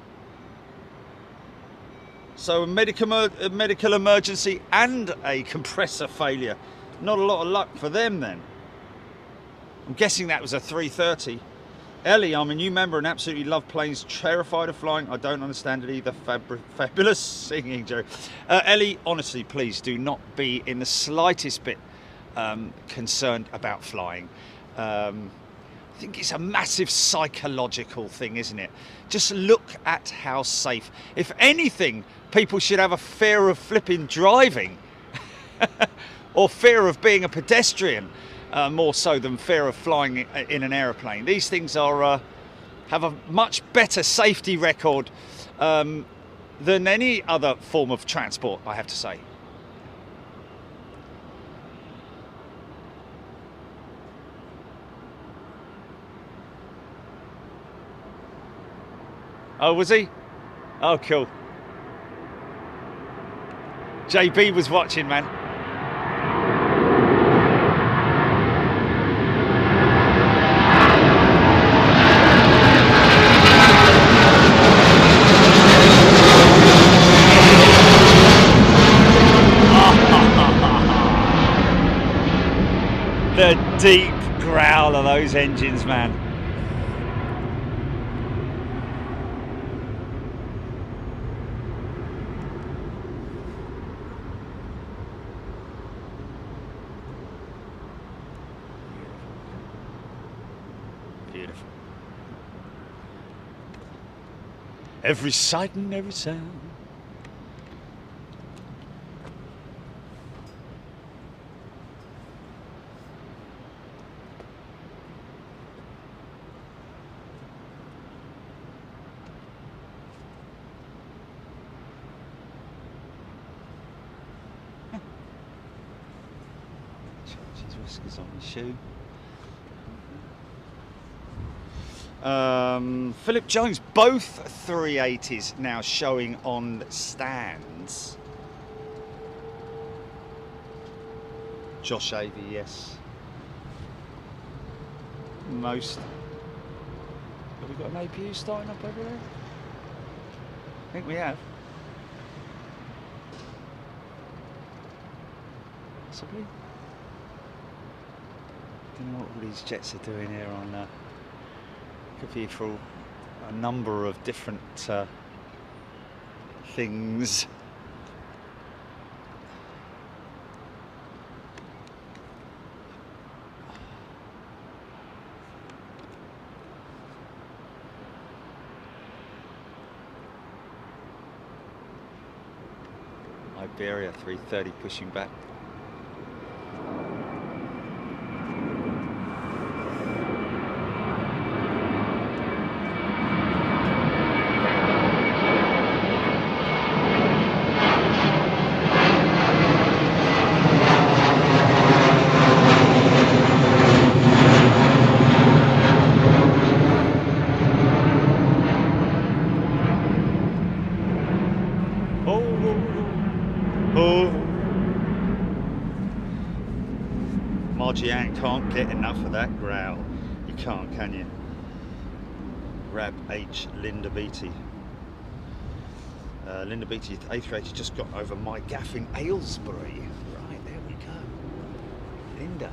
So a medical emergency and a compressor failure. Not a lot of luck for them then. I'm guessing that was a 330. Ellie, I'm a new member and absolutely love planes, terrified of flying. I don't understand it either. Fabulous singing, Joe. Ellie, honestly, please do not be in the slightest bit concerned about flying. I think it's a massive psychological thing, isn't it? Just look at how safe. If anything, people should have a fear of flipping driving or fear of being a pedestrian. More so than fear of flying in an aeroplane. These things are have a much better safety record than any other form of transport, I have to say. Oh, was he? Oh, cool. JB was watching, man. The deep growl of those engines, man. Beautiful. Every sight and every sound. His whiskers on the shoe. Philip Jones, both 380s now showing on stands. Josh Avey, yes. Most. Have we got an APU starting up over there? I think we have. Possibly. I don't know what all these jets are doing here on could be for a number of different things. Iberia 330 pushing back. Margie-Ann can't get enough of that growl. You can't, can you? Rab H. Linda Beattie. Linda Beattie, A380 just got over my gaff in Aylesbury. Right, there we go. Linda.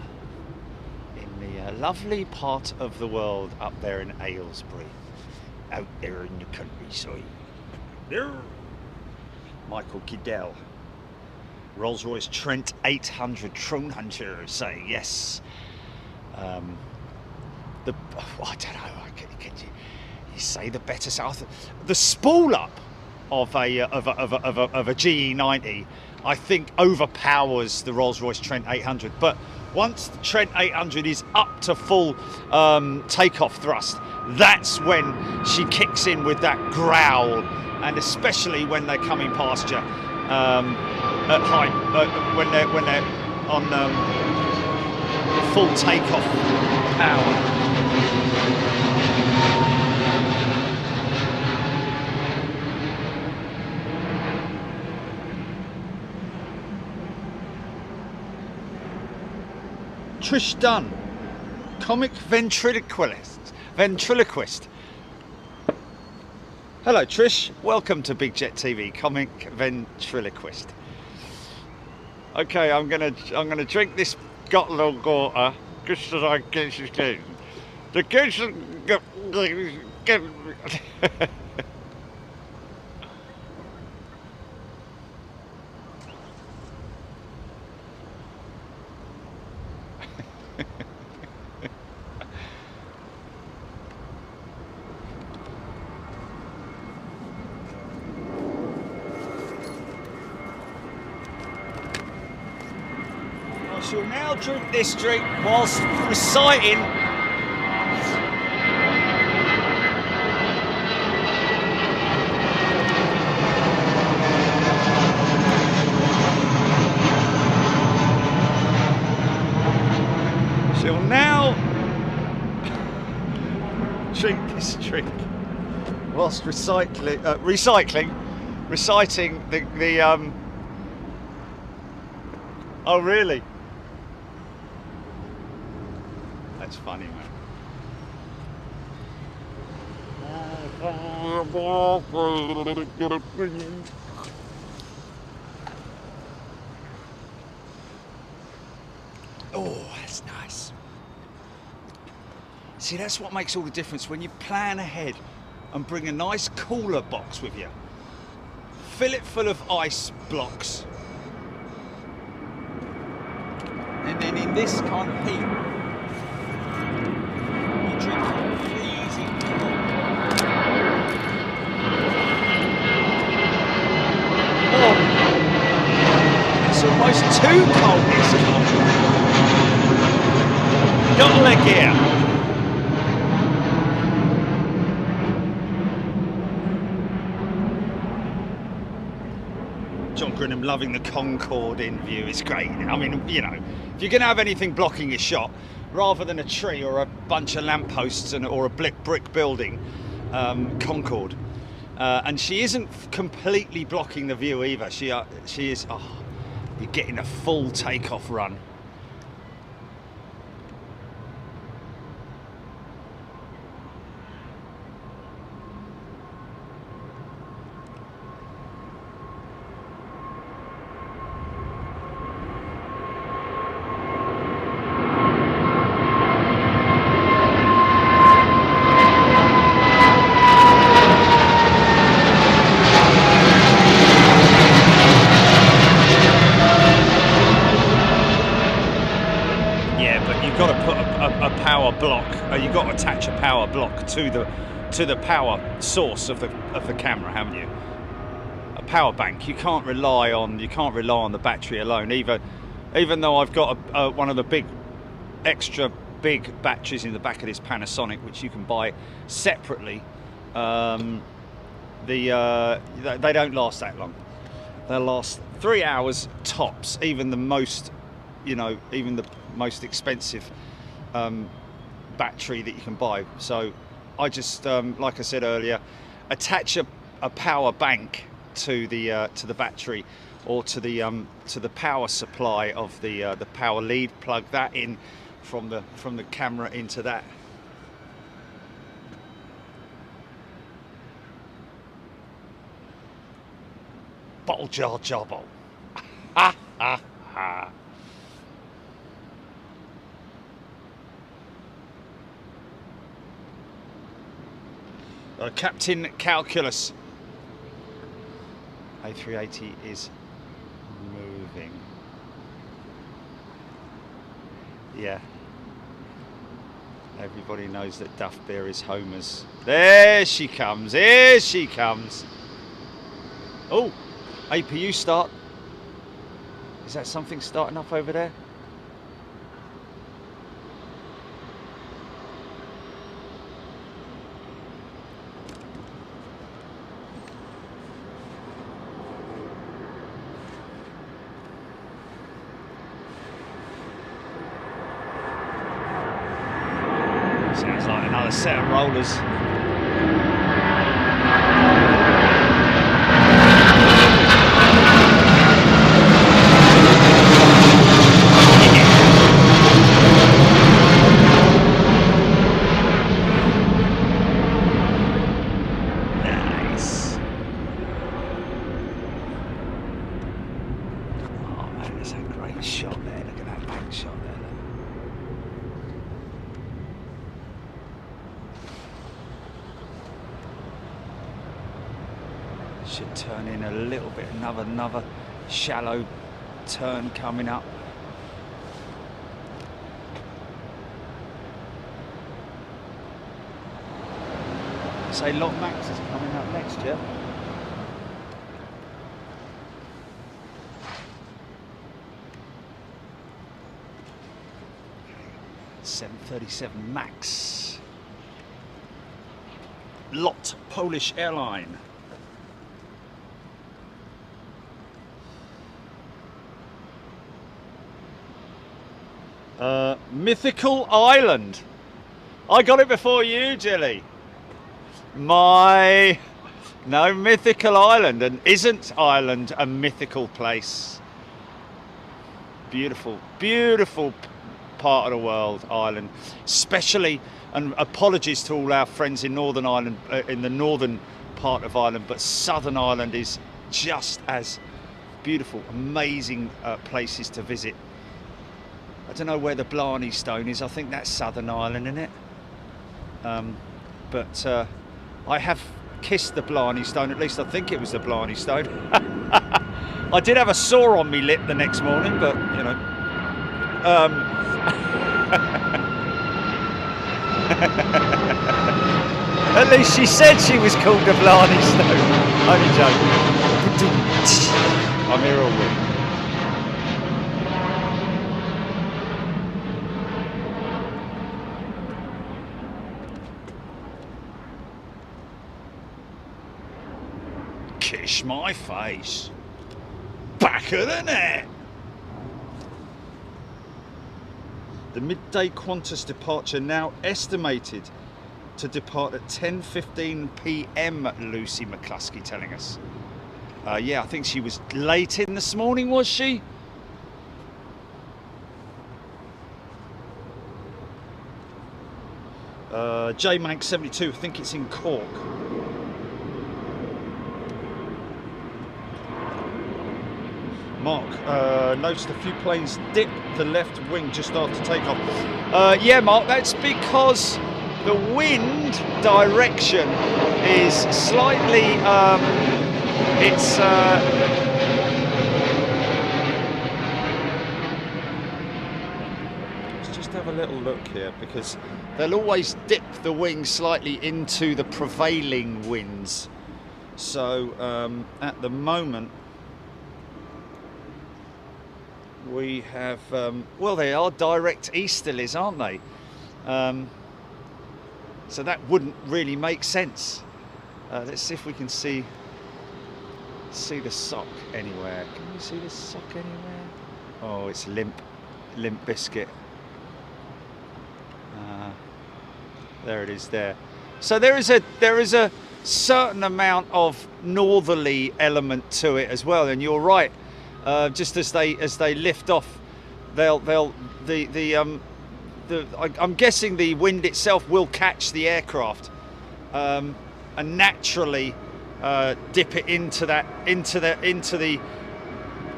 In the lovely part of the world up there in Aylesbury. Out there in the countryside. There. Michael Kiddell. Rolls-Royce Trent 800 Tron Hunter say yes. I don't know. You say the better south. The spool up of a GE90 I think overpowers the Rolls-Royce Trent 800. But once the Trent 800 is up to full takeoff thrust, that's when she kicks in with that growl, and especially when they're coming past you at high, when they're on full takeoff power. Trish Dunn, comic ventriloquist. Hello Trish, welcome to Big Jet TV, comic ventriloquist. Okay, I'm gonna drink this bottle of water just as I get this game. The kids get. I shall now drink this drink whilst reciting whilst reciting the oh really? That's funny, man. Oh, that's nice. See, that's what makes all the difference when you plan ahead and bring a nice cooler box with you. Fill it full of ice blocks. And then in this kind of heat, you drink freezing cold. Oh, it's almost too cold, this cold. Got a leg here. John Grinham loving the Concorde in view. It's great. I mean, you know, if you're going to have anything blocking your shot, rather than a tree or a bunch of lampposts or a brick building, Concorde. And she isn't completely blocking the view either. She is. Oh, you're getting a full takeoff run. You've got to attach a power block to the power source of the camera, haven't you? A power bank. You can't rely on the battery alone. Even though I've got one of the extra big batteries in the back of this Panasonic, which you can buy separately. They don't last that long. They'll last 3 hours tops. Even the most expensive battery that you can buy. So I just like I said earlier, attach a power bank to the battery or to the power supply of the power lead. Plug that in from the camera into that. Bottle jar jobble. Ha ha ha. Captain Calculus. A380 is moving. Yeah. Everybody knows that Duff Bear is Homer's. There she comes. Here she comes. Oh, APU start. Is that something starting up over there? Sounds like another set of rollers. Should turn in a little bit, another shallow turn coming up. Say Lot Max is coming up next, yeah? Okay. 737 Max. Lot Polish airline. Mythical Island. I got it before you, Jilly. No, Mythical Island. And isn't Ireland a mythical place? Beautiful, beautiful part of the world, Ireland. Especially, and apologies to all our friends in Northern Ireland, in the northern part of Ireland, but Southern Ireland is just as beautiful, amazing places to visit. I don't know where the Blarney Stone is. I think that's Southern Ireland, isn't it? But I have kissed the Blarney Stone. At least I think it was the Blarney Stone. I did have a sore on my lip the next morning, but you know. At least she said she was called the Blarney Stone. Only joking. I'm here all week. Kiss my face. Back of the net. The midday Qantas departure now estimated to depart at 10:15 p.m. Lucy McCluskey telling us. Yeah, I think she was late in this morning, was she? J-Manx 72, I think it's in Cork. Mark noticed a few planes dip the left wing just after takeoff. Yeah, Mark, that's because the wind direction is slightly, let's just have a little look here, because they'll always dip the wing slightly into the prevailing winds. So at the moment, we have, well, they are direct easterlies, aren't they? So that wouldn't really make sense. Let's see if we can see the sock anywhere. Can we see the sock anywhere? Oh, it's limp biscuit. There it is there. So there is a certain amount of northerly element to it as well, and you're right. Just as they lift off, I'm guessing the wind itself will catch the aircraft and naturally dip it into the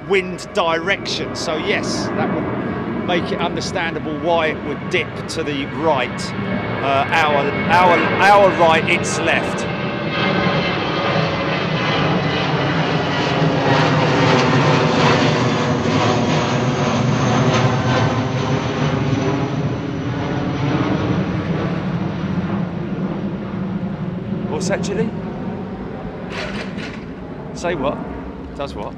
wind direction. So yes, that would make it understandable why it would dip to the right. Our right, its left. What's that, Julie? Say what? Does what?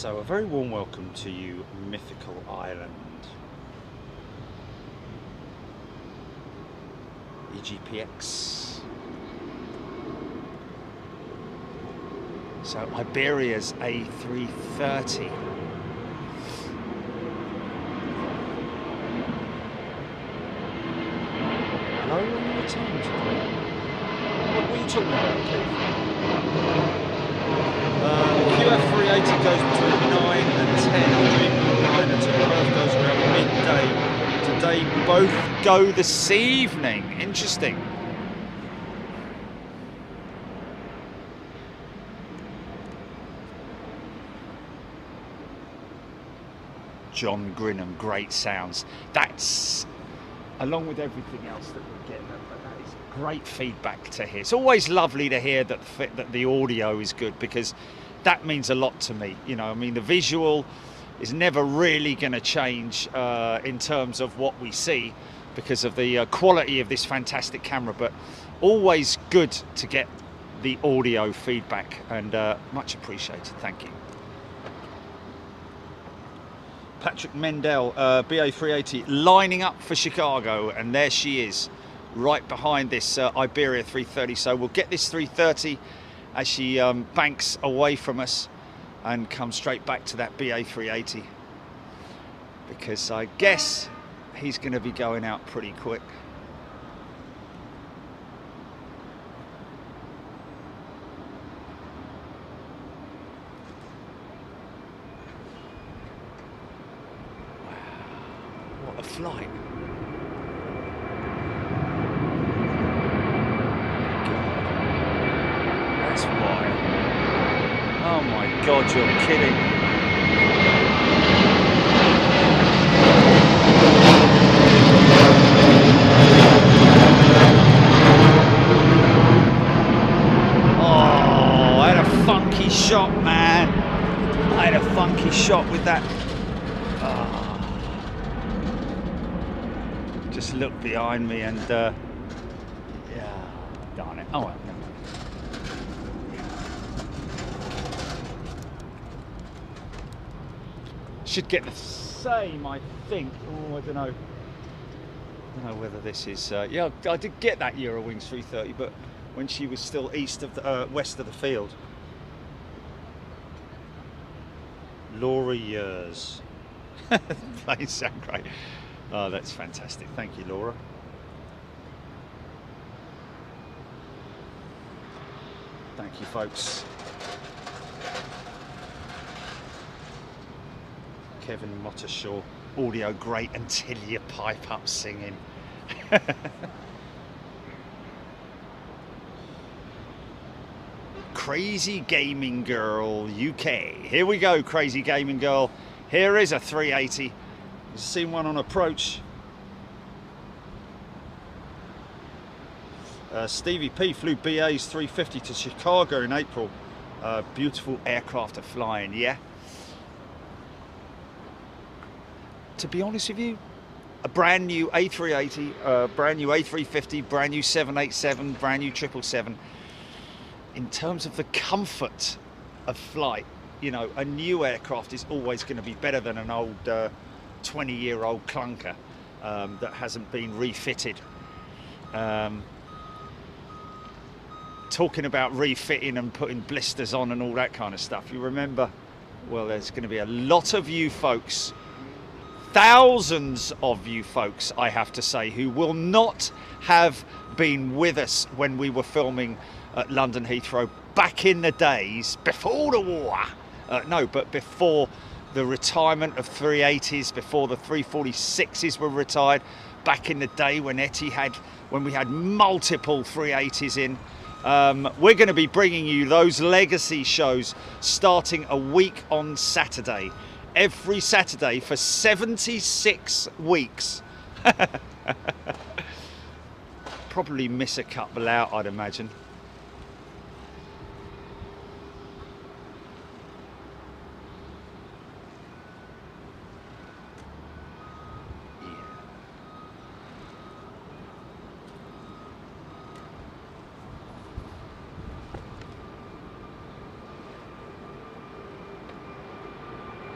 So a very warm welcome to you, mythical island. EGPX. So Iberia's A330. Hello, what are you talking about? What are you talking about, Keith? QF380 goes between 9 and 10. Dreamliner to Perth goes around midday. Today both go this evening. Interesting. John Grinham, great sounds. That's, along with everything else that we get, that is great feedback to hear. It's always lovely to hear that the audio is good, because that means a lot to me. You know, I mean, the visual is never really going to change in terms of what we see because of the quality of this fantastic camera, but always good to get the audio feedback, and much appreciated. Thank you. Patrick Mendel, BA380, lining up for Chicago, and there she is, right behind this Iberia 330. So we'll get this 330 as she banks away from us and come straight back to that BA380, because I guess he's going to be going out pretty quick. What a flight. That's why. Oh my God, you're kidding. Oh, I had a funky shot, man. I had a funky shot with that. Just look behind me and yeah, darn it. Oh well, never mind. Should get the same, I think. Oh, I don't know. I don't know whether this is. Yeah, I did get that Eurowings 330, but when she was still east of the west of the field. Laura Years. Planes sound great. Oh, that's fantastic. Thank you, Laura. Thank you, folks. Kevin Mottershaw, audio great until you pipe up singing. Crazy Gaming Girl UK. Here we go, Crazy Gaming Girl. Here is a 380. You've seen one on approach. Stevie P flew BA's 350 to Chicago in April. Beautiful aircraft to fly in, yeah. To be honest with you, a brand new A380, brand new A350, brand new 787, brand new 777. In terms of the comfort of flight, you know, a new aircraft is always going to be better than an old 20-year-old clunker that hasn't been refitted. Talking about refitting and putting blisters on and all that kind of stuff, you remember, well, there's going to be a lot of you folks, thousands of you folks, I have to say, who will not have been with us when we were filming at London Heathrow back in the days before the war. No, but before the retirement of 380s, before the 346s were retired, back in the day when when we had multiple 380s in. We're going to be bringing you those legacy shows starting a week on Saturday. Every Saturday for 76 weeks. Probably miss a couple out, I'd imagine.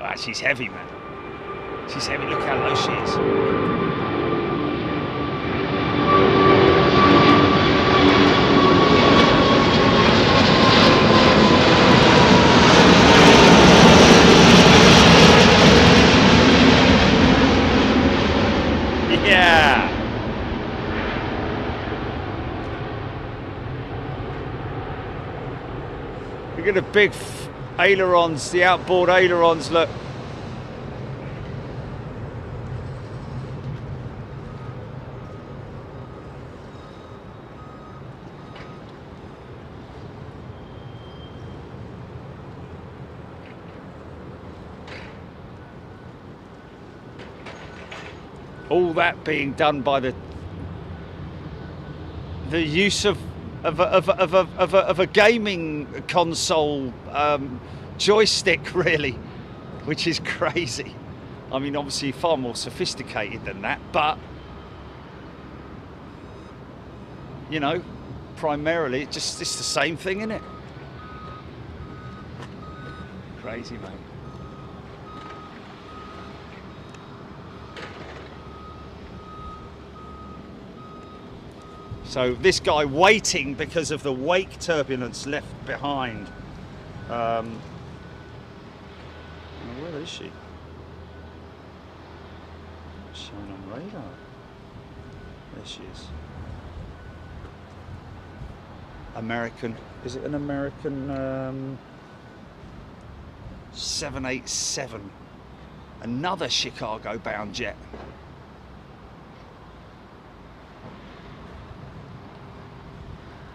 Ah, she's heavy, man. She's heavy. Look how low she is. Yeah. Look at the big ailerons, the outboard ailerons, look. All that being done by the use of a gaming console joystick, really, which is crazy. I mean, obviously far more sophisticated than that, but you know, primarily it's the same thing, isn't it? Crazy, mate. So this guy waiting because of the wake turbulence left behind. Where is she? Showing on radar. There she is. American. Is it an American 787? Another Chicago-bound jet.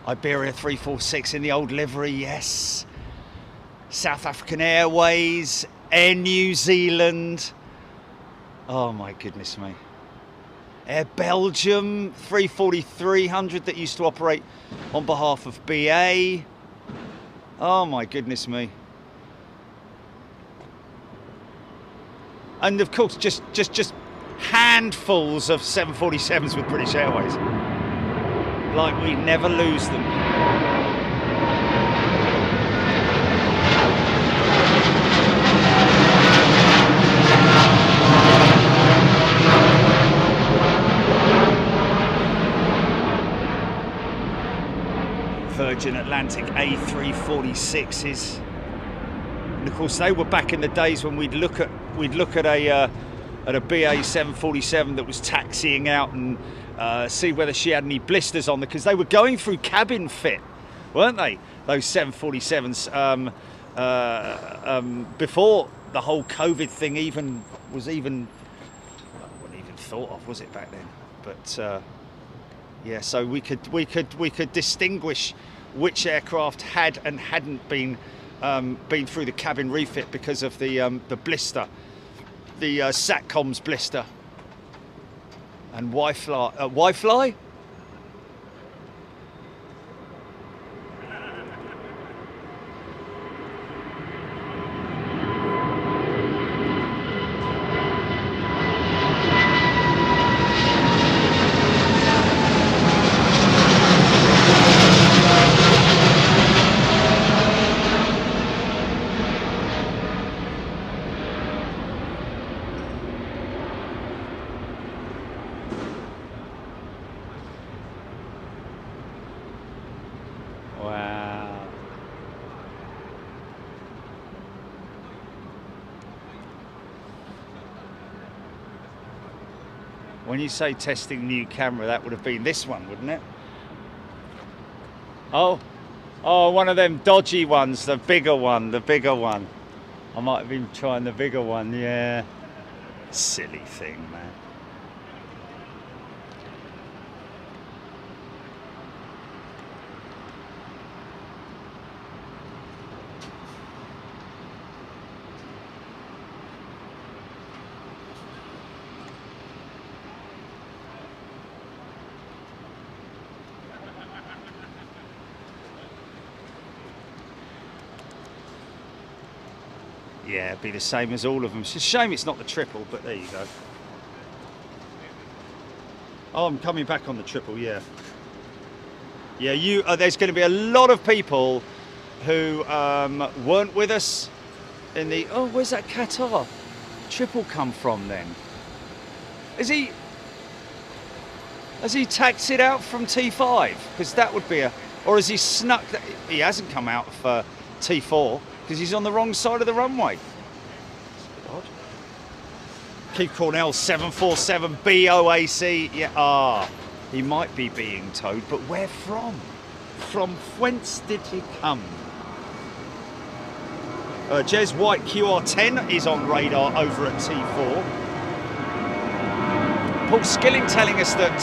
Iberia 346 in the old livery, yes. South African Airways, Air New Zealand. Oh my goodness me. Air Belgium 340-300 that used to operate on behalf of BA. Oh my goodness me. And of course, just handfuls of 747s with British Airways. Like we never lose them. Virgin Atlantic A346s, and of course they were back in the days when we'd look at a BA 747 that was taxiing out and see whether she had any blisters on there, because they were going through cabin fit, weren't they? Those 747s before the whole COVID thing wasn't even thought of, was it, back then? But yeah, so we could distinguish which aircraft had and hadn't been through the cabin refit because of the blister, the Satcom's blister. And Wi-Fi? Wow. When you say testing new camera, that would have been this one, wouldn't it? Oh, one of them dodgy ones, the bigger one. I might have been trying the bigger one, yeah. Silly thing, man. Yeah, it'd be the same as all of them. It's a shame it's not the triple, but there you go. Oh, I'm coming back on the triple, yeah. Yeah, there's going to be a lot of people who weren't with us in the... Oh, where's that Qatar triple come from then? Has he taxied out from T5? Because that would be a... Or has he snuck... He hasn't come out for T4 because he's on the wrong side of the runway. That's a bit odd. Keith Cornell, 747 BOAC. Yeah, he might be being towed, but where from? From whence did he come? Jez White QR10 is on radar over at T4. Paul Skilling telling us that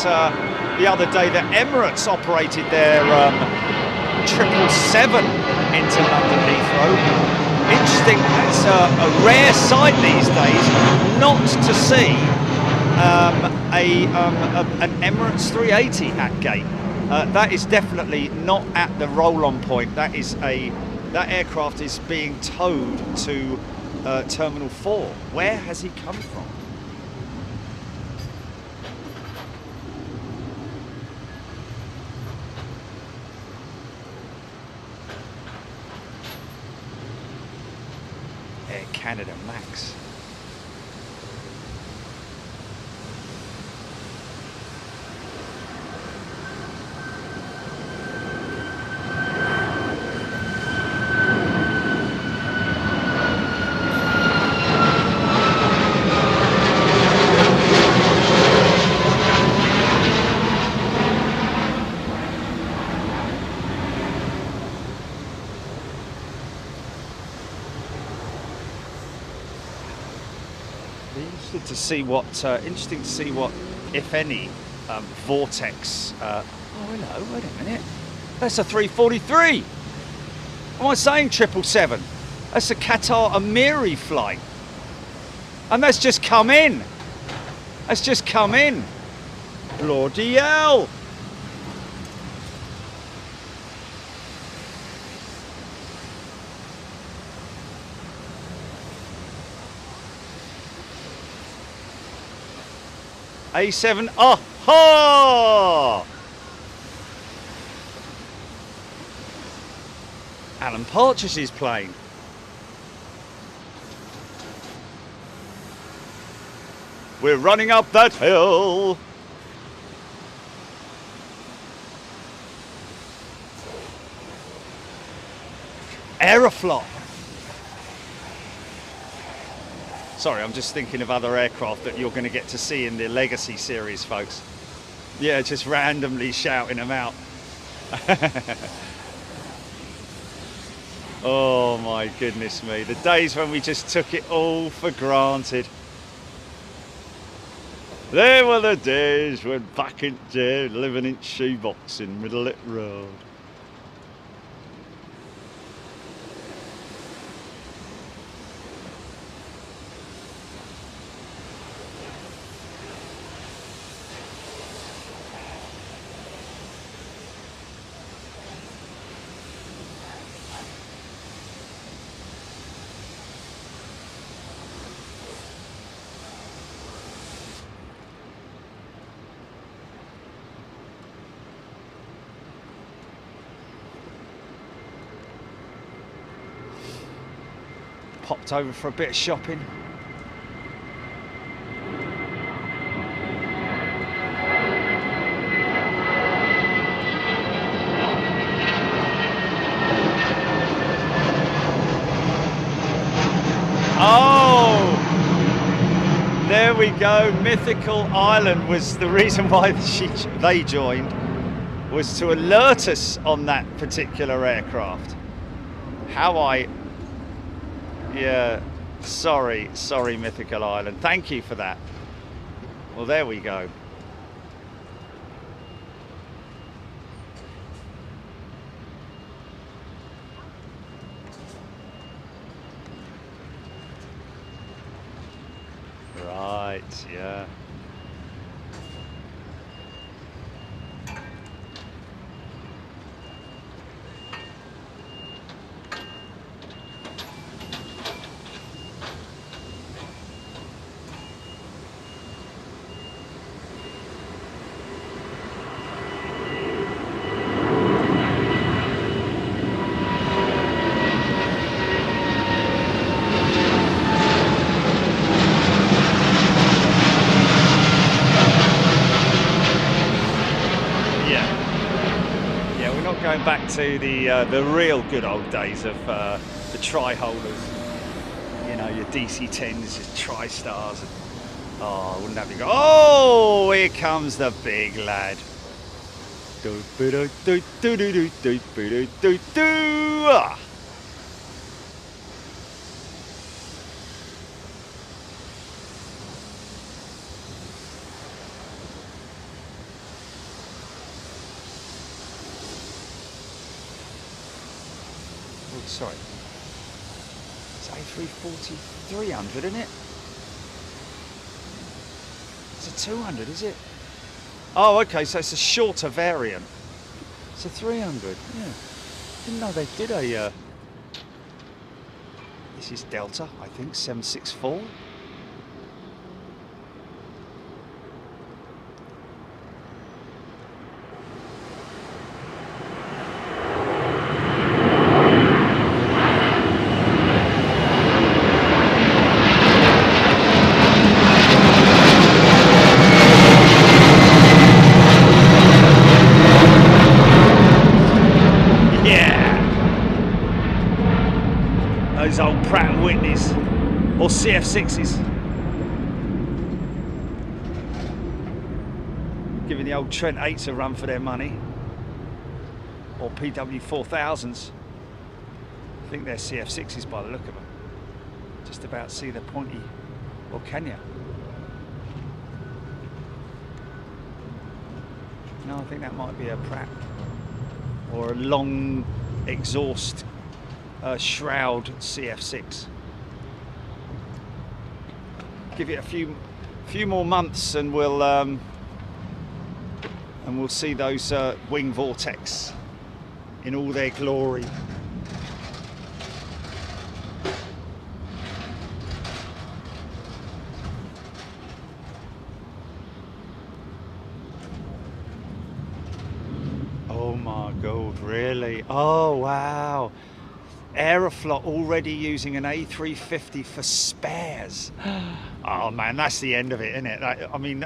the other day that Emirates operated their 777 into London Heathrow. Interesting, it's a rare sight these days not to see an Emirates 380 at gate. That is definitely not at the roll-on point. That aircraft is being towed to Terminal 4. Where has he come from? Air Canada Max. Interesting to see what, if any, Vortex. Oh, hello. Wait a minute. That's a 343. What am I saying? 777. That's a Qatar Amiri flight, and that's just come in. That's just come in. Bloody hell! A7, aha! Alan Partridge's plane. We're running up that hill. Aeroflot. Sorry, I'm just thinking of other aircraft that you're going to get to see in the Legacy series, folks. Yeah, just randomly shouting them out. Oh my goodness me. The days when we just took it all for granted. There were the days when back in there, living in shoebox in Middle Road. Popped over for a bit of shopping. Oh, there we go. Mythical Island was the reason why they joined, was to alert us on that particular aircraft. Yeah, sorry, Mythical Island. Thank you for that. Well, there we go. Right, yeah. not going back to the real good old days of the tri-holders. You know, your DC-10s, your tri-stars. And, oh, wouldn't that be good? Oh, here comes the big lad. Oh, sorry. It's A340 300, isn't it? It's a 200, is it? Oh, okay, so it's a shorter variant. It's a 300, yeah. Didn't know they did a... This is Delta, I think, 764. Those old Pratt & Whitneys or CF6s. Giving the old Trent 8s a run for their money. Or PW4000s. I think they're CF6s by the look of them. Just about see the pointy, or can you? No, I think that might be a Pratt. Or a long exhaust shroud CF6. Give it a few more months, and we'll see those wing Vortex in all their glory. Oh my God, really? Oh wow. Aeroflot already using an A350 for spares. Oh man, that's the end of it, isn't it? I mean,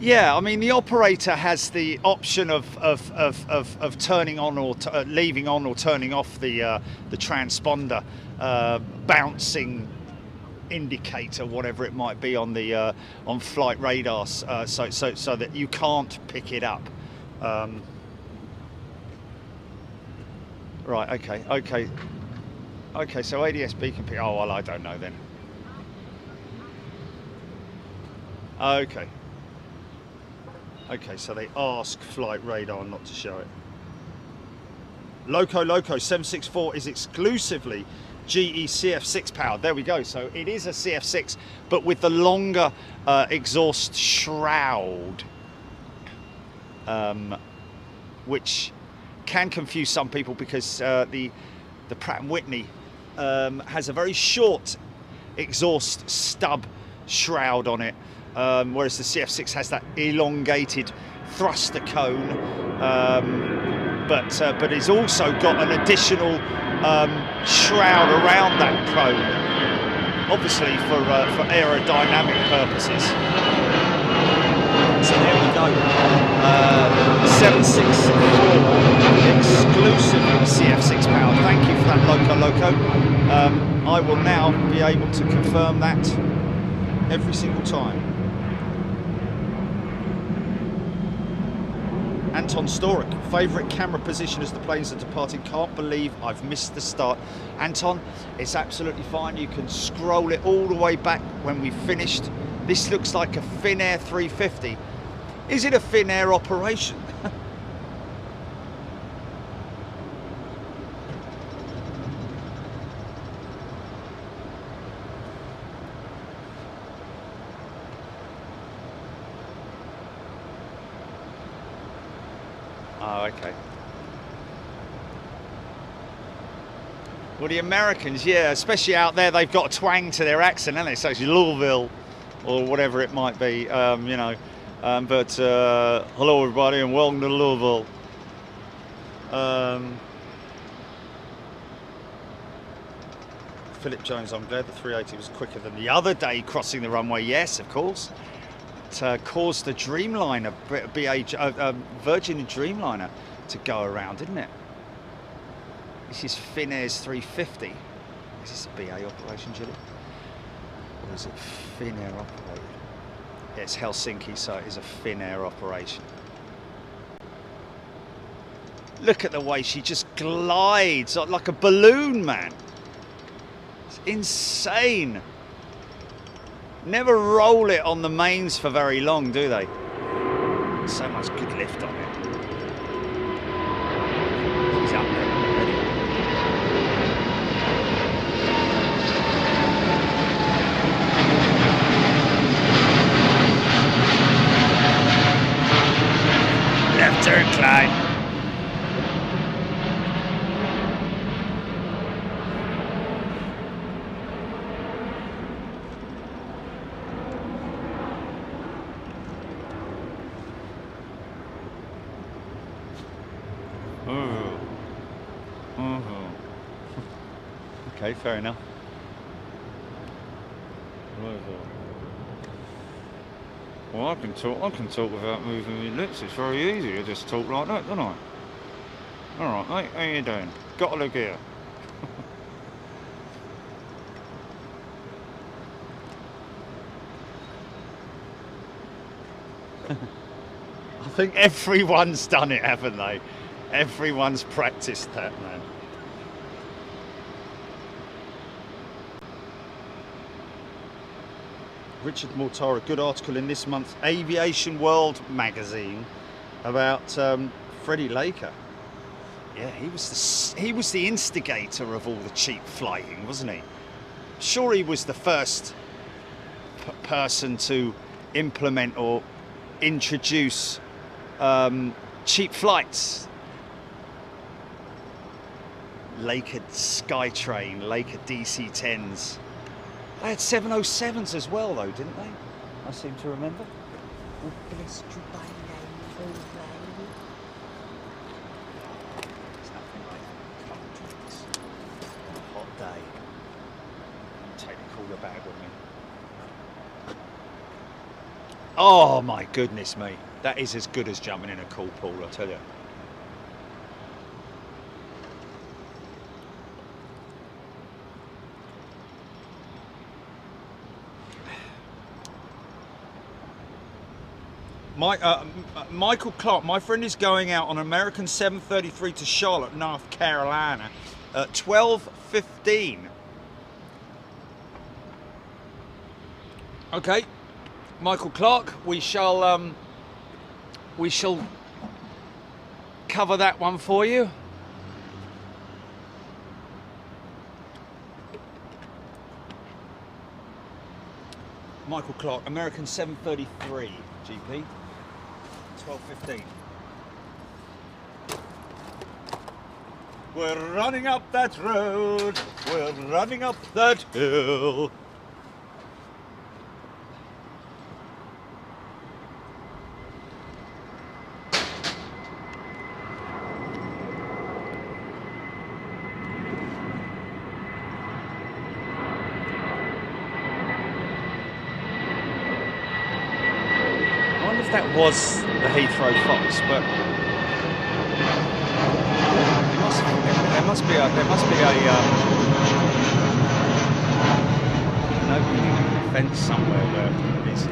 yeah, I mean, the operator has the option of turning on or leaving on or turning off the transponder bouncing indicator, whatever it might be, on the on flight radars, so that you can't pick it up. Right. Okay. So ADS-B can pick. Oh well, I don't know then. Okay, so they ask flight radar not to show it. Loco 764 is exclusively GE CF6 powered. There we go. So it is a CF6, but with the longer exhaust shroud, which can confuse some people because the Pratt & Whitney has a very short exhaust stub shroud on it. Whereas the CF6 has that elongated thruster cone, but it's also got an additional shroud around that cone, obviously for aerodynamic purposes. So there we go. 764 exclusive CF6 power. Thank you for that, Loco. I will now be able to confirm that every single time. Anton Storick, favourite camera position as the planes are departing. Can't believe I've missed the start. Anton, it's absolutely fine. You can scroll it all the way back when we finished. This looks like a Finnair 350. Is it a Finnair operation? Oh, okay. Well, the Americans, yeah, especially out there, they've got a twang to their accent, haven't they? So it's Louisville, or whatever it might be, you know. But hello everybody and welcome to Louisville. Philip Jones, I'm glad the 380 was quicker than the other day crossing the runway. Yes, of course. It caused the Dreamliner, Virgin Dreamliner, to go around, didn't it? This is Finnair's 350. Is this a BA operation, Julie? Or is it Finnair operated? Yeah, it's Helsinki, so it is a Finnair operation. Look at the way she just glides like a balloon, man. It's insane. Never roll it on the mains for very long, do they? So much good lift on it. She's up there already. Left turn, Clyde. Okay, fair enough. Well, I can talk without moving my lips. It's very easy. I just talk like that, don't I? All right, mate. How you doing? Got to look here. I think everyone's done it, haven't they? Everyone's practiced that, man. Richard Mortara, good article in this month's Aviation World magazine about Freddie Laker. Yeah, he was the instigator of all the cheap flying, wasn't he? Sure, he was the first person to implement or introduce cheap flights. Laker Skytrain, Laker DC-10s. They had 707s as well, though, didn't they? I seem to remember. It's nothing like cold drinks on a hot day. Take the cooler bag with me. Oh my goodness me. That is as good as jumping in a cool pool, I tell you. Michael Clark, my friend, is going out on American 733 to Charlotte, North Carolina at 12:15. Okay, Michael Clark, we shall cover that one for you. Michael Clark, American 733 GP. 12:15. We're running up that road, we're running up that hill. That was the Heathrow Fox, but there must be an opening fence somewhere where he's,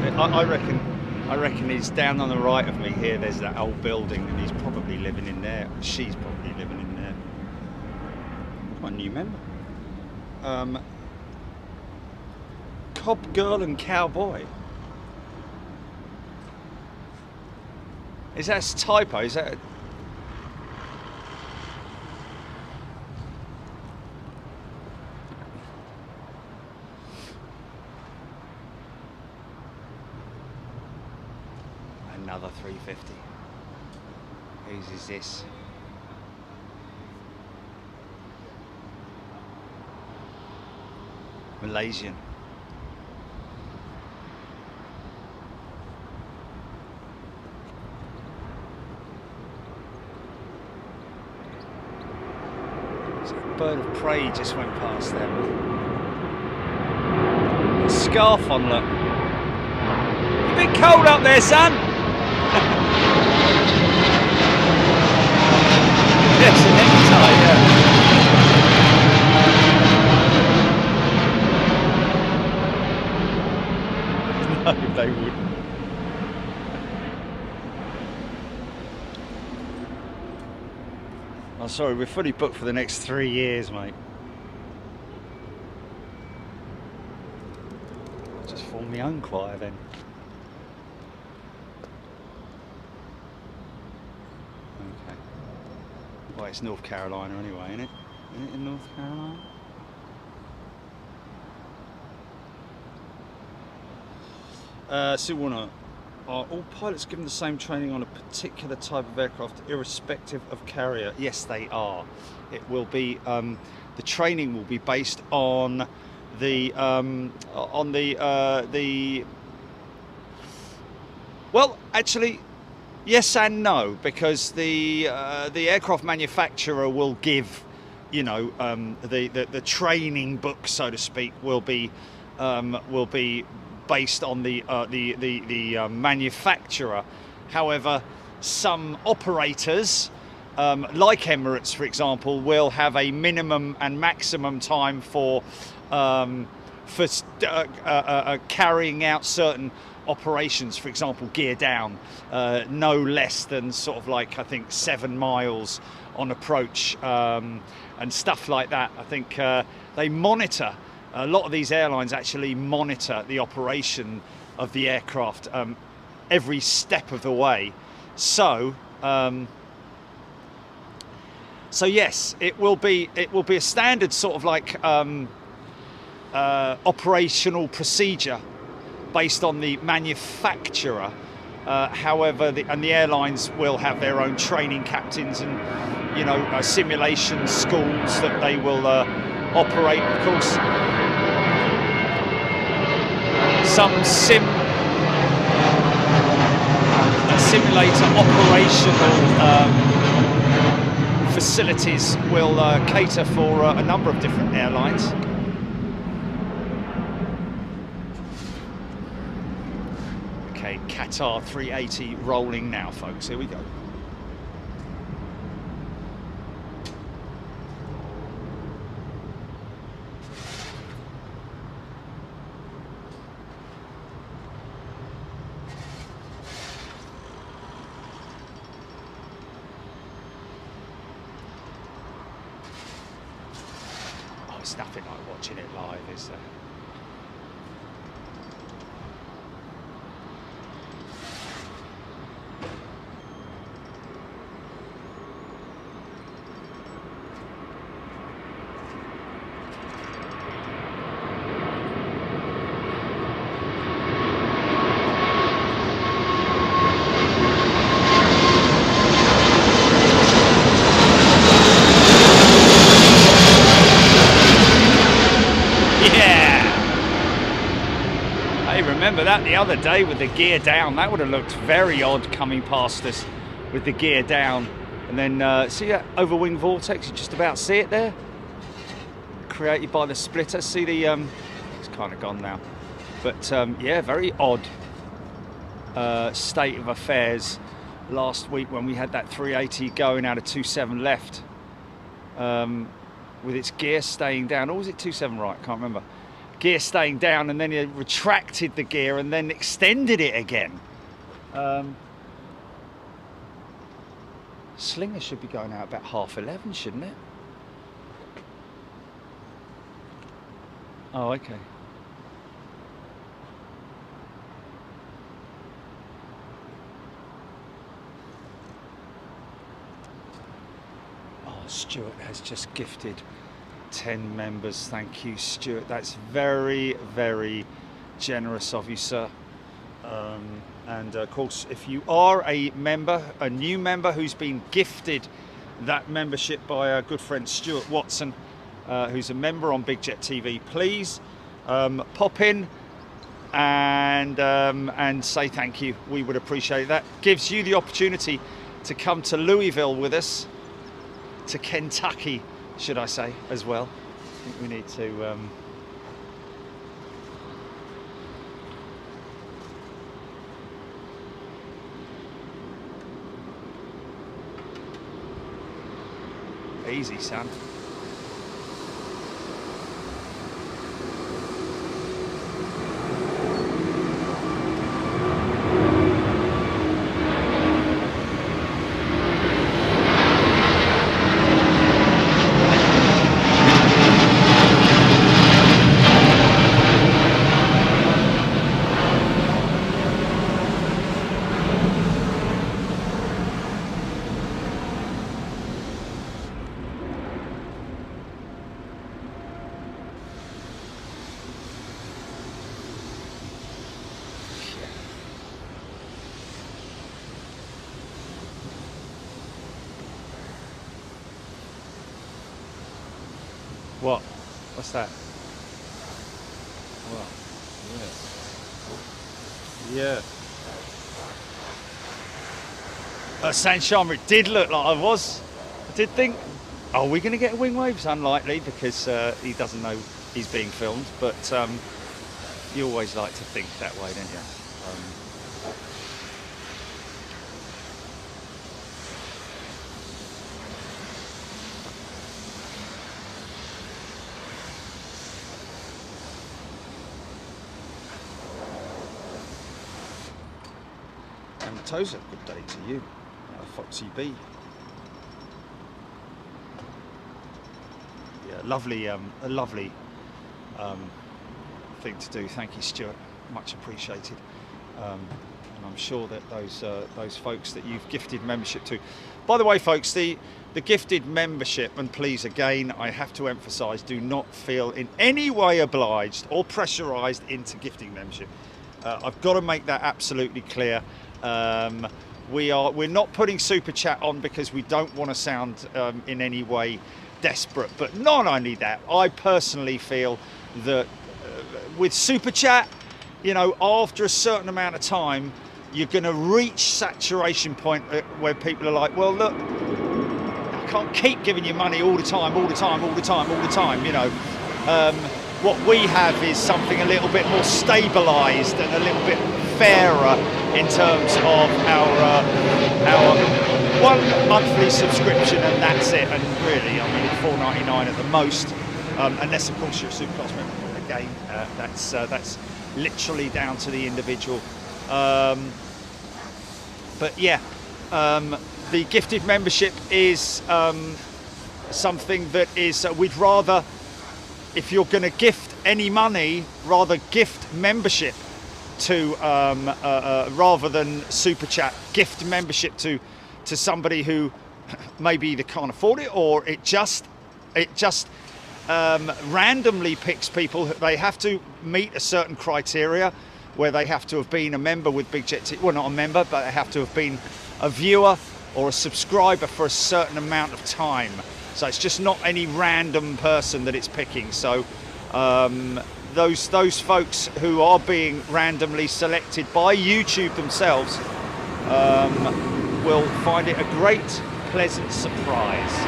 I reckon he's down on the right of me here. There's that old building, and he's probably living in there. She's probably living in there. Quite a new member. Cob Girl and Cowboy. Is that a typo? Is that another 350? Whose is this? Malaysian. bird of prey just went past there. Scarf on, look. A bit cold up there, son. Yes, a necktie, yeah. No, they wouldn't. Oh, sorry, we're fully booked for the next 3 years, mate. Just form my own choir then. Okay. Well, it's North Carolina anyway, isn't it? Isn't it in North Carolina? Siwana, are all pilots given the same training on a particular type of aircraft, irrespective of carrier? Yes, they are. It will be the training will be based on the well, actually, yes and no, because the aircraft manufacturer will give, you know, the training book, so to speak, will be based on the manufacturer. However, some operators, like Emirates, for example, will have a minimum and maximum time for carrying out certain operations. For example, gear down, no less than sort of like, I think, 7 miles on approach, and stuff like that. I think they monitor. A lot of these airlines actually monitor the operation of the aircraft every step of the way. So yes, it will be a standard sort of like operational procedure based on the manufacturer. However, the airlines will have their own training captains and, you know, simulation schools that they will operate. Of course, some simulator operational facilities will cater for a number of different airlines. Okay, Qatar 380 rolling now, folks. Here we go. It's nothing like watching it live, is there? Remember that the other day with the gear down, that would have looked very odd coming past us with the gear down. And then see that overwing vortex, you just about see it there, created by the splitter. See the it's kind of gone now, but yeah, very odd state of affairs last week when we had that 380 going out of 27 left, with its gear staying down. Or was it 27 right? Can't remember. Gear staying down, and then he retracted the gear and then extended it again. Slinger should be going out about 11:30, shouldn't it? Oh, okay. Oh, Stuart has just gifted 10 members. Thank you, Stuart. That's very, very generous of you, sir. And of course, if you are a member, a new member who's been gifted that membership by our good friend Stuart Watson, who's a member on Big Jet TV, please pop in and say thank you. We would appreciate that. Gives you the opportunity to come to Louisville with us, to Kentucky, should I say, as well. I think we need to easy, son. What? What's that? What? Yeah. Yeah. Saint Sharma, it did look like I did think, are we going to get a wing wave? It's unlikely because he doesn't know he's being filmed, but you always like to think that way, don't you? And Toes, a good day to you, Foxy B. Yeah, lovely, a lovely thing to do. Thank you, Stuart. Much appreciated. And I'm sure that those folks that you've gifted membership to. By the way, folks, the gifted membership, and please again, I have to emphasise, do not feel in any way obliged or pressurised into gifting membership. I've got to make that absolutely clear. We're not putting super chat on because we don't want to sound in any way desperate, but not only that, I personally feel that with super chat, you know, after a certain amount of time you're going to reach saturation point where people are like, well, look, I can't keep giving you money all the time, you know. What we have is something a little bit more stabilized and a little bit fairer in terms of our 1 monthly subscription, and that's it. And really, I mean, $4.99 at the most, unless of course you're a Superclass member. Again, that's literally down to the individual. But yeah, the gifted membership is something that is we'd rather, if you're going to gift any money, rather gift membership to rather than super chat. Gift membership to somebody who maybe either can't afford it, or it just randomly picks people. They have to meet a certain criteria where they have to have been a member with Big Jet TV. Well, not a member, but they have to have been a viewer or a subscriber for a certain amount of time. So it's just not any random person that it's picking. So those folks who are being randomly selected by YouTube themselves will find it a great, pleasant surprise.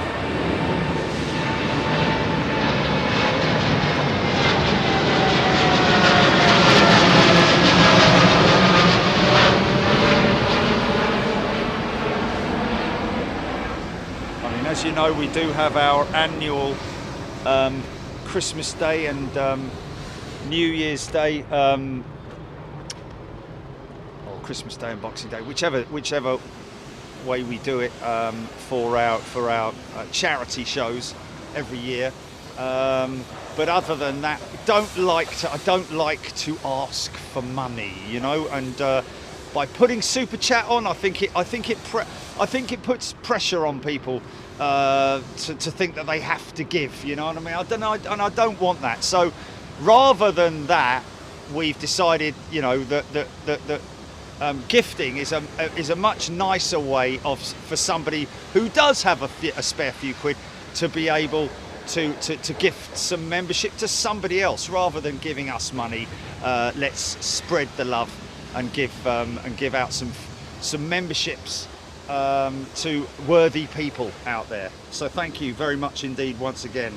As you know, we do have our annual Christmas Day and New Year's Day, or Christmas Day and Boxing Day, whichever way we do it, for our charity shows every year. But other than that, I don't like to ask for money, you know. And by putting super chat on, I think it puts pressure on people. To think that they have to give, you know what I mean? I don't know, and I don't want that. So rather than that, we've decided, you know, that gifting is a much nicer way for somebody who does have a spare few quid to be able to gift some membership to somebody else rather than giving us money. Let's spread the love and give out some memberships to worthy people out there. So thank you very much indeed once again.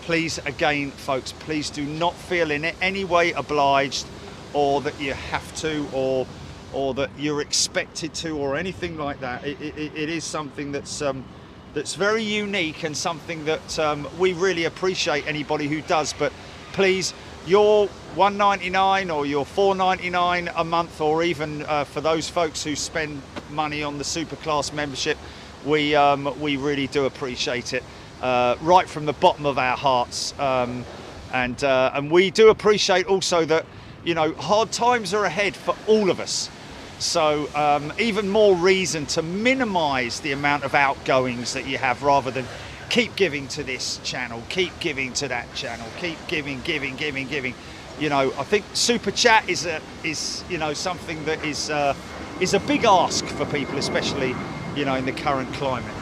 Please, again, folks, please do not feel in any way obliged, or that you have to, or that you're expected to, or anything like that. It is something that's very unique, and something that we really appreciate anybody who does. But please, your $1.99 or your $4.99 a month, or even for those folks who spend money on the Superclass membership, we really do appreciate it. Right from the bottom of our hearts, and we do appreciate also that, you know, hard times are ahead for all of us. So even more reason to minimise the amount of outgoings that you have, rather than keep giving to this channel, keep giving to that channel, keep giving. You know, I think super chat is you know, something that is a big ask for people, especially, you know, in the current climate.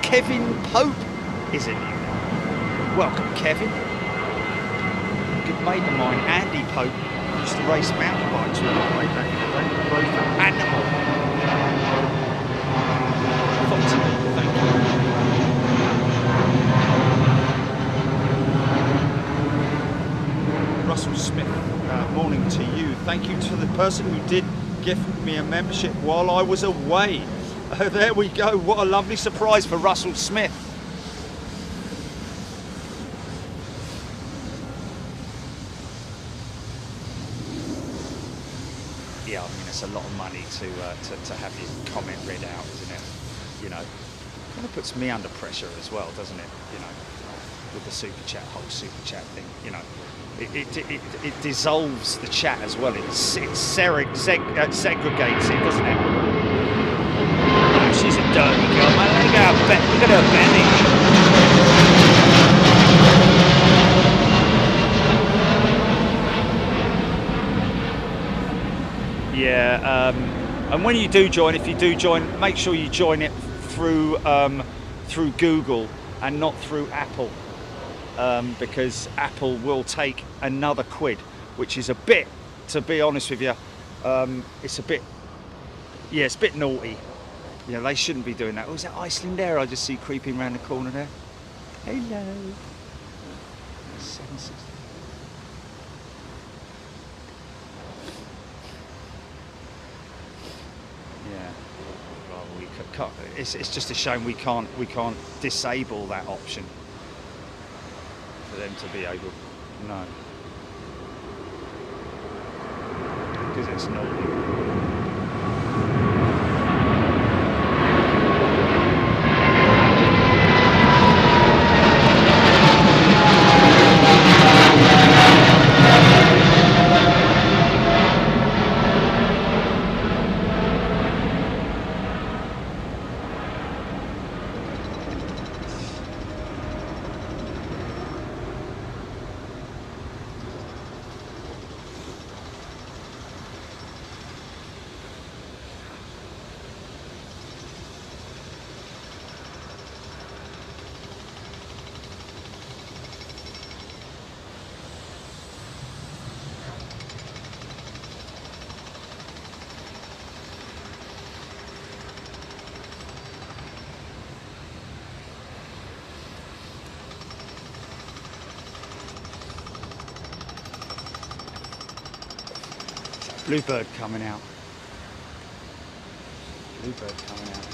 Kevin Pope is in here. Welcome, Kevin. A good mate of mine, Andy Pope, used to race mountain bikes with me way back in the day. Both an animal. Thank you. Russell Smith, morning to you. Thank you to the person who did gift me a membership while I was away. There we go. What a lovely surprise for Russell Smith. Yeah, I mean, it's a lot of money to have your comment read out, isn't it? You know, kind of puts me under pressure as well, doesn't it? You know, with the whole super chat thing. You know, it dissolves the chat as well. It segregates it, doesn't it? She's a dirty girl, man. Look at her belly. Yeah, and when you do join, if you do join, make sure you join it through Google and not through Apple, because Apple will take another £1, which is a bit, to be honest with you, it's a bit naughty. You know, they shouldn't be doing that. Oh, is that Iceland Air I just see creeping around the corner there? Hello. 760. Yeah. Well, we can't. It's just a shame we can't disable that option for them to be able. No. Because it's naughty. Bluebird coming out. Bluebird coming out.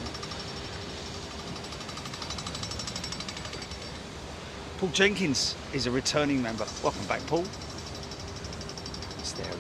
Paul Jenkins is a returning member. Welcome back, Paul. It's their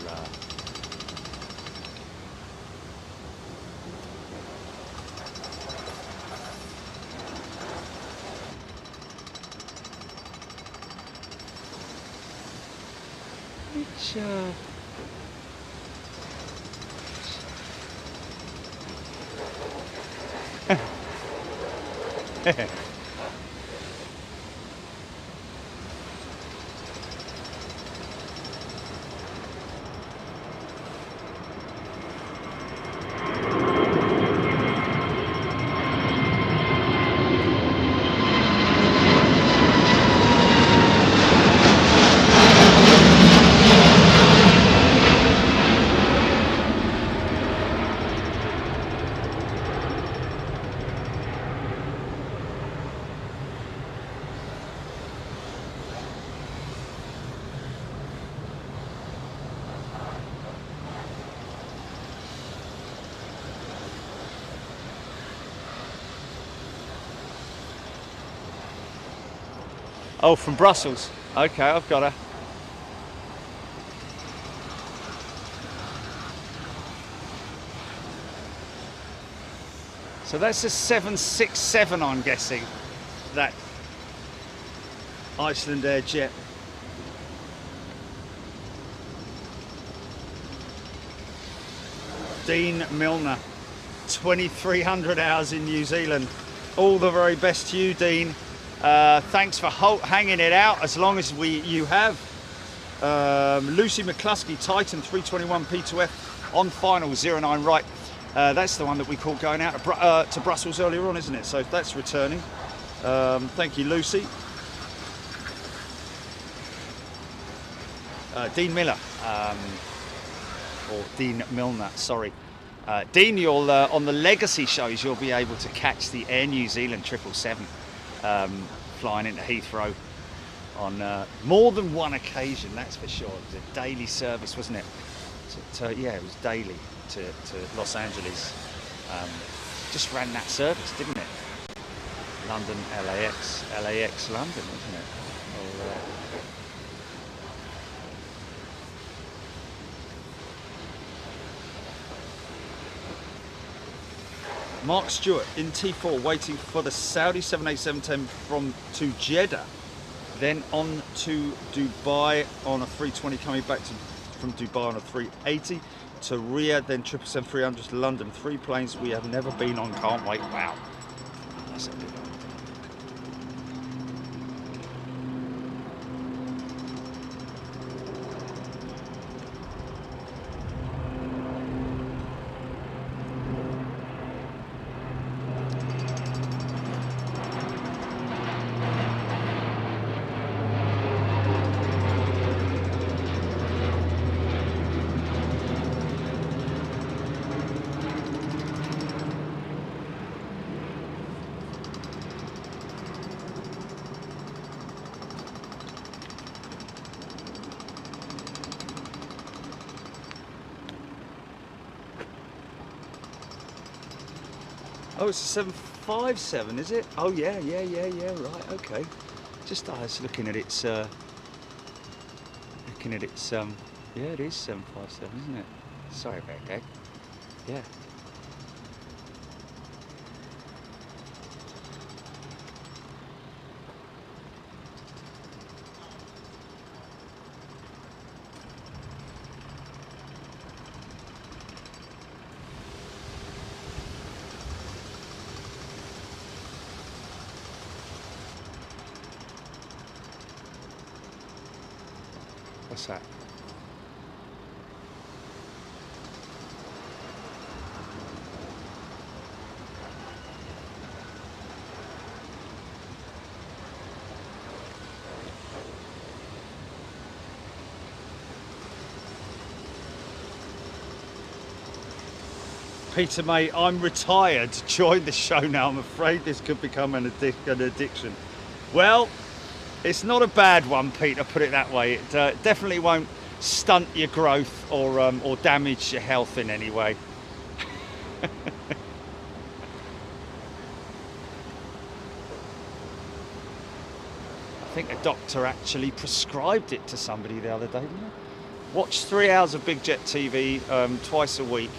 Oh, from Brussels. Okay, I've got her. So that's a 767, I'm guessing, that Iceland Air jet. Dean Milner, 2,300 hours in New Zealand. All the very best to you, Dean. Thanks for hanging it out as long as you have. Lucy McCluskey, Titan 321 P2F on final 09 right. That's the one that we called going out to Brussels earlier on, isn't it? So that's returning. Thank you, Lucy. Dean Miller, or Dean Milner, sorry. Dean, you'll on the legacy shows, you'll be able to catch the Air New Zealand 777 flying into Heathrow on more than one occasion, that's for sure. It was a daily service, wasn't it? Yeah, it was daily to Los Angeles. Just ran that service, didn't it? London, LAX, LAX, London, wasn't it? Or, Mark Stewart in T4 waiting for the Saudi 787-10 to Jeddah, then on to Dubai on a 320, coming back from Dubai on a 380 to Riyadh, then 777-300 to London. 3 planes we have never been on, can't wait. Wow, that's a good one. Oh, it's a 757, is it? Oh yeah, right, okay. Just I was looking at its yeah, it is 757, isn't it? Sorry about that. Yeah. What's that? Peter, mate, I'm retired. Join the show now. I'm afraid this could become an addiction. Well, it's not a bad one, Peter, put it that way. It definitely won't stunt your growth or damage your health in any way. I think a doctor actually prescribed it to somebody the other day, didn't he? Watch 3 hours of Big Jet TV twice a week.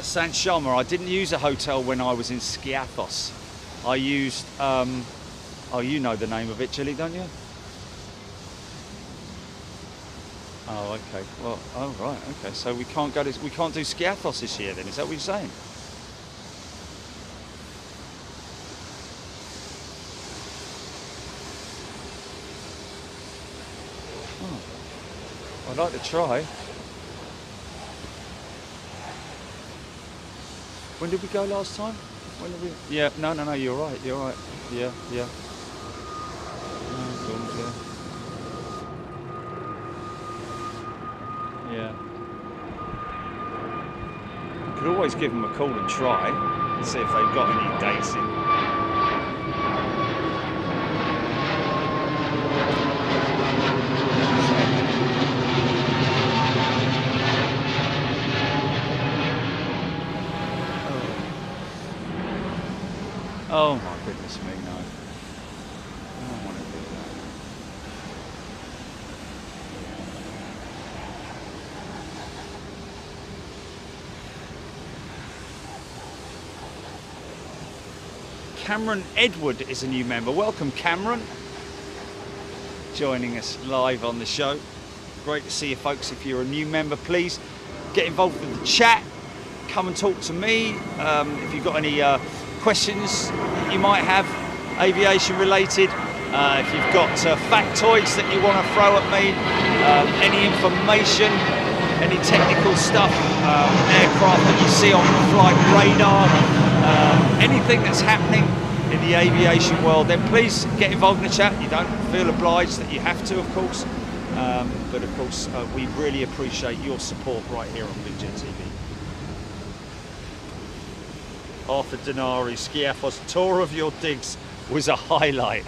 Sant Sharma, I didn't use a hotel when I was in Skiathos. I used, oh, you know the name of it, Chili, don't you? Oh, okay. Well, oh, right, okay. So we can't do Skiathos this year then, is that what you're saying? Oh, I'd like to try. When did we go last time? When did we? Yeah, no, you're right. Yeah. Yeah. You could always give them a call and try and see if they've got any dates in. Oh my goodness me, no. I don't want to do that. Cameron Edward is a new member. Welcome, Cameron. Joining us live on the show. Great to see you folks. If you're a new member, please get involved with the chat. Come and talk to me. If you've got any questions you might have, aviation related. If you've got factoids that you want to throw at me, any information, any technical stuff, aircraft that you see on flight radar, anything that's happening in the aviation world, then please get involved in the chat. You don't feel obliged that you have to, of course. But of course, we really appreciate your support right here on Big Jet TV. Arthur Denari, Skiathos, tour of your digs was a highlight.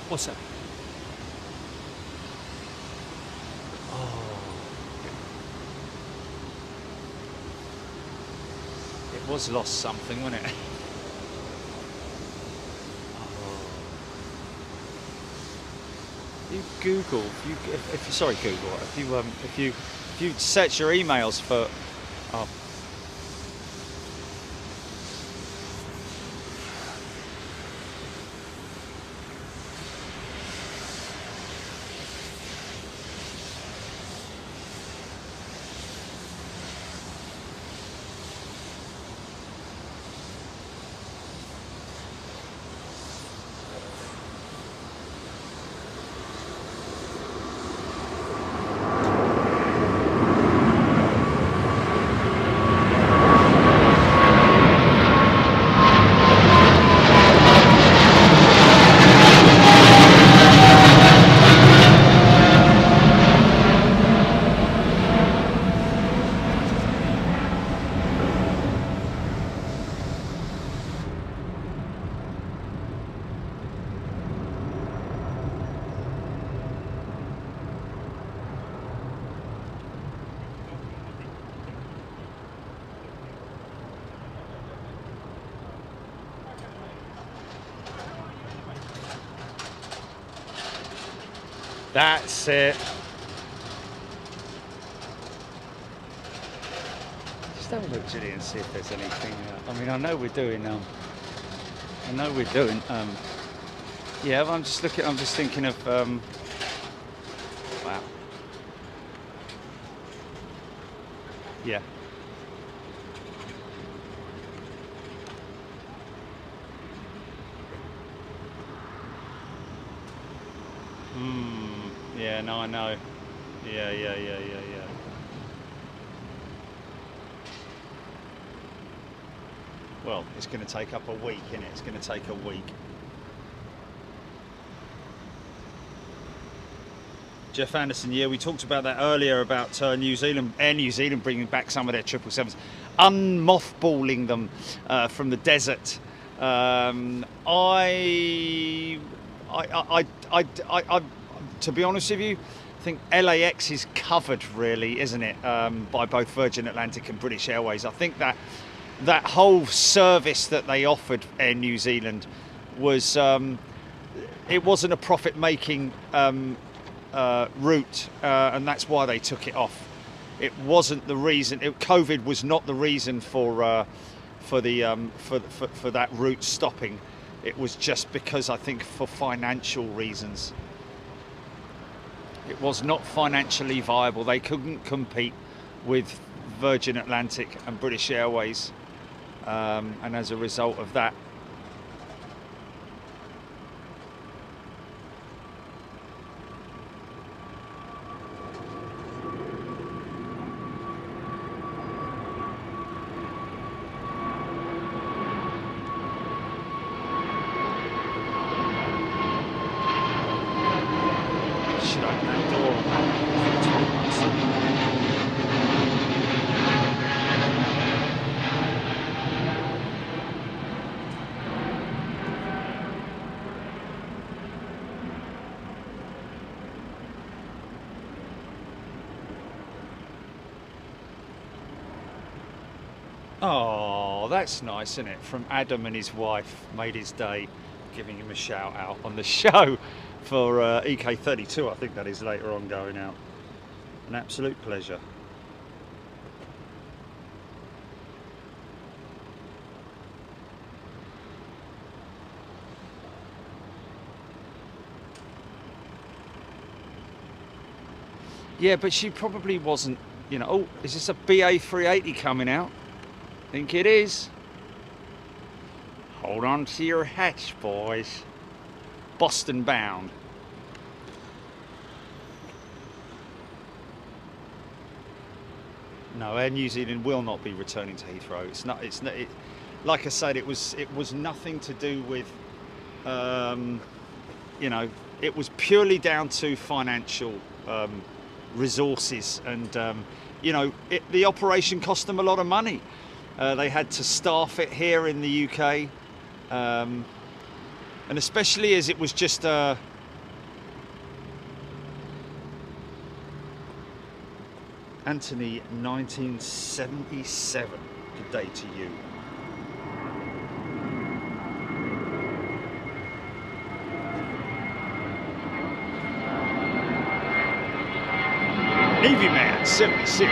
What's that? Oh. It was lost something, wasn't it? Oh. You Google, if you sorry Google, if you search your emails for that's it. Just have a look, Julie, and see if there's anything. I mean, I know we're doing. Yeah, I'm just looking. I'm just thinking of. Wow. Yeah. Yeah, no, I know. Yeah. Well, it's going to take up a week, isn't it? It's going to take a week. Jeff Anderson, yeah, we talked about that earlier about Air New Zealand bringing back some of their 777s, unmothballing them from the desert. To be honest with you, I think LAX is covered, really, isn't it, by both Virgin Atlantic and British Airways. I think that whole service that they offered Air New Zealand was, it wasn't a profit-making route, and that's why they took it off. It wasn't the reason. COVID was not the reason for that route stopping. It was just because, I think, for financial reasons. It was not financially viable. They couldn't compete with Virgin Atlantic and British Airways, and as a result of that, Oh, that's nice, isn't it? From Adam and his wife, made his day, giving him a shout out on the show for EK32, I think that is later on going out. An absolute pleasure. Yeah, but she probably wasn't, you know. Oh, is this a BA 380 coming out? Think it is. Hold on to your hats, boys. Boston bound. No, Air New Zealand will not be returning to Heathrow. It's not. It's not. Like I said, it was nothing to do with, you know, it was purely down to financial resources, and you know, the operation cost them a lot of money. They had to staff it here in the UK, and especially as it was just Anthony 1977. Good day to you. Navy Man 76.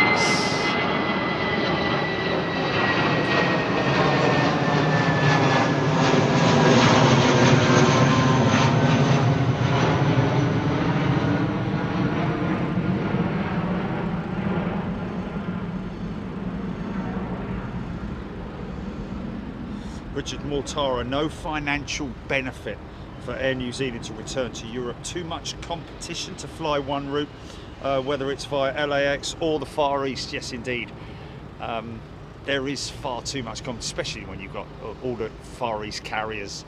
Richard Mortara, no financial benefit for Air New Zealand to return to Europe. Too much competition to fly one route, whether it's via LAX or the Far East. Yes, indeed. There is far too much competition, especially when you've got all the Far East carriers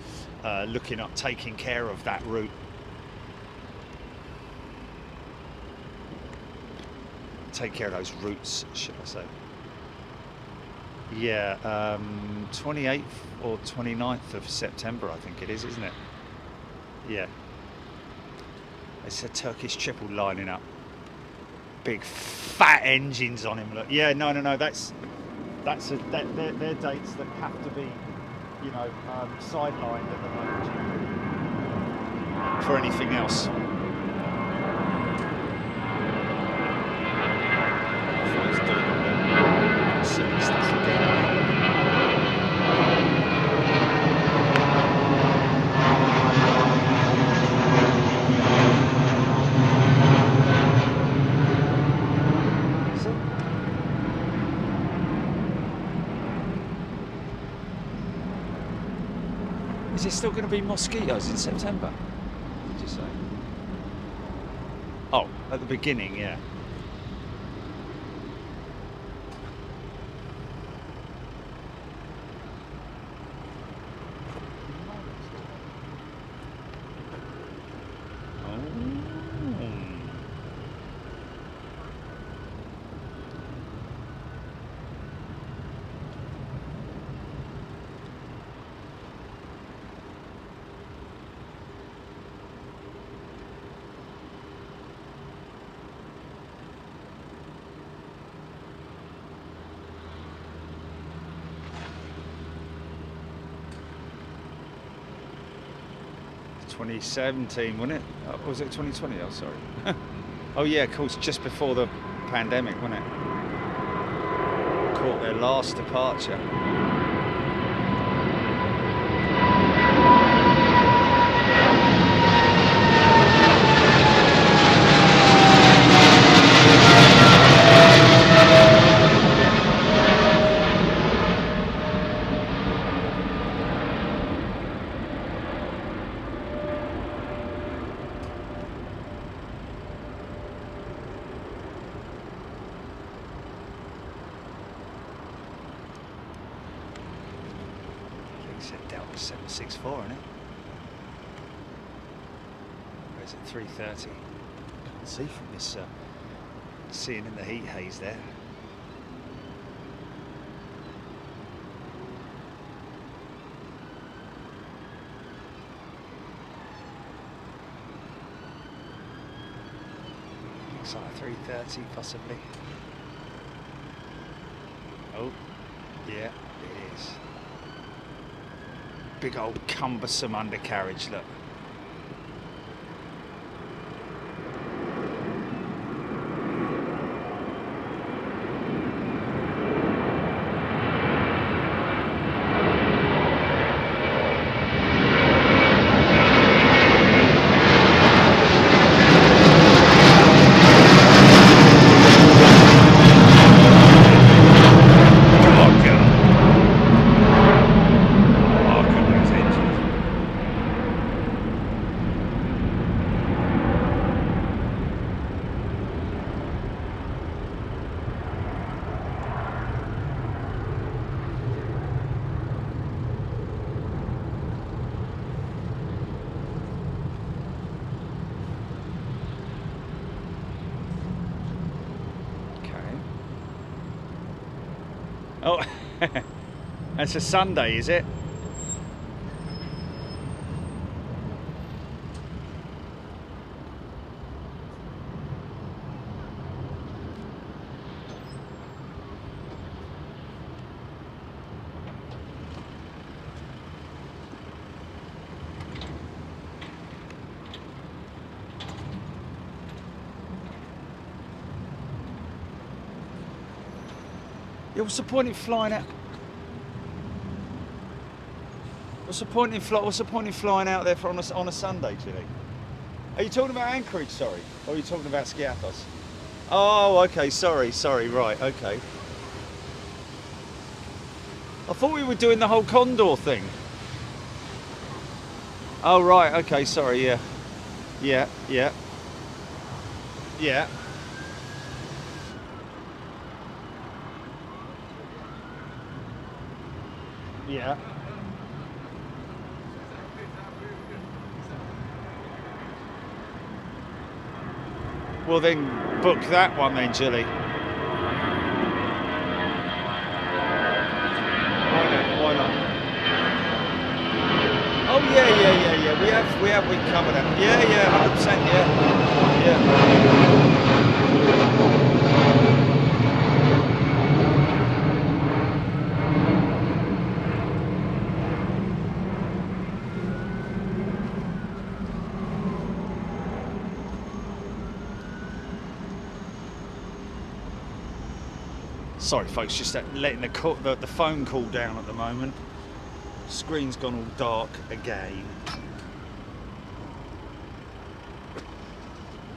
looking up, taking care of that route. Take care of those routes, should I say. Yeah, 28th or 29th of September, I think it is, isn't it? Yeah. It's a Turkish triple lining up. Big fat engines on him. Look. Yeah, no. They're dates that have to be, you know, sidelined at the moment for anything else. Silly stuff again. Is there still going to be mosquitoes in September? Did you say? Oh, at the beginning, yeah. $2017, wasn't it? Or was it 2020? Oh, sorry. Oh yeah, of course, just before the pandemic, wasn't it? Caught their last departure. Delta 764, isn't it? Or is it 330? Can't see from this, seeing in the heat haze there. Looks like 330 possibly. Oh. Yeah, it is. Big old cumbersome undercarriage, look. Oh, it's a Sunday, is it? Yeah, what's the point in flying out? What's the point in flying out there on a Sunday, Chile? Are you talking about Anchorage, sorry? Or are you talking about Skiathos? Oh, okay, sorry, right, okay. I thought we were doing the whole Condor thing. Oh, right, okay, sorry, yeah. Yeah. Yeah. Well then, book that one then, Gilly. Why not? Oh yeah. We covered that. Yeah, 100%. Yeah. Sorry, folks, just letting the phone cool down at the moment. Screen's gone all dark again.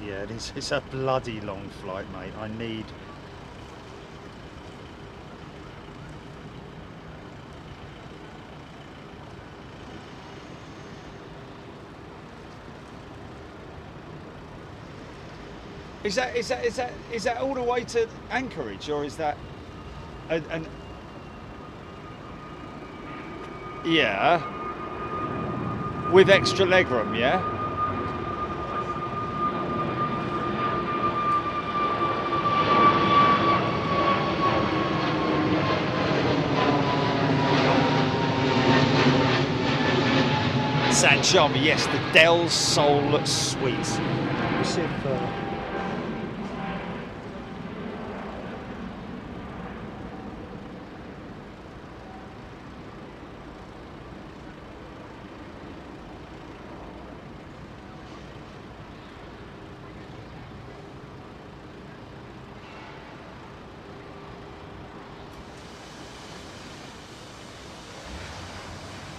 Yeah, it's a bloody long flight, mate. I need... Is that all the way to Anchorage, or is that an yeah, with extra legroom, yeah? San Charmy, yes, the Del Sol Suite. Let's see if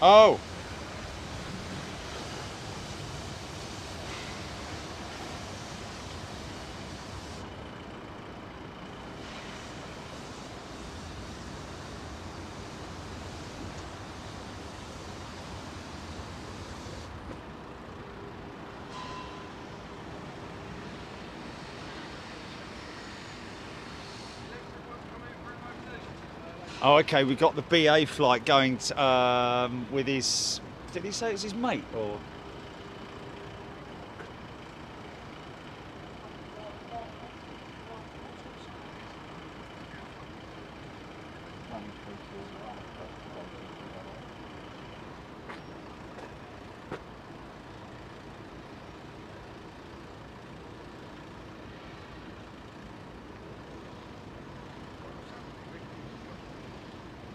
oh. Oh, okay, we got the BA flight going with his... Did he say it's his mate, or...?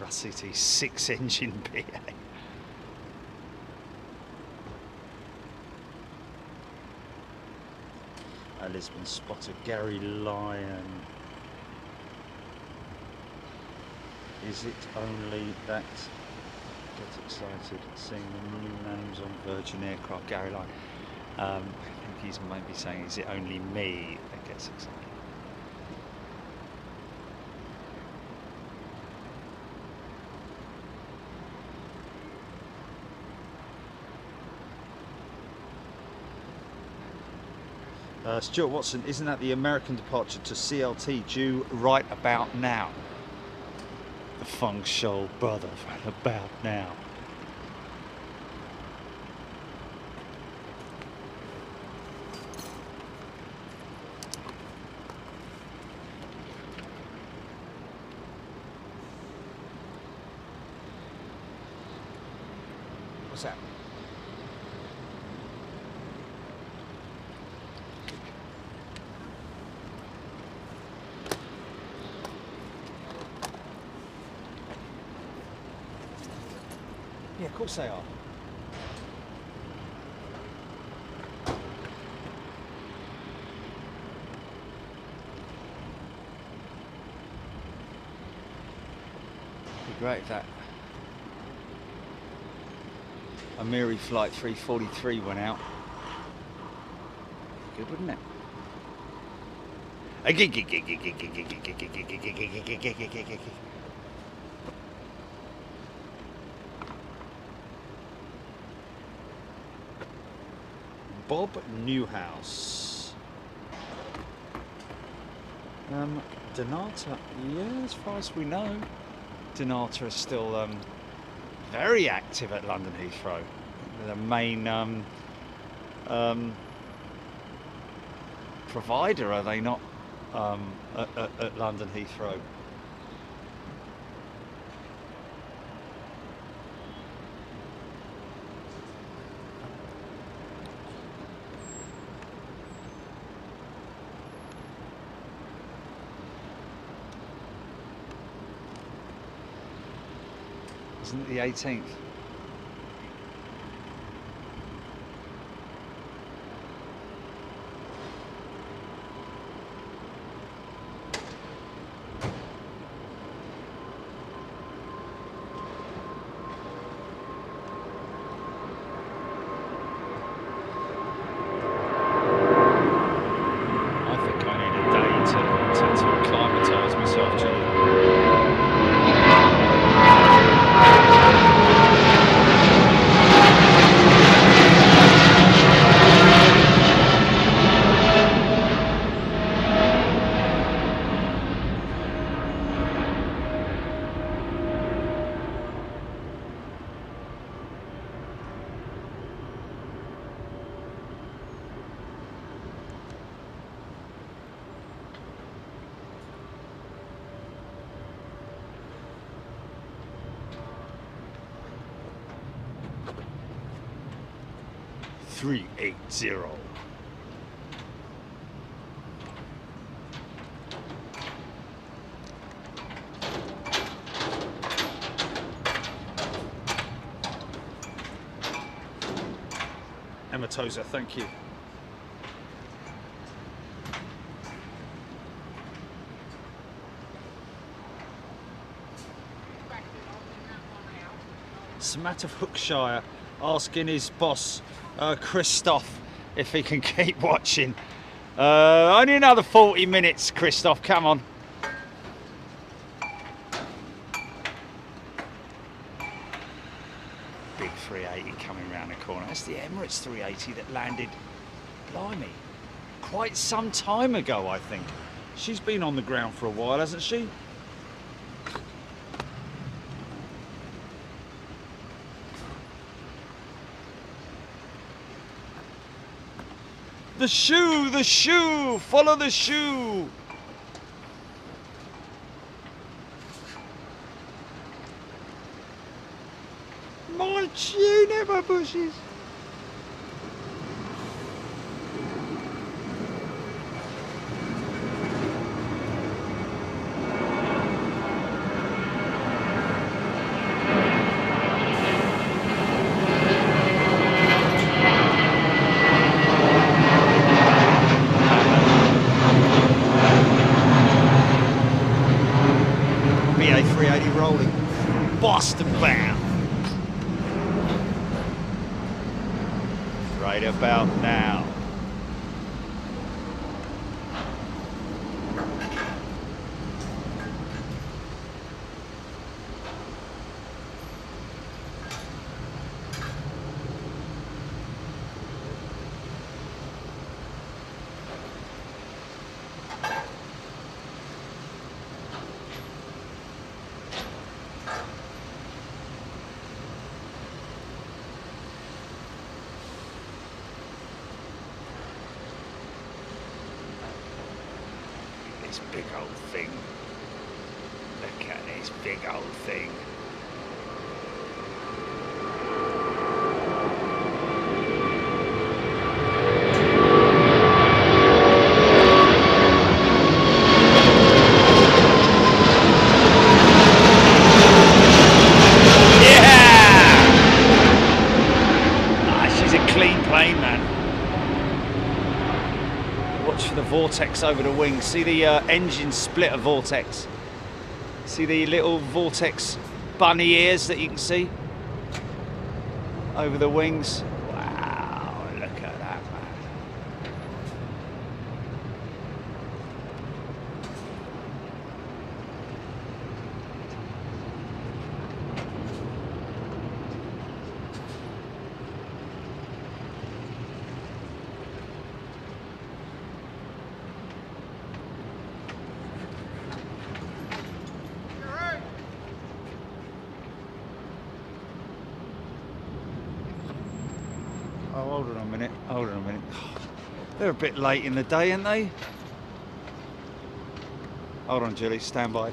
Russell 6-engine PA. Lisbon spotter Gary Lyon. Is it only that gets excited seeing the new names on Virgin aircraft? Gary Lyon. I think he's maybe saying, is it only me that gets excited? Stuart Watson, isn't that the American departure to CLT due right about now? The Feng Shou brother, right about now. What's that? Yeah, of course they are. It'd be great if that Amiri flight 343 went out. Good, wouldn't it? Bob Newhouse. Donata, yeah, as far as we know, Donata is still very active at London Heathrow. The main provider, are they not, at London Heathrow? Isn't it the 18th? I think I need a day to acclimatise myself to it. .380. Emma Tozer, thank you. Smat of Hookshire asking his boss, Christoph, if he can keep watching. Only another 40 minutes, Christoph, come on. Big 380 coming round the corner. That's the Emirates 380 that landed, blimey, quite some time ago, I think. She's been on the ground for a while, hasn't she? The shoe, follow the shoe. My shoe never pushes. 380 rolling. Boston bound. Right about now. This big old thing. Look at this big old thing. For the Vortex over the wings. See the engine splitter Vortex. See the little Vortex bunny ears that you can see over the wings. Wow, look at that, man. Oh, hold on a minute, hold on a minute. They're a bit late in the day, aren't they? Hold on, Julie, stand by.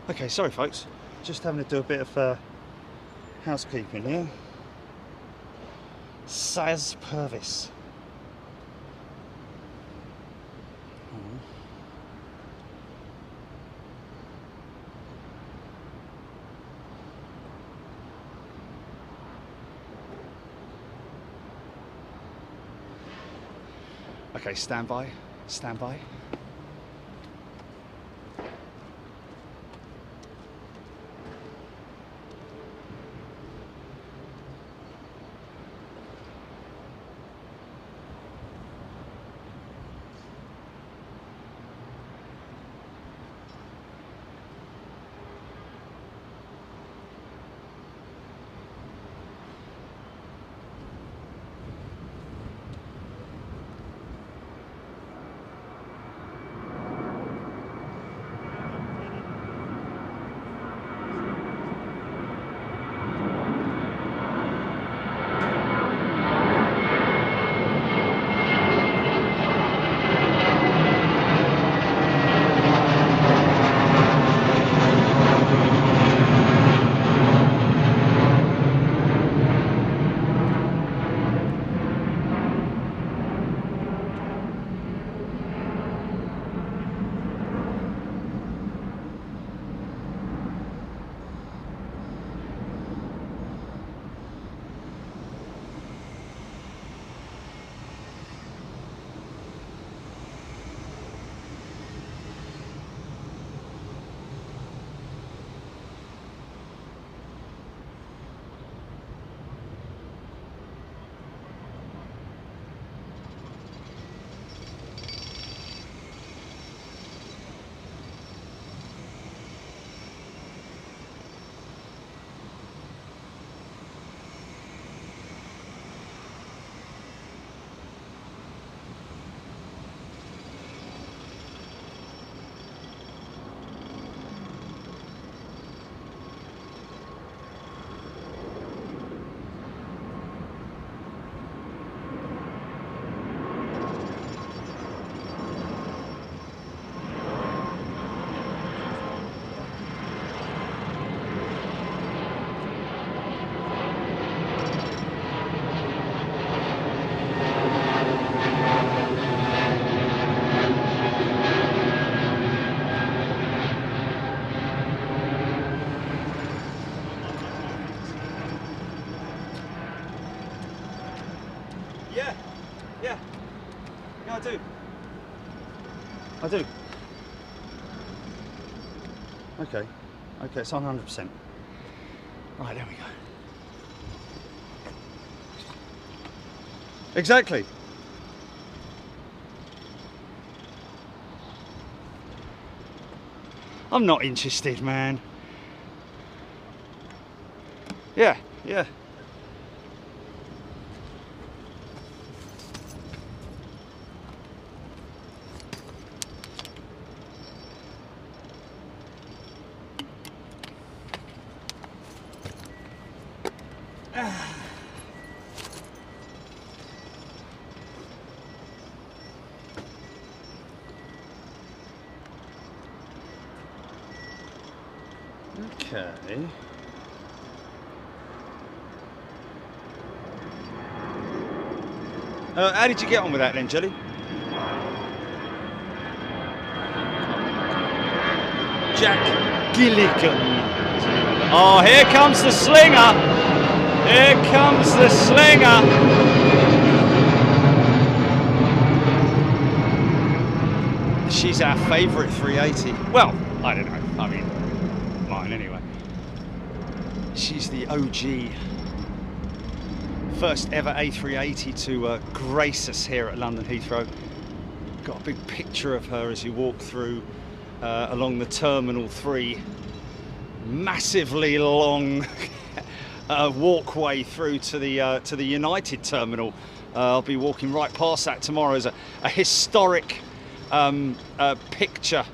Okay, sorry folks, just having to do a bit of housekeeping here. Saz Purvis. Okay, stand by, stand by. Yeah, I do. I do. Okay, it's on 100%. Right, there we go. Exactly. I'm not interested, man. Yeah. Okay. How did you get on with that then, Jelly? Jack Gilligan. Oh, here comes the slinger. Here comes the slinger. She's our favourite 380. Well, I don't know. I mean, mine anyway. She's the OG. First ever A380 to grace us here at London Heathrow. Got a big picture of her as you walk through along the Terminal 3. Massively long walkway through to the United Terminal. I'll be walking right past that tomorrow as a historic picture.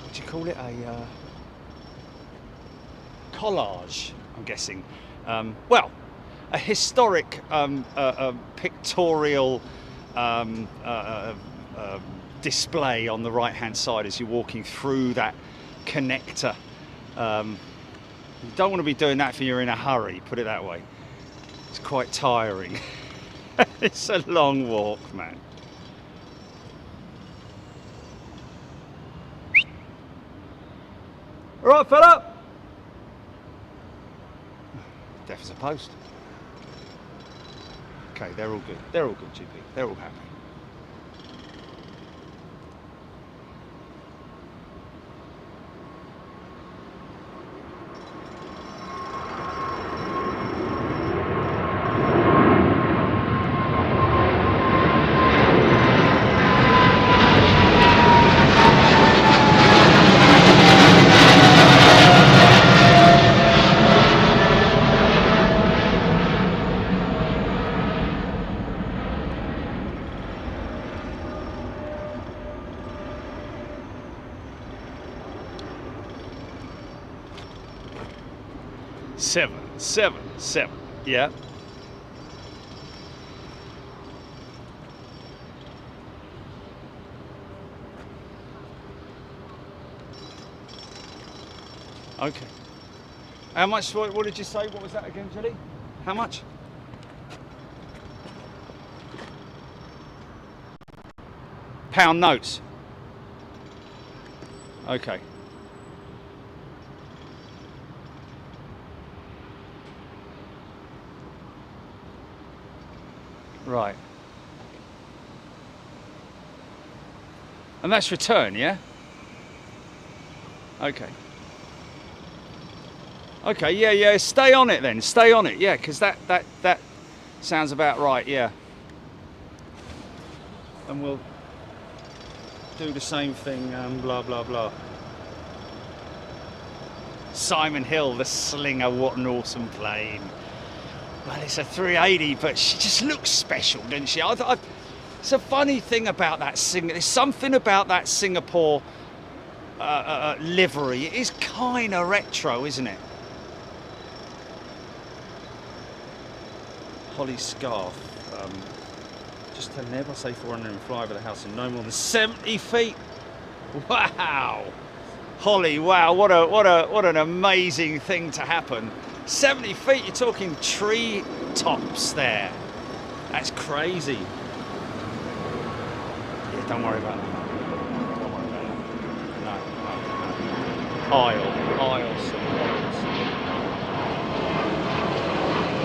What do you call it? A collage, I'm guessing. Well, a historic pictorial display on the right hand side as you're walking through that connector. You don't want to be doing that if you're in a hurry, put it that way. It's quite tiring. It's a long walk, man. All right, fella. Deaf as a post. Okay, they're all good. They're all good, GP. They're all happy. Seven. Yeah. Okay. How much? What did you say? What was that again, Julie? How much? Pound notes. Okay. Right. And that's return, yeah? Okay. Okay, yeah, stay on it then. Stay on it, yeah, because that sounds about right, yeah. And we'll do the same thing, blah, blah, blah. Simon Hill, the Slinger, what an awesome plane. Well, it's a 380, but she just looks special, doesn't she? It's a funny thing about that there's something about that Singapore livery. It is kind of retro, isn't it? Holly scarf. Just tell Neb, I say 400 and fly over the house in no more than 70 feet. Wow. Holly, wow, what an amazing thing to happen. 70 feet, you're talking tree tops there. That's crazy. Yeah, don't worry about that. Don't worry about that. No. Aisle.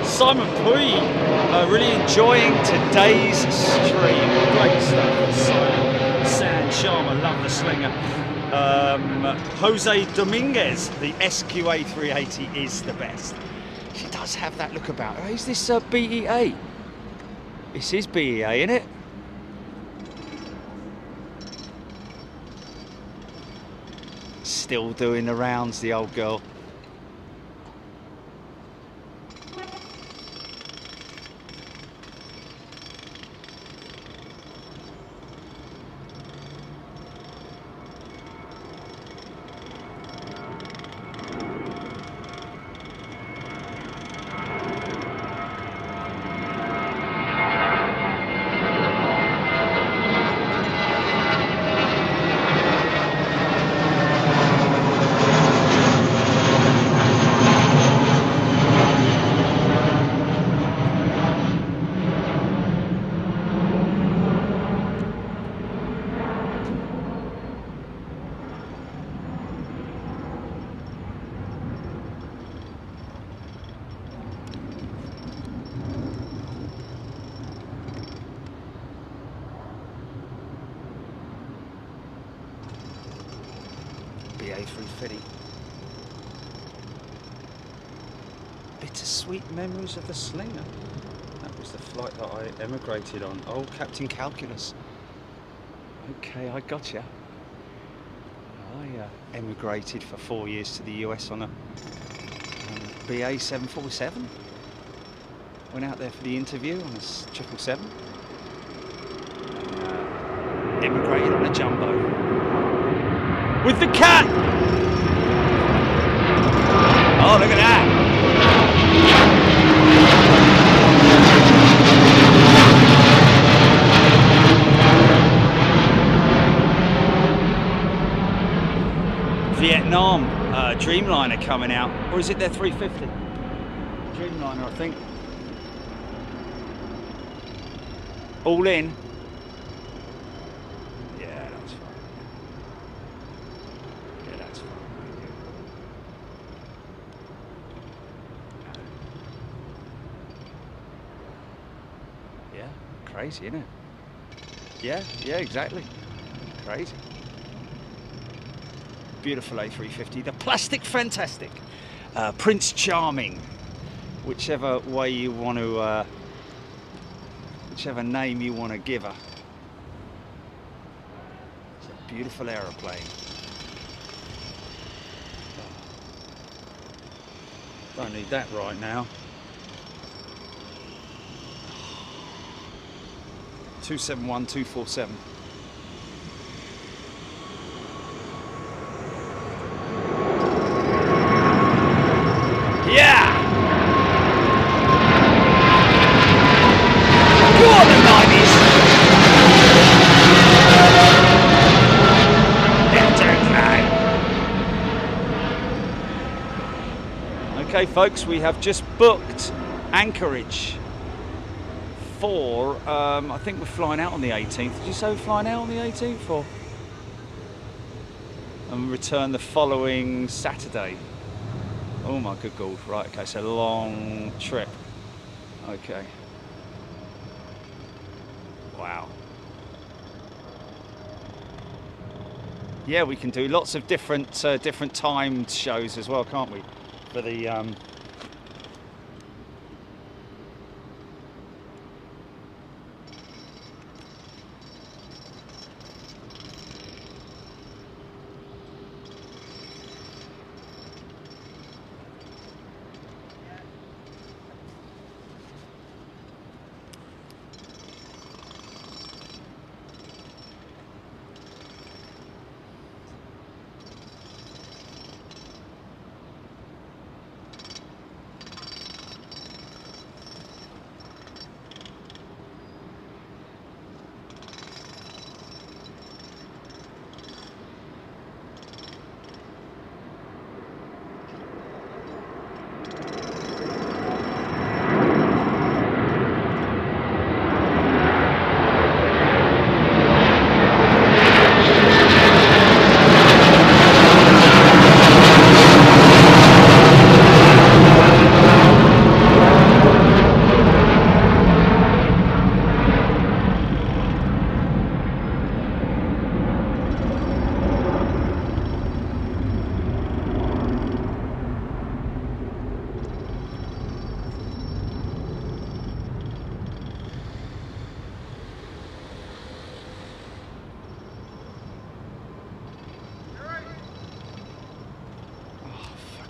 Simon Pui, really enjoying today's stream. Great stuff. Simon, San Sharma, love the Slinger. Jose Dominguez, the SQA 380 is the best. She does have that look about her. Is this BEA? This is BEA, isn't it? Still doing the rounds, the old girl. Bittersweet memories of the Slinger. That was the flight that I emigrated on. Oh, Captain Calculus. Okay, I gotcha. I emigrated for 4 years to the US on a BA 747. Went out there for the interview on a 777. Emigrated on a jumbo. With the cat! Oh, look at that! Vietnam Dreamliner coming out, or is it their 350? Dreamliner, I think. All in. Yeah, that's fine. Yeah, that's fine. Yeah, crazy, isn't it? Yeah, exactly. Crazy. Beautiful A350. The plastic fantastic. Prince Charming. Whichever way you want to, whichever name you want to give her. It's a beautiful aeroplane. Don't need that right now. 271, 247. Yeah! Go on the 90s! Okay folks, we have just booked Anchorage for, I think we're flying out on the 18th. Did you say we're flying out on the 18th? Or? And return the following Saturday. Oh my good God, right, okay, so long trip. Okay. Wow. Yeah, we can do lots of different timed shows as well, can't we? For the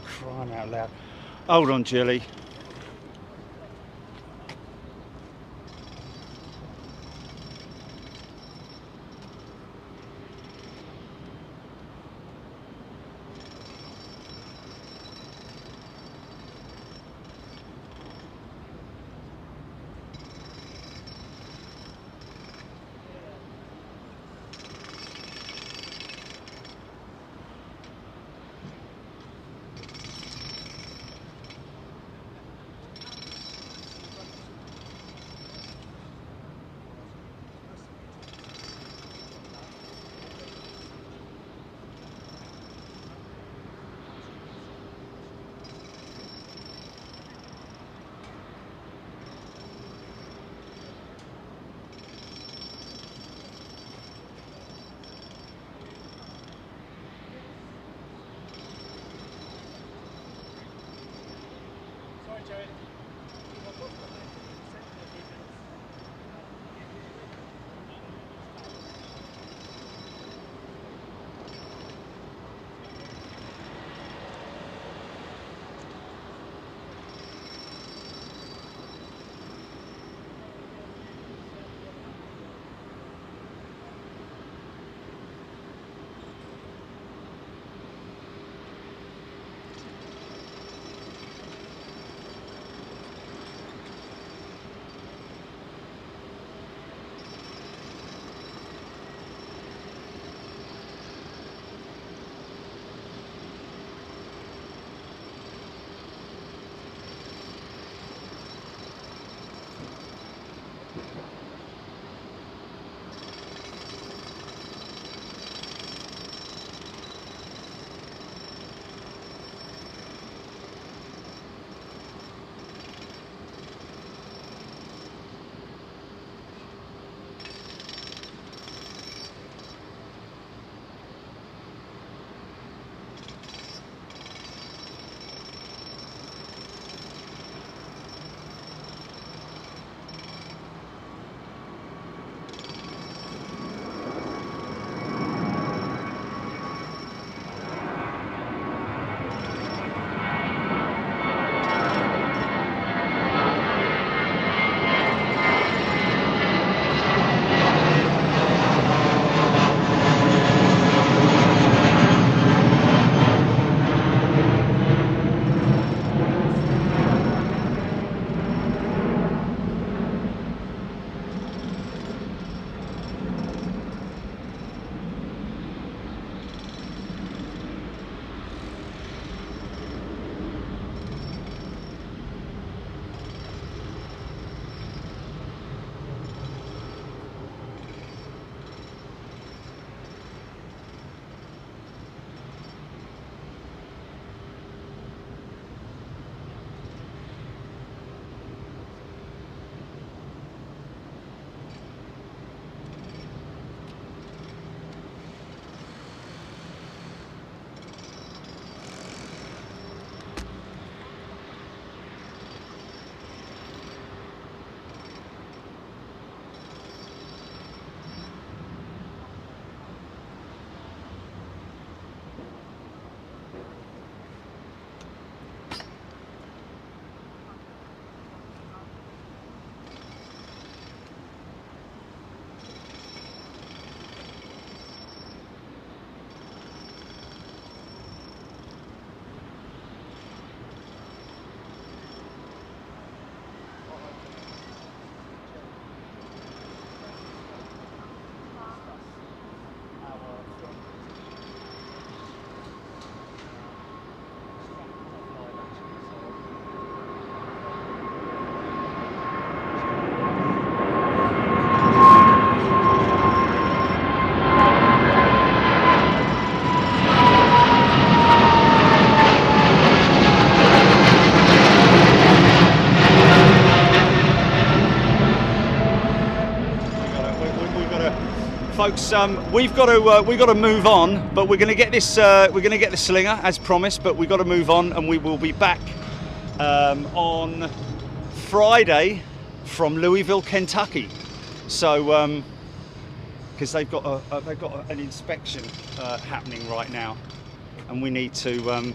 crying out loud. Hold on, Jilly. We've got to, folks. We've got to move on, but we're going to get this. We're going to get the slinger as promised, but we've got to move on, and we will be back on Friday from Louisville, Kentucky. So, because they've got an inspection happening right now, and we need to. I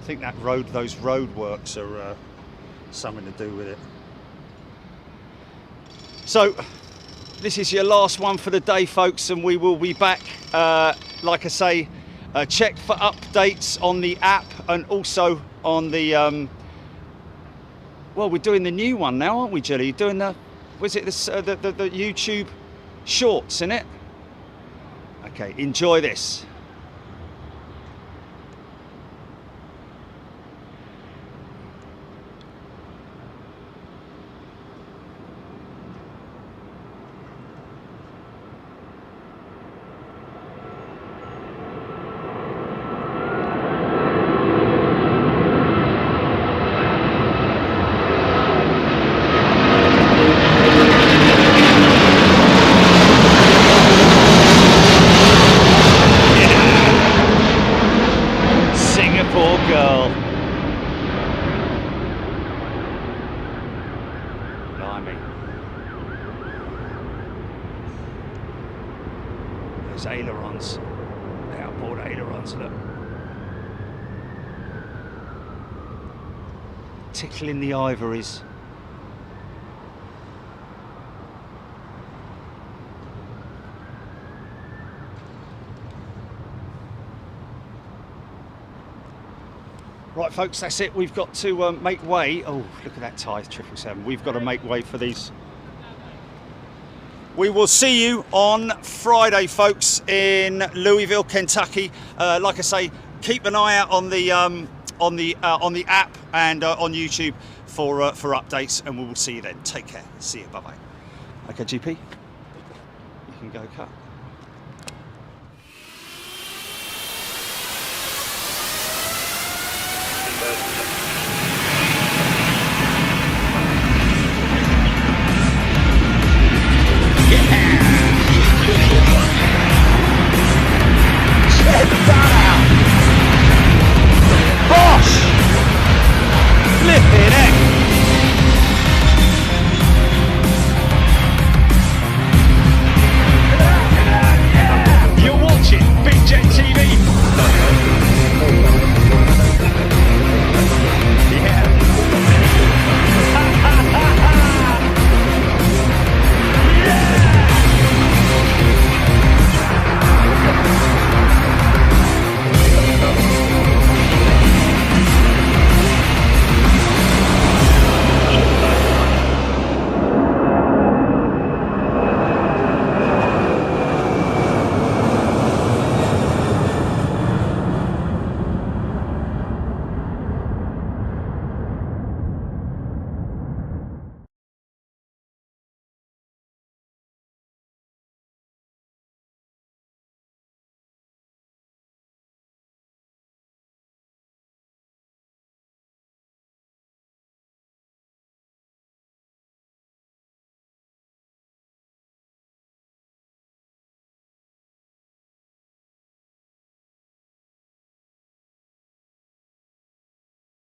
think that those road works are something to do with it. So, this is your last one for the day, folks, and we will be back. Like I say, check for updates on the app and also on the. Well, we're doing the new one now, aren't we, Jelly? Doing the YouTube shorts, innit? Okay, enjoy this. Girl. Blimey. Those ailerons. The outboard ailerons, look. Tickling the ivories. Right, folks, that's it. We've got to make way. Oh, look at that Thai 777. We've got to make way for these. We will see you on Friday, folks, in Louisville, Kentucky. Like I say, keep an eye out on the app and on YouTube for updates, and we will see you then. Take care. See you. Bye bye. Okay, GP, you can go cut.